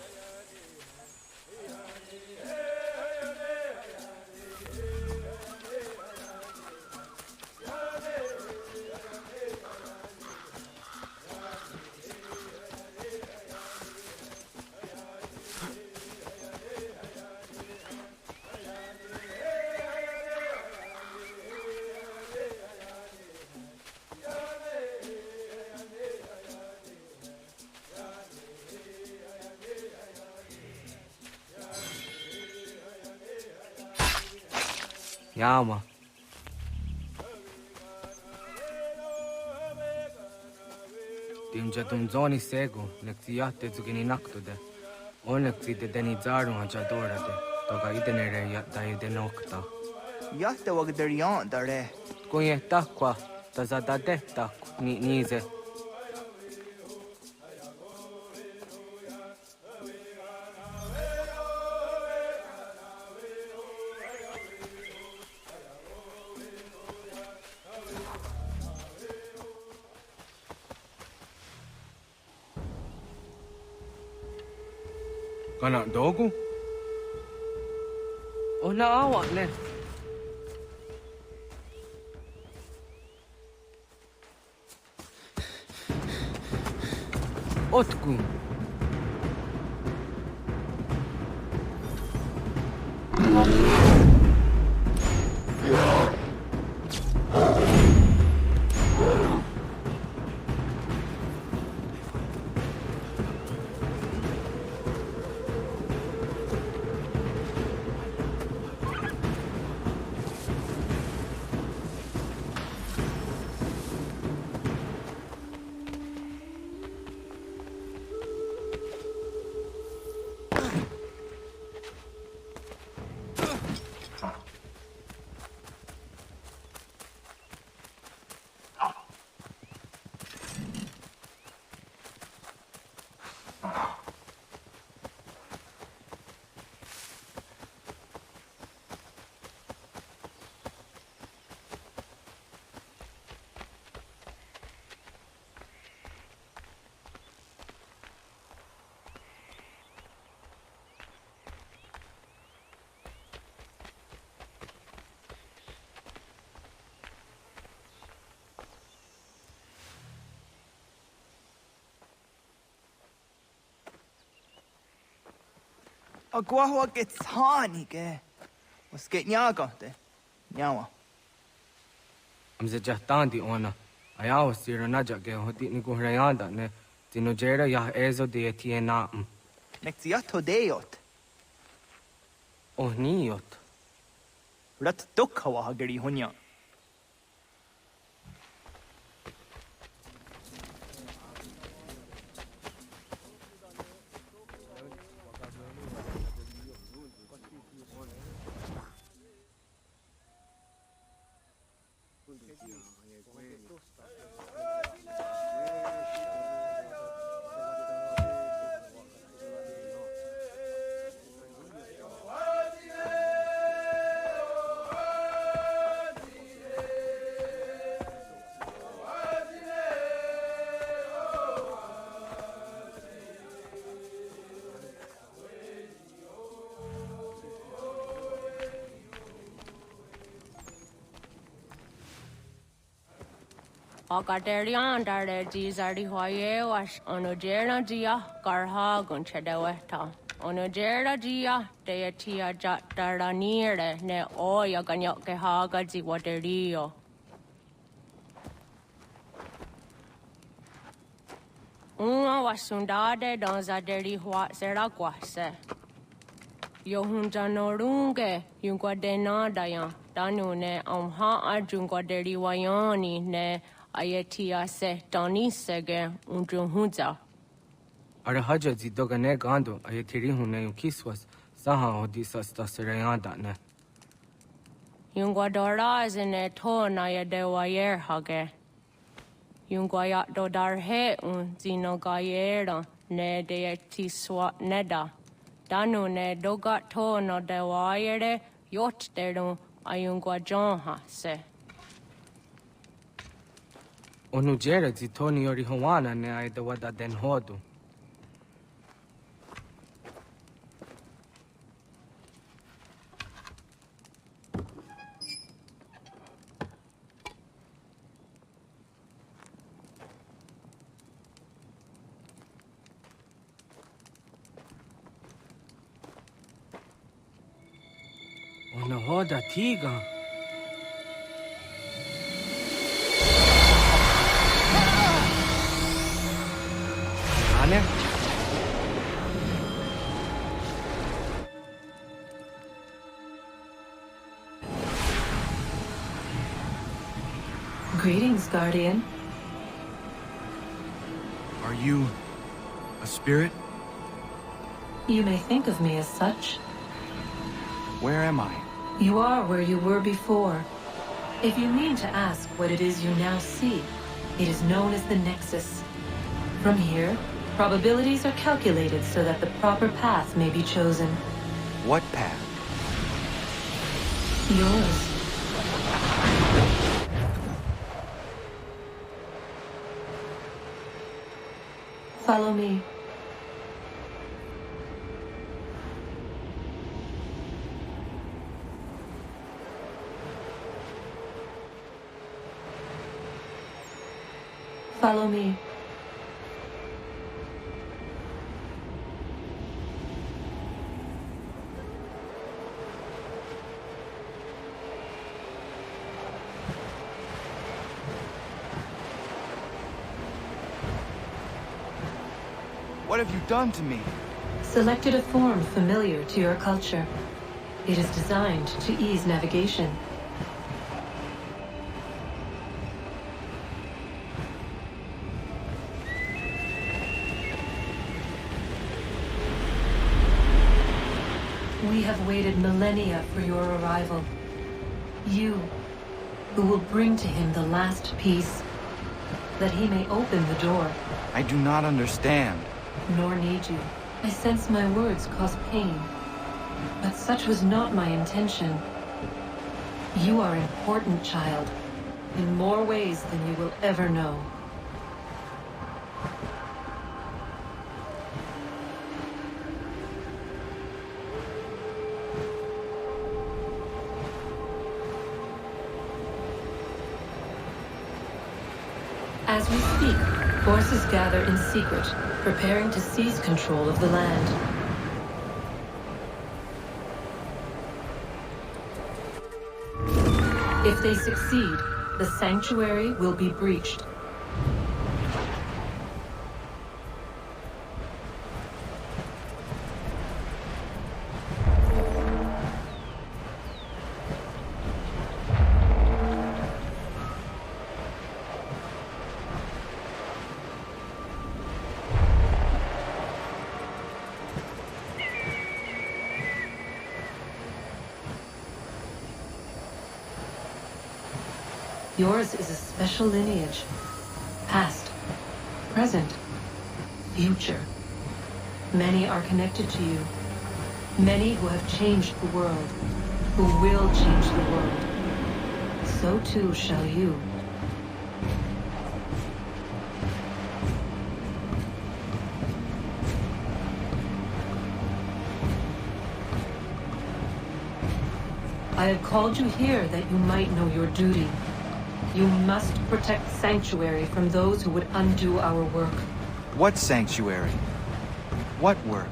B: Yama. Timja tum zoni sego, nekti yatte zugini naktude. Onekti de deni zaru hajadora de. Toga idene re yatta ide nokta.
C: Yatte wag dariyan dare.
B: Kunye takwa, tazada de tak nize. Kana dogu? Ona awa ne. Otku.
C: Agua gets honey, ge. Was get nyaga de. Nyawa.
B: Amze jahtandi ona. Ayaw siro naja ge hodi ni guhrayanda ne. Tino jera yah ezo de tiena.
C: Nektiato deot.
B: Oh niot.
C: Rat dukha hageri hunya.
T: Akaderian dare jizari hoye was onojera jia karha gunchedeweta. Onojera jia deatia jataranire ne oya ganyoke haga ziwaderio. Uma wasundade donzaderi hua seraguase. Yo hunja norunge, yungwa denadaya, danune amha arjungwa deriwayani ne ayatia se danisege unjunhuza.
B: Are haja zi dogane gando ayatiri hune yukiswas saha odisas tasirayanda ne.
T: Yungwa dorazine to na yadewayer hage. Yungwa yat dodarhe un zino gayera ne deetiswa neda. Danu ne dogat to no dewayere yot deru ayungwa jonha se.
B: Onu jere zi toni yori hawana ne aydawada den hodu. Ona hoda tiga. Ane?
D: Greetings, Guardian.
E: Are you a spirit?
D: You may think of me as such.
E: Where am I?
D: You are where you were before. If you mean to ask what it is you now see, it is known as the Nexus. From here, probabilities are calculated so that the proper path may be chosen.
E: What path?
D: Yours. Follow me. Follow me.
E: What have you done to me?
D: Selected a form familiar to your culture. It is designed to ease navigation. We have waited millennia for your arrival. You, who will bring to him the last piece, that he may open the door.
E: I do not understand.
D: Nor need you. I sense my words cause pain, but such was not my intention. You are important, child, in more ways than you will ever know. As we speak, forces gather in secret, preparing to seize control of the land. If they succeed, the sanctuary will be breached. Yours is a special lineage. Past, present, future. Many are connected to you. Many who have changed the world, who will change the world. So too shall you. I have called you here that you might know your duty. You must protect Sanctuary from those who would undo our work.
E: What sanctuary? What work?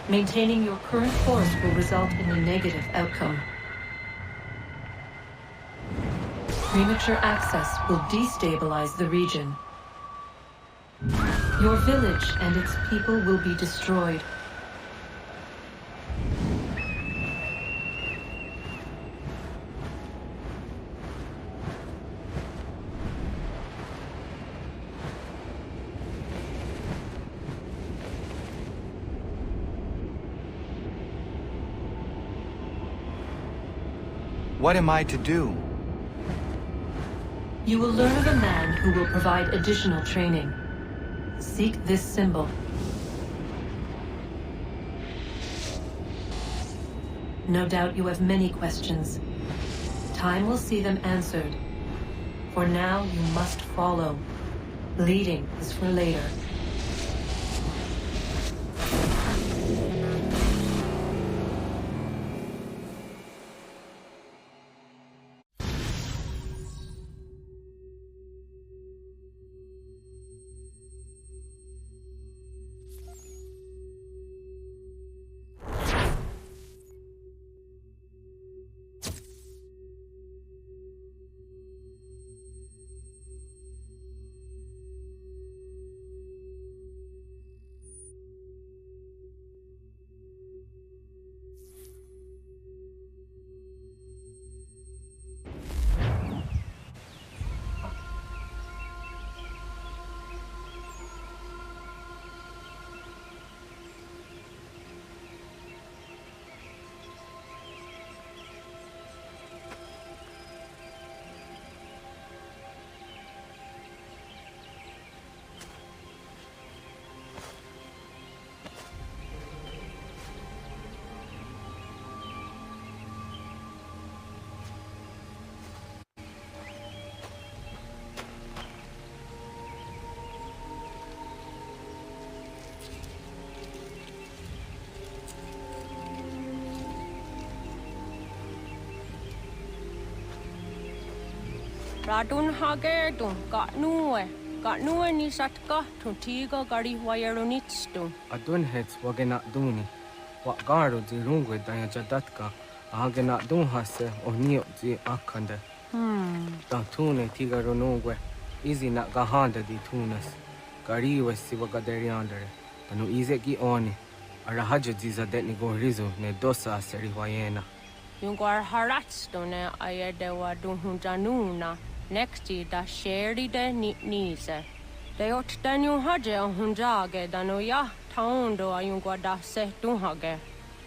D: Maintaining your current course will result in a negative outcome. Premature access will destabilize the region. Your village and its people will be destroyed.
E: What am I to do?
D: You will learn of a man who will provide additional training. Seek this symbol. No doubt you have many questions. Time will see them answered. For now, you must follow. Leading is for later.
T: Radun hagerdun, got nuwe ni satka, tuntiga gari wayarunitstu.
B: Adun hets wagena duni. What garo di rungwe danya jadatka, ahagena dun hase o nio di akande. Tune tiga ronungwe, easy na gahanda di tunas. Gari wesi wagaderiandere, tanu ize gi oni. Arahaja ziza detni go rizu ne dosa seri wayena.
T: Yungar haratstone ayadewa dunhunjanuna. Nexti da sheri de nise. De ot danu haje hunjage danu ya taundo ayungwa da se dunhage.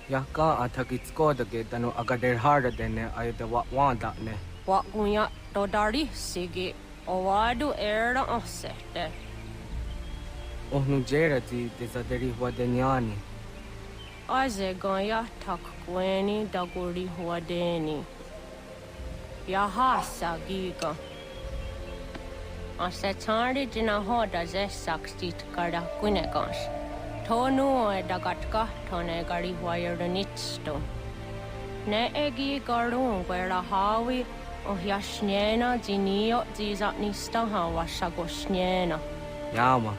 B: Ya ka atakitskoda danu agader harda dene ayde wanda ne.
T: Wa gunya do dari sigi owadu era osete.
B: Ohnu jerati desaderi wadenyani.
T: Aze gonya takweni daguri wadeni. Ya hasa giga. Asetari jina hoda ze sakstit kada kunegans. Tonu e dagatka tone gari wayarunitsto. Ne egi garun gwera hawi o yashnena zinio zizatnista hawa shagoshnena.
B: Yama.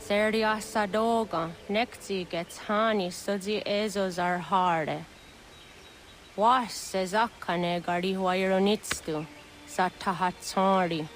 T: Seria sadoga, nekti gets hani sudzi ezos are harde. Was sezakane gari wayronitstu, satahatsari.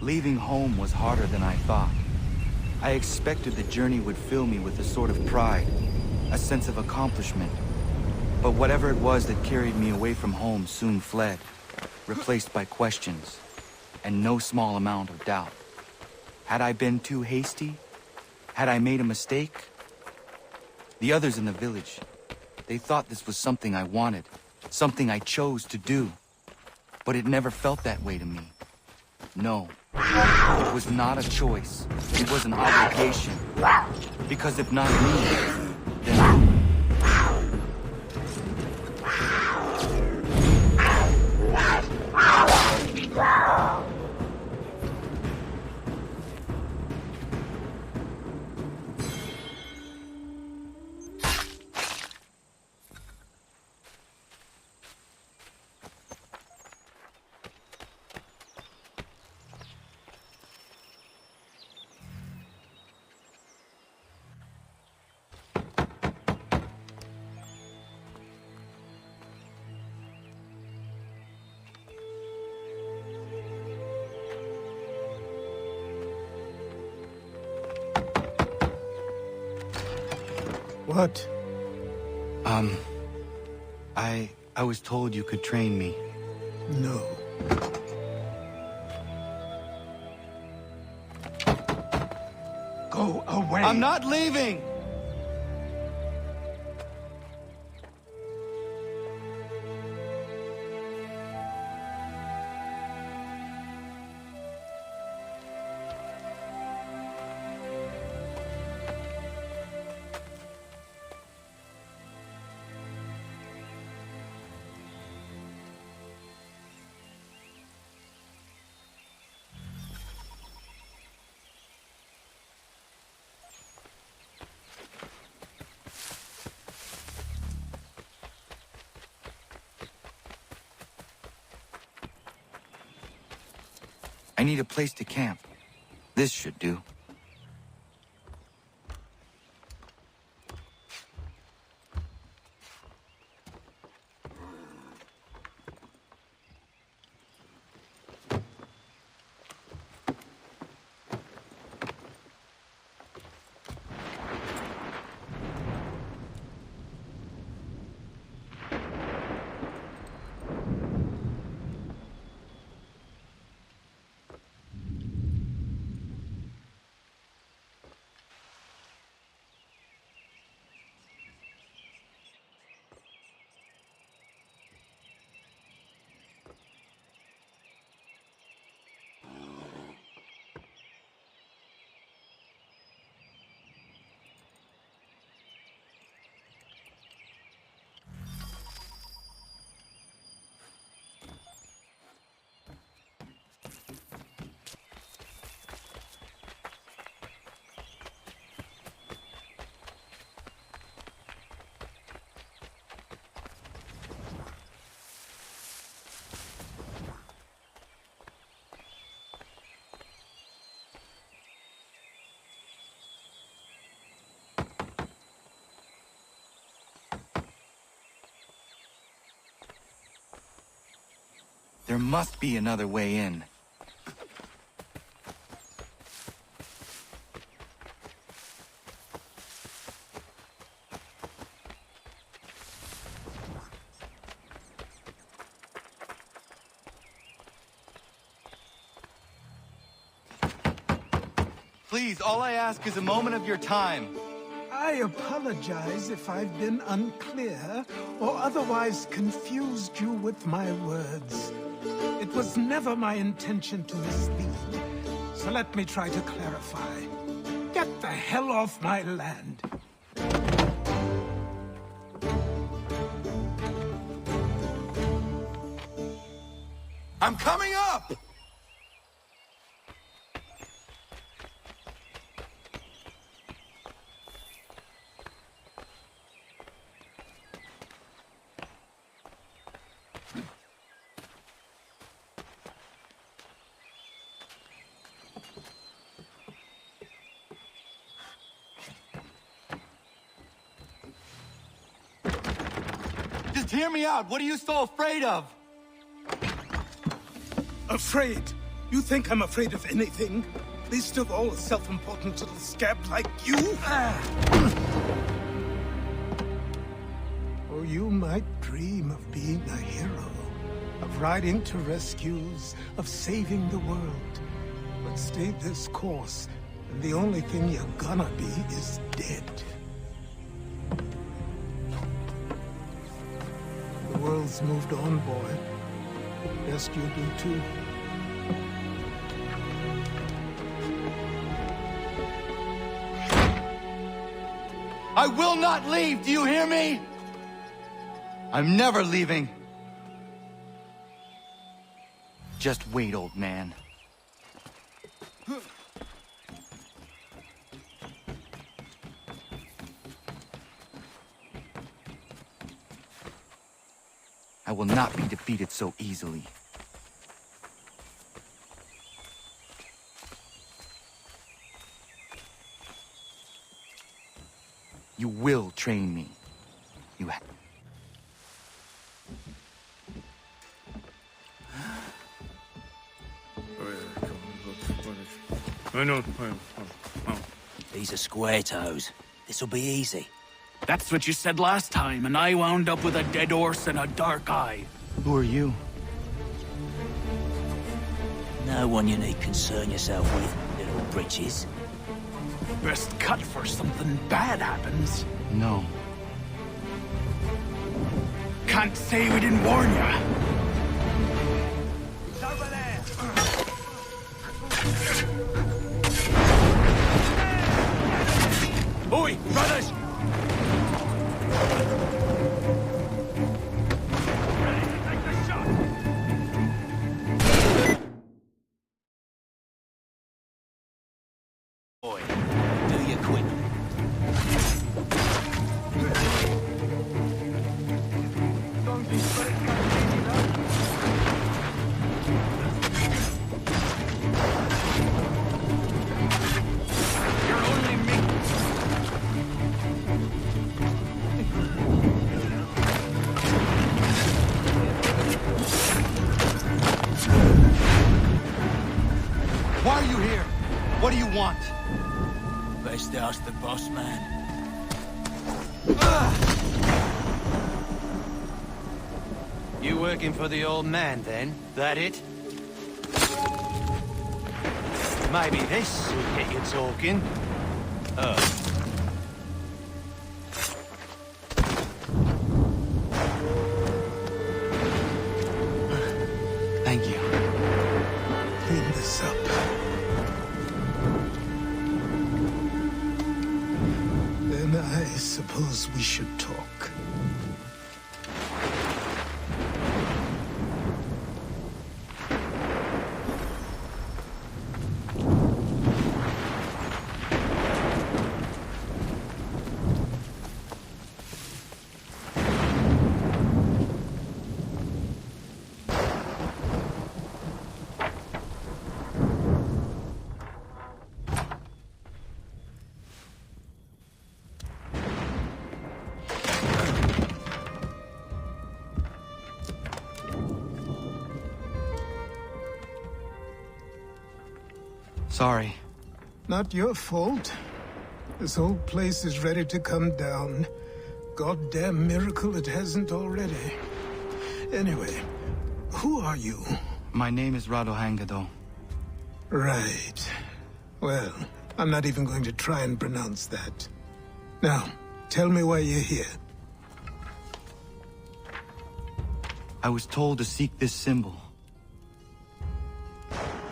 E: Leaving home was harder than I thought. I expected the journey would fill me with a sort of pride, a sense of accomplishment. But whatever it was that carried me away from home soon fled, replaced by questions, and no small amount of doubt. Had I been too hasty? Had I made a mistake? The others in the village, they thought this was something I wanted, something I chose to do. But it never felt that way to me. No, it was not a choice. It was an obligation. Because if not me, then who?
F: What?
E: I was told you could train me.
F: No. Go away.
E: I'm not leaving! I need a place to camp. This should do. There must be another way in. Please, all I ask is a moment of your time.
F: I apologize if I've been unclear or otherwise confused you with my words. It was never my intention to mislead, so let me try to clarify. Get the hell off my land.
E: I'm coming up! Just hear me out. What are you so afraid of?
F: Afraid? You think I'm afraid of anything? Least of all a self-important little scab like you? Or you might dream of being a hero, of riding to rescues, of saving the world. But stay this course, and the only thing you're gonna be is dead. The world's moved on, boy. Best you do too.
E: I will not leave, do you hear me? I'm never leaving. Just wait, old man. I will not be defeated so easily. You will train me. You have.
G: These are square toes. This'll be easy.
R: That's what you said last time, and I wound up with a dead horse and a dark eye.
E: Who are you?
G: No one you need concern yourself with, little britches.
R: Best cut for something bad happens.
E: No.
R: Can't say we didn't warn ya. Oi, brothers!
G: Boy, do you quit?
E: Why are you here? What do you want?
G: Best ask the boss man.
E: You working for the old man, then? That it? Maybe this will get you talking. Thank you.
F: Clean this up. Then I suppose we should talk.
E: Sorry.
F: Not your fault. This whole place is ready to come down. Goddamn miracle it hasn't already. Anyway, who are you?
E: My name is Radohangado.
F: Right. Well, I'm not even going to try and pronounce that. Now, tell me why you're here.
E: I was told to seek this symbol.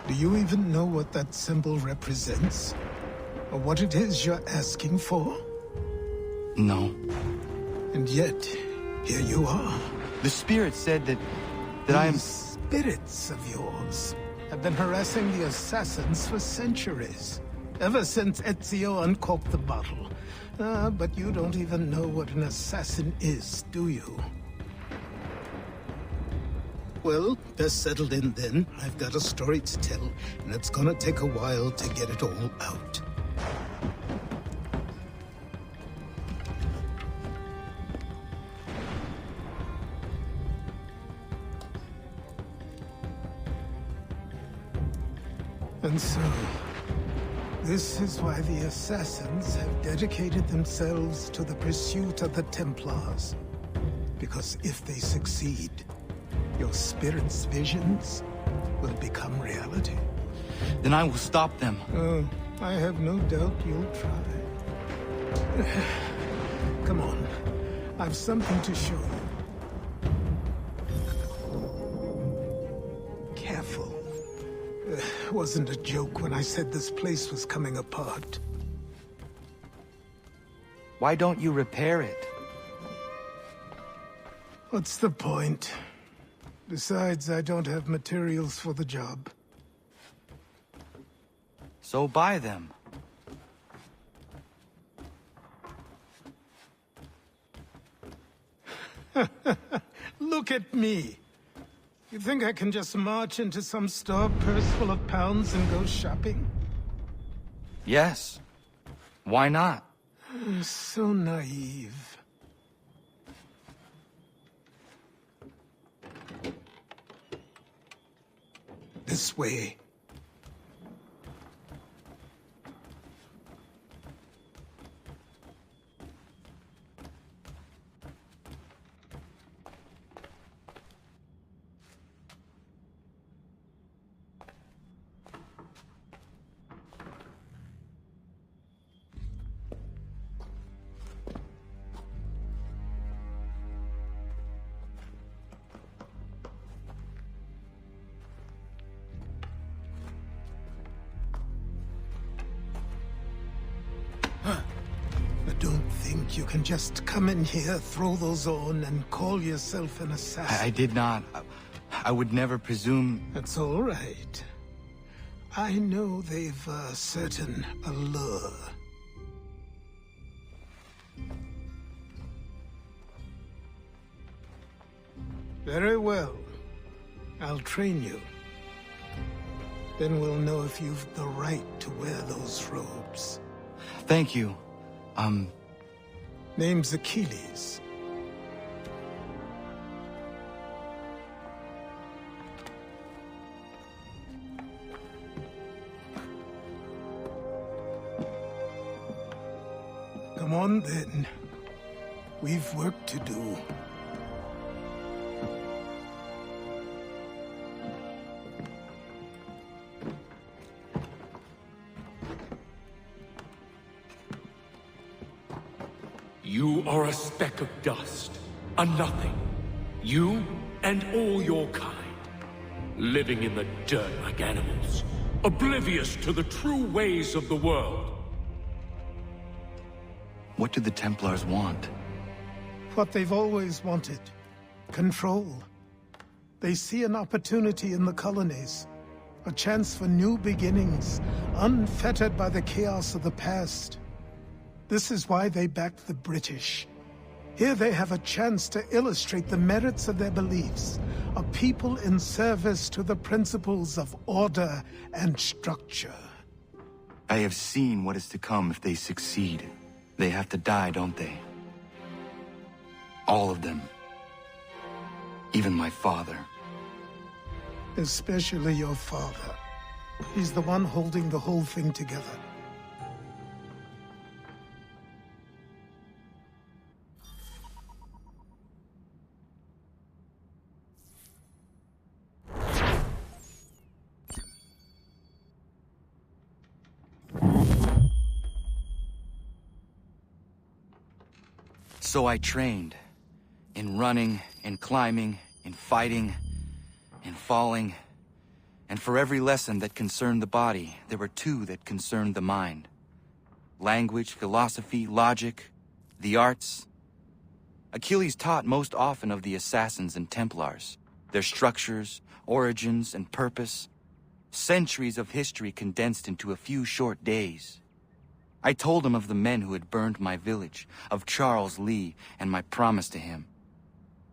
F: Do you even know what that symbol represents? Or what it is you're asking for?
E: No.
F: And yet, here you are.
E: The spirit said that I am...
F: These spirits of yours have been harassing the assassins for centuries. Ever since Ezio uncorked the bottle. But you don't even know what an assassin is, do you? Well, best settled in then. I've got a story to tell, and it's gonna take a while to get it all out. And so, this is why the Assassins have dedicated themselves to the pursuit of the Templars. Because if they succeed, your spirit's visions will become reality.
E: Then I will stop them.
F: Oh, I have no doubt you'll try. Come on, I've something to show you. wasn't a joke when I said this place was coming apart.
E: Why don't you repair it?
F: What's the point? Besides, I don't have materials for the job.
E: So buy them.
F: Look at me. You think I can just march into some store, purse full of pounds, and go shopping?
E: Yes. Why not?
F: So naive. This way. You can just come in here, throw those on, and call yourself an assassin.
E: I did not. I would never presume...
F: That's all right. I know they've a certain allure. Very well. I'll train you. Then we'll know if you've the right to wear those robes.
E: Thank you.
F: Name's Achilles. Come on then. We've work to do.
S: You are a speck of dust, a nothing. You and all your kind, living in the dirt like animals, oblivious to the true ways of the world.
E: What do the Templars want?
F: What they've always wanted. Control. They see an opportunity in the colonies. A chance for new beginnings, unfettered by the chaos of the past. This is why they backed the British. Here they have a chance to illustrate the merits of their beliefs, a people in service to the principles of order and structure.
E: I have seen what is to come if they succeed. They have to die, don't they? All of them. Even my father.
F: Especially your father. He's the one holding the whole thing together.
E: So I trained. In running, in climbing, in fighting, in falling. And for every lesson that concerned the body, there were two that concerned the mind. Language, philosophy, logic, the arts. Achilles taught most often of the Assassins and Templars, their structures, origins, and purpose. Centuries of history condensed into a few short days. I told him of the men who had burned my village, of Charles Lee, and my promise to him.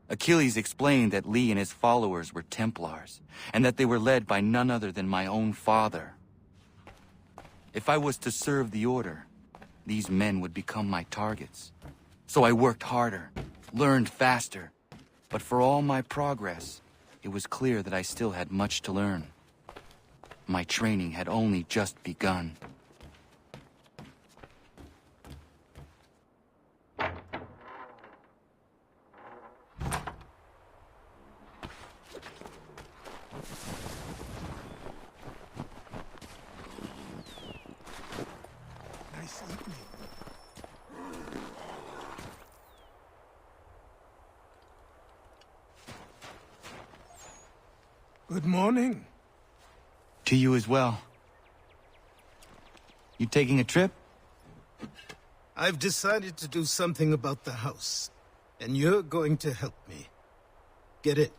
E: Achilles explained that Lee and his followers were Templars, and that they were led by none other than my own father. If I was to serve the order, these men would become my targets. So I worked harder, learned faster, but for all my progress, it was clear that I still had much to learn. My training had only just begun.
F: Good morning.
E: To you as well. You taking a trip?
F: I've decided to do something about the house, and you're going to help me. Get it?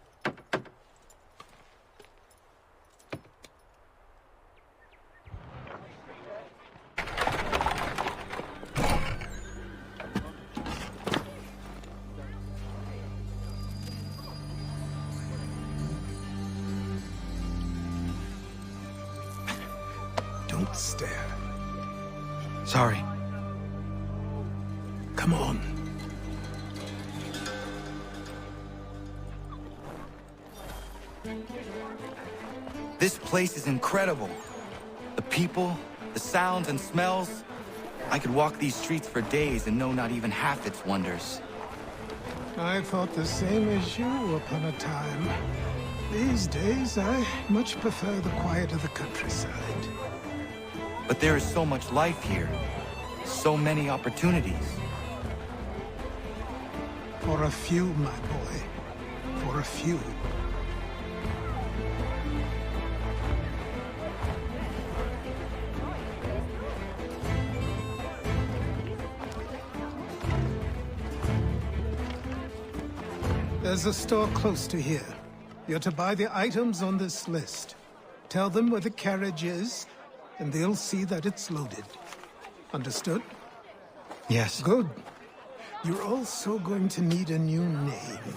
F: Don't stare.
E: Sorry.
F: Come on.
E: This place is incredible. The people, the sounds and smells. I could walk these streets for days and know not even half its wonders.
F: I thought the same as you upon a time. These days, I much prefer the quiet of the countryside.
E: But there is so much life here. So many opportunities.
F: For a few, my boy. For a few. There's a store close to here. You're to buy the items on this list. Tell them where the carriage is, and they'll see that it's loaded. Understood?
E: Yes.
F: Good. You're also going to need a new name.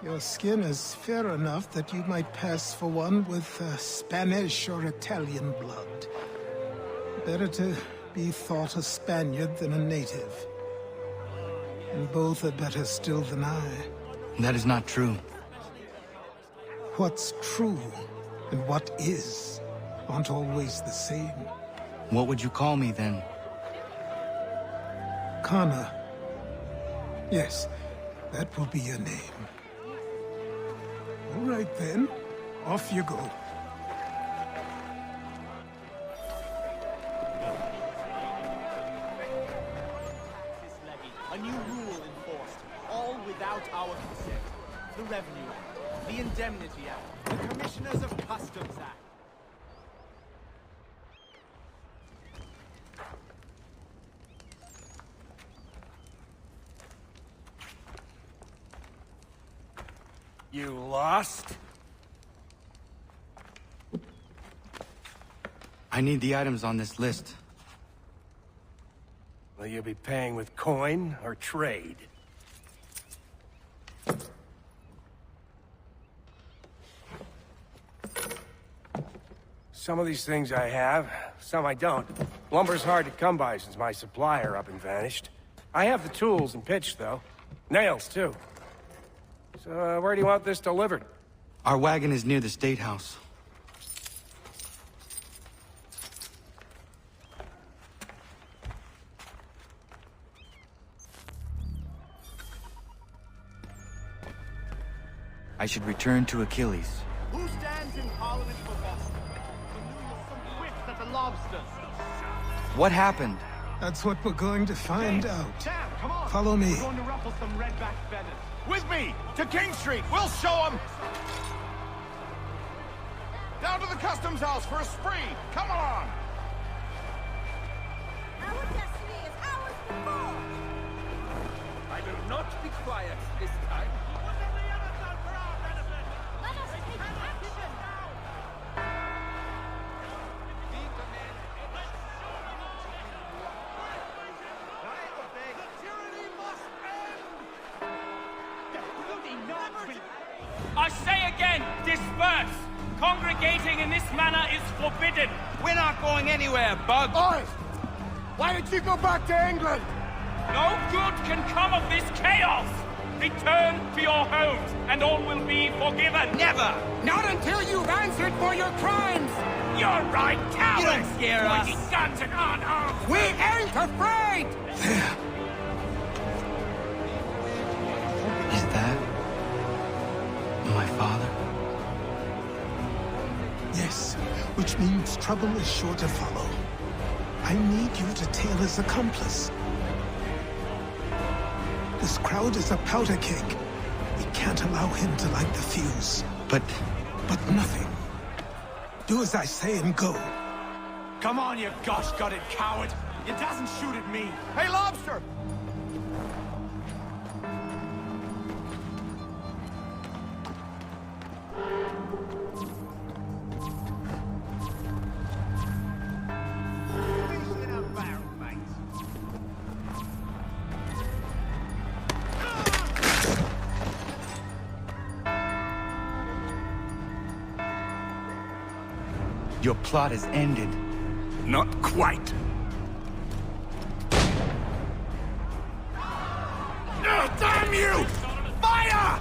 F: Your skin is fair enough that you might pass for one with Spanish or Italian blood. Better to be thought a Spaniard than a native. And both are better still than I.
E: That is not true.
F: What's true and what is aren't always the same.
E: What would you call me then?
F: Kana. Yes, that will be your name. All right then, off you go.
N: A new rule enforced, all without our consent. The Revenue Act, the Indemnity Act, the Commissioners of Customs Act.
S: You lost?
E: I need the items on this list.
S: Will you be paying with coin or trade? Some of these things I have, some I don't. Lumber's hard to come by since my supplier up and vanished. I have the tools and pitch, though. Nails, too. So, where do you want this delivered?
E: Our wagon is near the State House. I should return to Achilles.
N: Who stands in Parliament for Boston? Some wit at the lobsters.
E: What happened?
F: That's what we're going to find out.
N: Sam, come on.
F: Follow me.
N: We're going to ruffle some redback feathers. With me! To King Street! We'll show them! Down to the customs house for a spree! Come on!
V: Our destiny is ours before!
K: I will not be quiet this time.
V: Let us take action!
O: I say again, disperse! Congregating in this manner is forbidden!
K: We're not going anywhere, Bug!
N: Boys! Why did you go back to England?
O: No good can come of this chaos! Return to your homes, and all will be forgiven!
K: Never!
O: Not until you've answered for your crimes! You're right, cowards!
K: You don't scare us.
O: Pointing guns and unarmed! We ain't afraid!
E: There. Is that my father?
F: Yes, which means trouble is sure to follow. I need you to tail his accomplice. This crowd is a powder keg. We can't allow him to light the fuse.
E: But
F: nothing. Do as I say and go.
N: Come on, you gosh-gutted coward! It doesn't shoot at me!
H: Hey, Lobster!
E: Your plot has ended.
S: Not quite. Oh, damn you! Fire!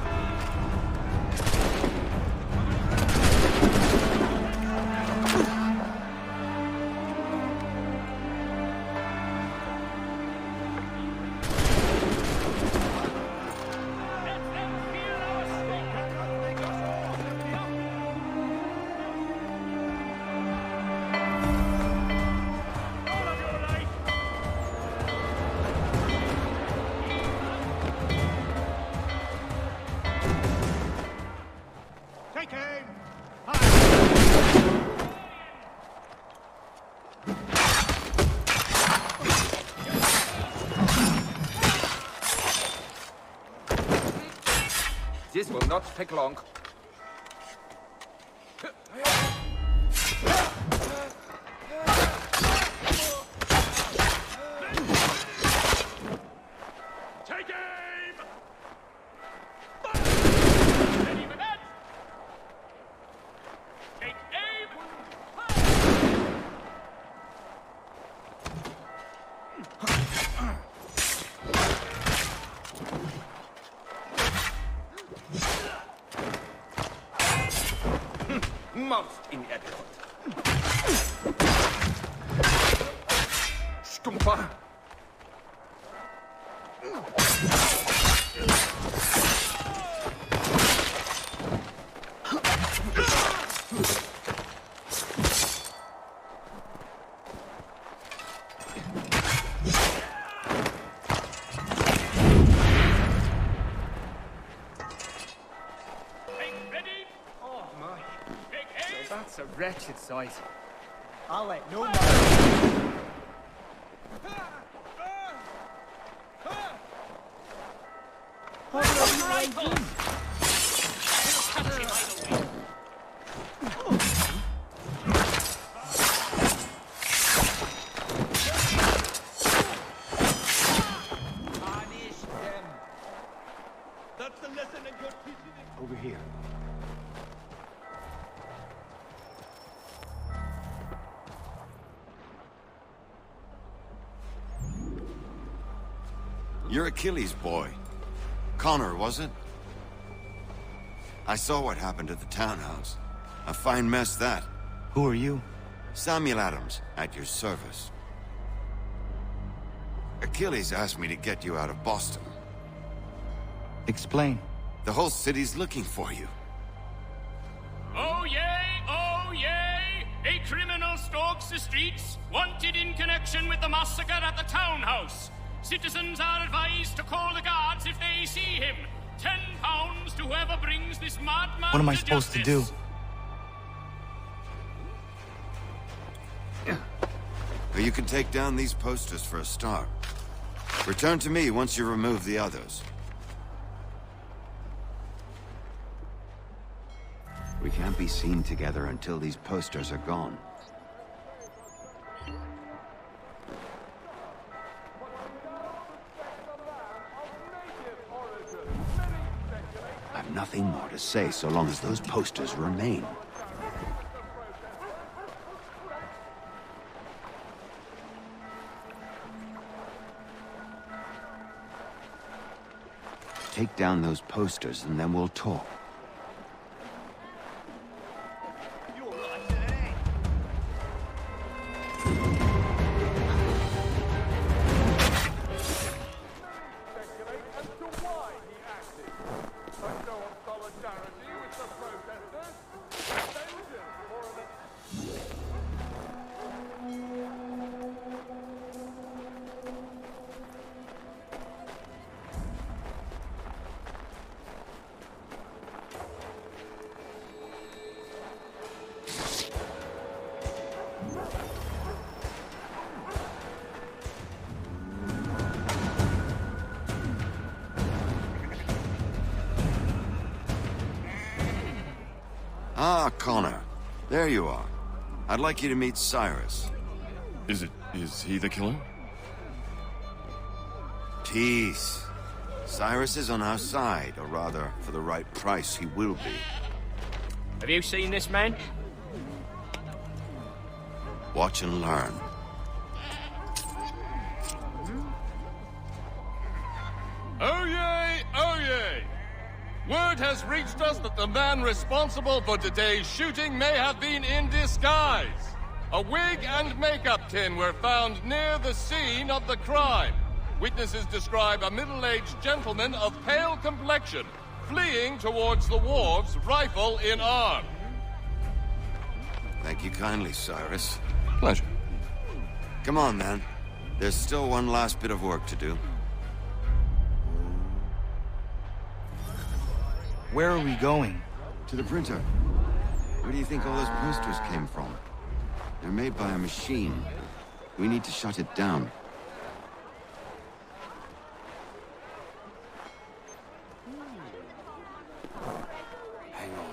O: This will not take long.
S: Take aim!
O: Ready for that? Take aim! Most inadequate. Stumper.
B: That's a wretched sight.
C: I'll let no man.
H: That's the lesson that you're teaching them.
E: Over here.
A: You're Achilles' boy. Connor, was it? I saw what happened at the townhouse. A fine mess, that.
E: Who are you?
A: Samuel Adams, at your service. Achilles asked me to get you out of Boston.
E: Explain.
A: The whole city's looking for you.
O: Oh yay, oh yay! A criminal stalks the streets, wanted in connection with the massacre at the townhouse. Citizens are advised to call the guards if they see him. £10 to whoever brings this madman.
E: What am I supposed to do?
A: Well, you can take down these posters for a start. Return to me once you remove the others. We can't be seen together until these posters are gone. I've nothing more to say so long as those posters remain. Take down those posters and then we'll talk. Ah, Connor. There you are. I'd like you to meet Cyrus.
I: Is he the killer?
A: Peace. Cyrus is on our side, or rather, for the right price, he will be.
O: Have you seen this man?
A: Watch and learn.
I: Oh yay, oh yay! Word has reached us that the man responsible for today's shooting may have been in disguise. A wig and makeup tin were found near the scene of the crime. Witnesses describe a middle-aged gentleman of pale complexion fleeing towards the wharves, rifle in arm.
A: Thank you kindly, Cyrus.
I: Pleasure.
A: Come on, then. There's still one last bit of work to do.
E: Where are we going?
A: To the printer. Where do you think all those posters came from? They're made by a machine. We need to shut it down. Hang on.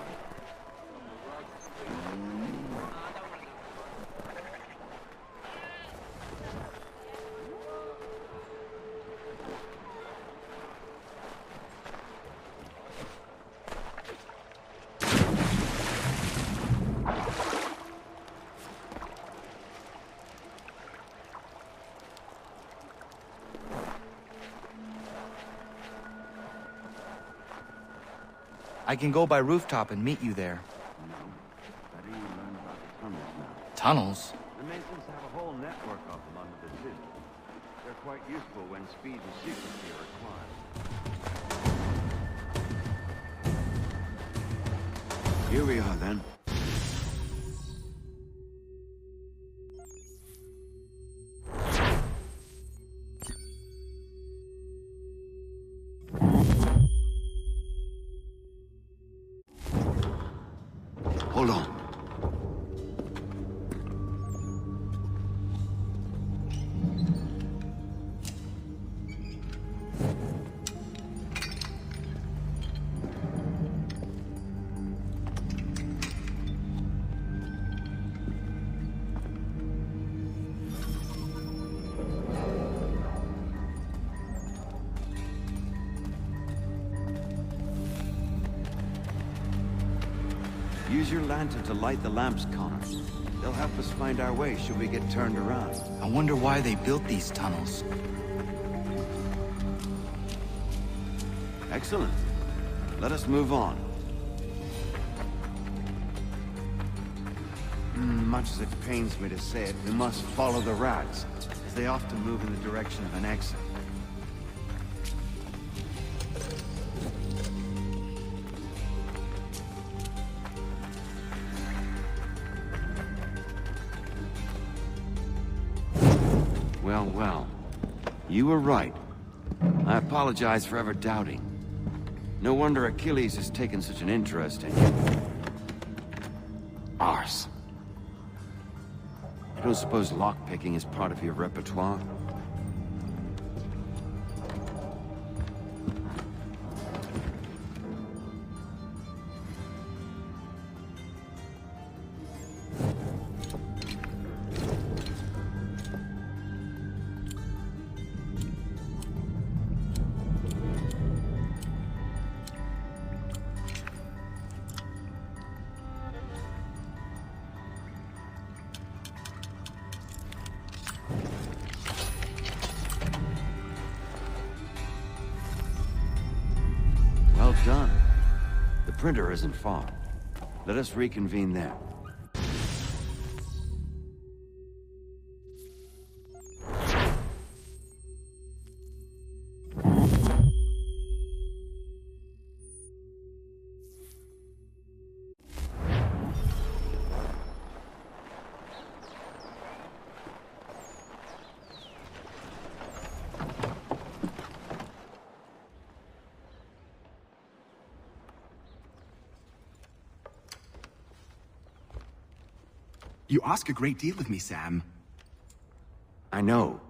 E: I can go by rooftop and meet you there. Tunnels?
A: The Masons have a whole network of them under the city. They're quite useful when speed and secrecy are required. Here we are, then. Hold on. Use your lantern to light the lamps, Connor. They'll help us find our way should we get turned around.
E: I wonder why they built these tunnels.
A: Excellent. Let us move on. Much as it pains me to say it, we must follow the rats, as they often move in the direction of an exit. Well. You were right. I apologize for ever doubting. No wonder Achilles has taken such an interest in you. Arse. I don't suppose lockpicking is part of your repertoire? Well done. The printer isn't far. Let us reconvene there.
P: You ask a great deal of me, Sam.
A: I know,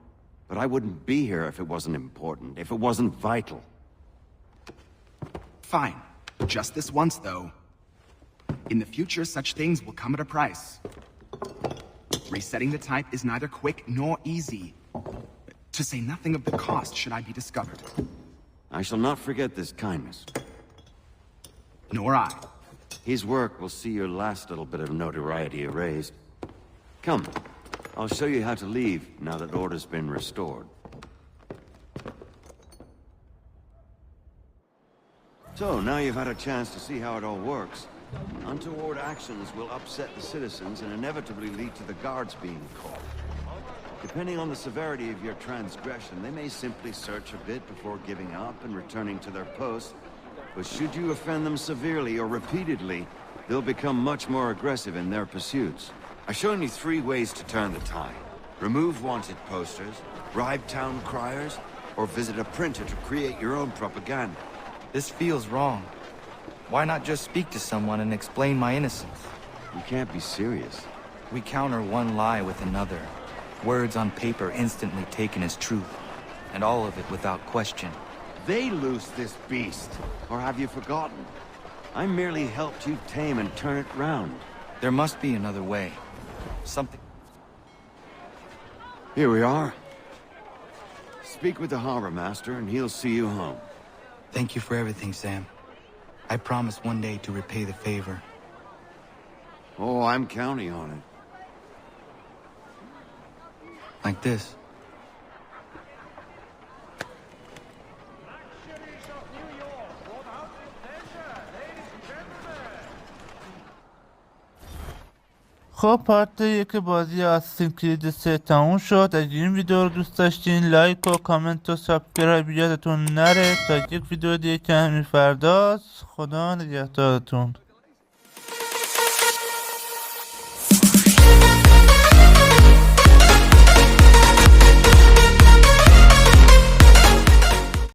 A: but I wouldn't be here if it wasn't important, if it wasn't vital.
P: Fine. Just this once, though. In the future, such things will come at a price. Resetting the type is neither quick nor easy. To say nothing of the cost should I be discovered.
A: I shall not forget this kindness.
P: Nor I.
A: His work will see your last little bit of notoriety erased. Come, I'll show you how to leave now that order's been restored. So, now you've had a chance to see how it all works. Untoward actions will upset the citizens and inevitably lead to the guards being called. Depending on the severity of your transgression, they may simply search a bit before giving up and returning to their posts. But should you offend them severely or repeatedly, they'll become much more aggressive in their pursuits. I've shown you 3 ways to turn the tide. Remove wanted posters, bribe town criers, or visit a printer to create your own propaganda.
E: This feels wrong. Why not just speak to someone and explain my innocence?
A: You can't be serious.
E: We counter one lie with another. Words on paper instantly taken as truth, and all of it without question.
A: They loose this beast, or have you forgotten? I merely helped you tame and turn it round.
E: There must be another way. Something...
A: Here we are. Speak with the harbor master and he'll see you home.
E: Thank you for everything, Sam. I promise one day to repay the favor.
A: Oh, I'm counting on it.
E: Like this.
J: خب پارت 1 بازی آساسین کرید 3 تموم شد. اگه این ویدیو رو دوست داشتین لایک و کامنت و سابسکرایب یادتون نره تا یک ویدیو دیگه که همین فرداست. خدا نگهدارتون.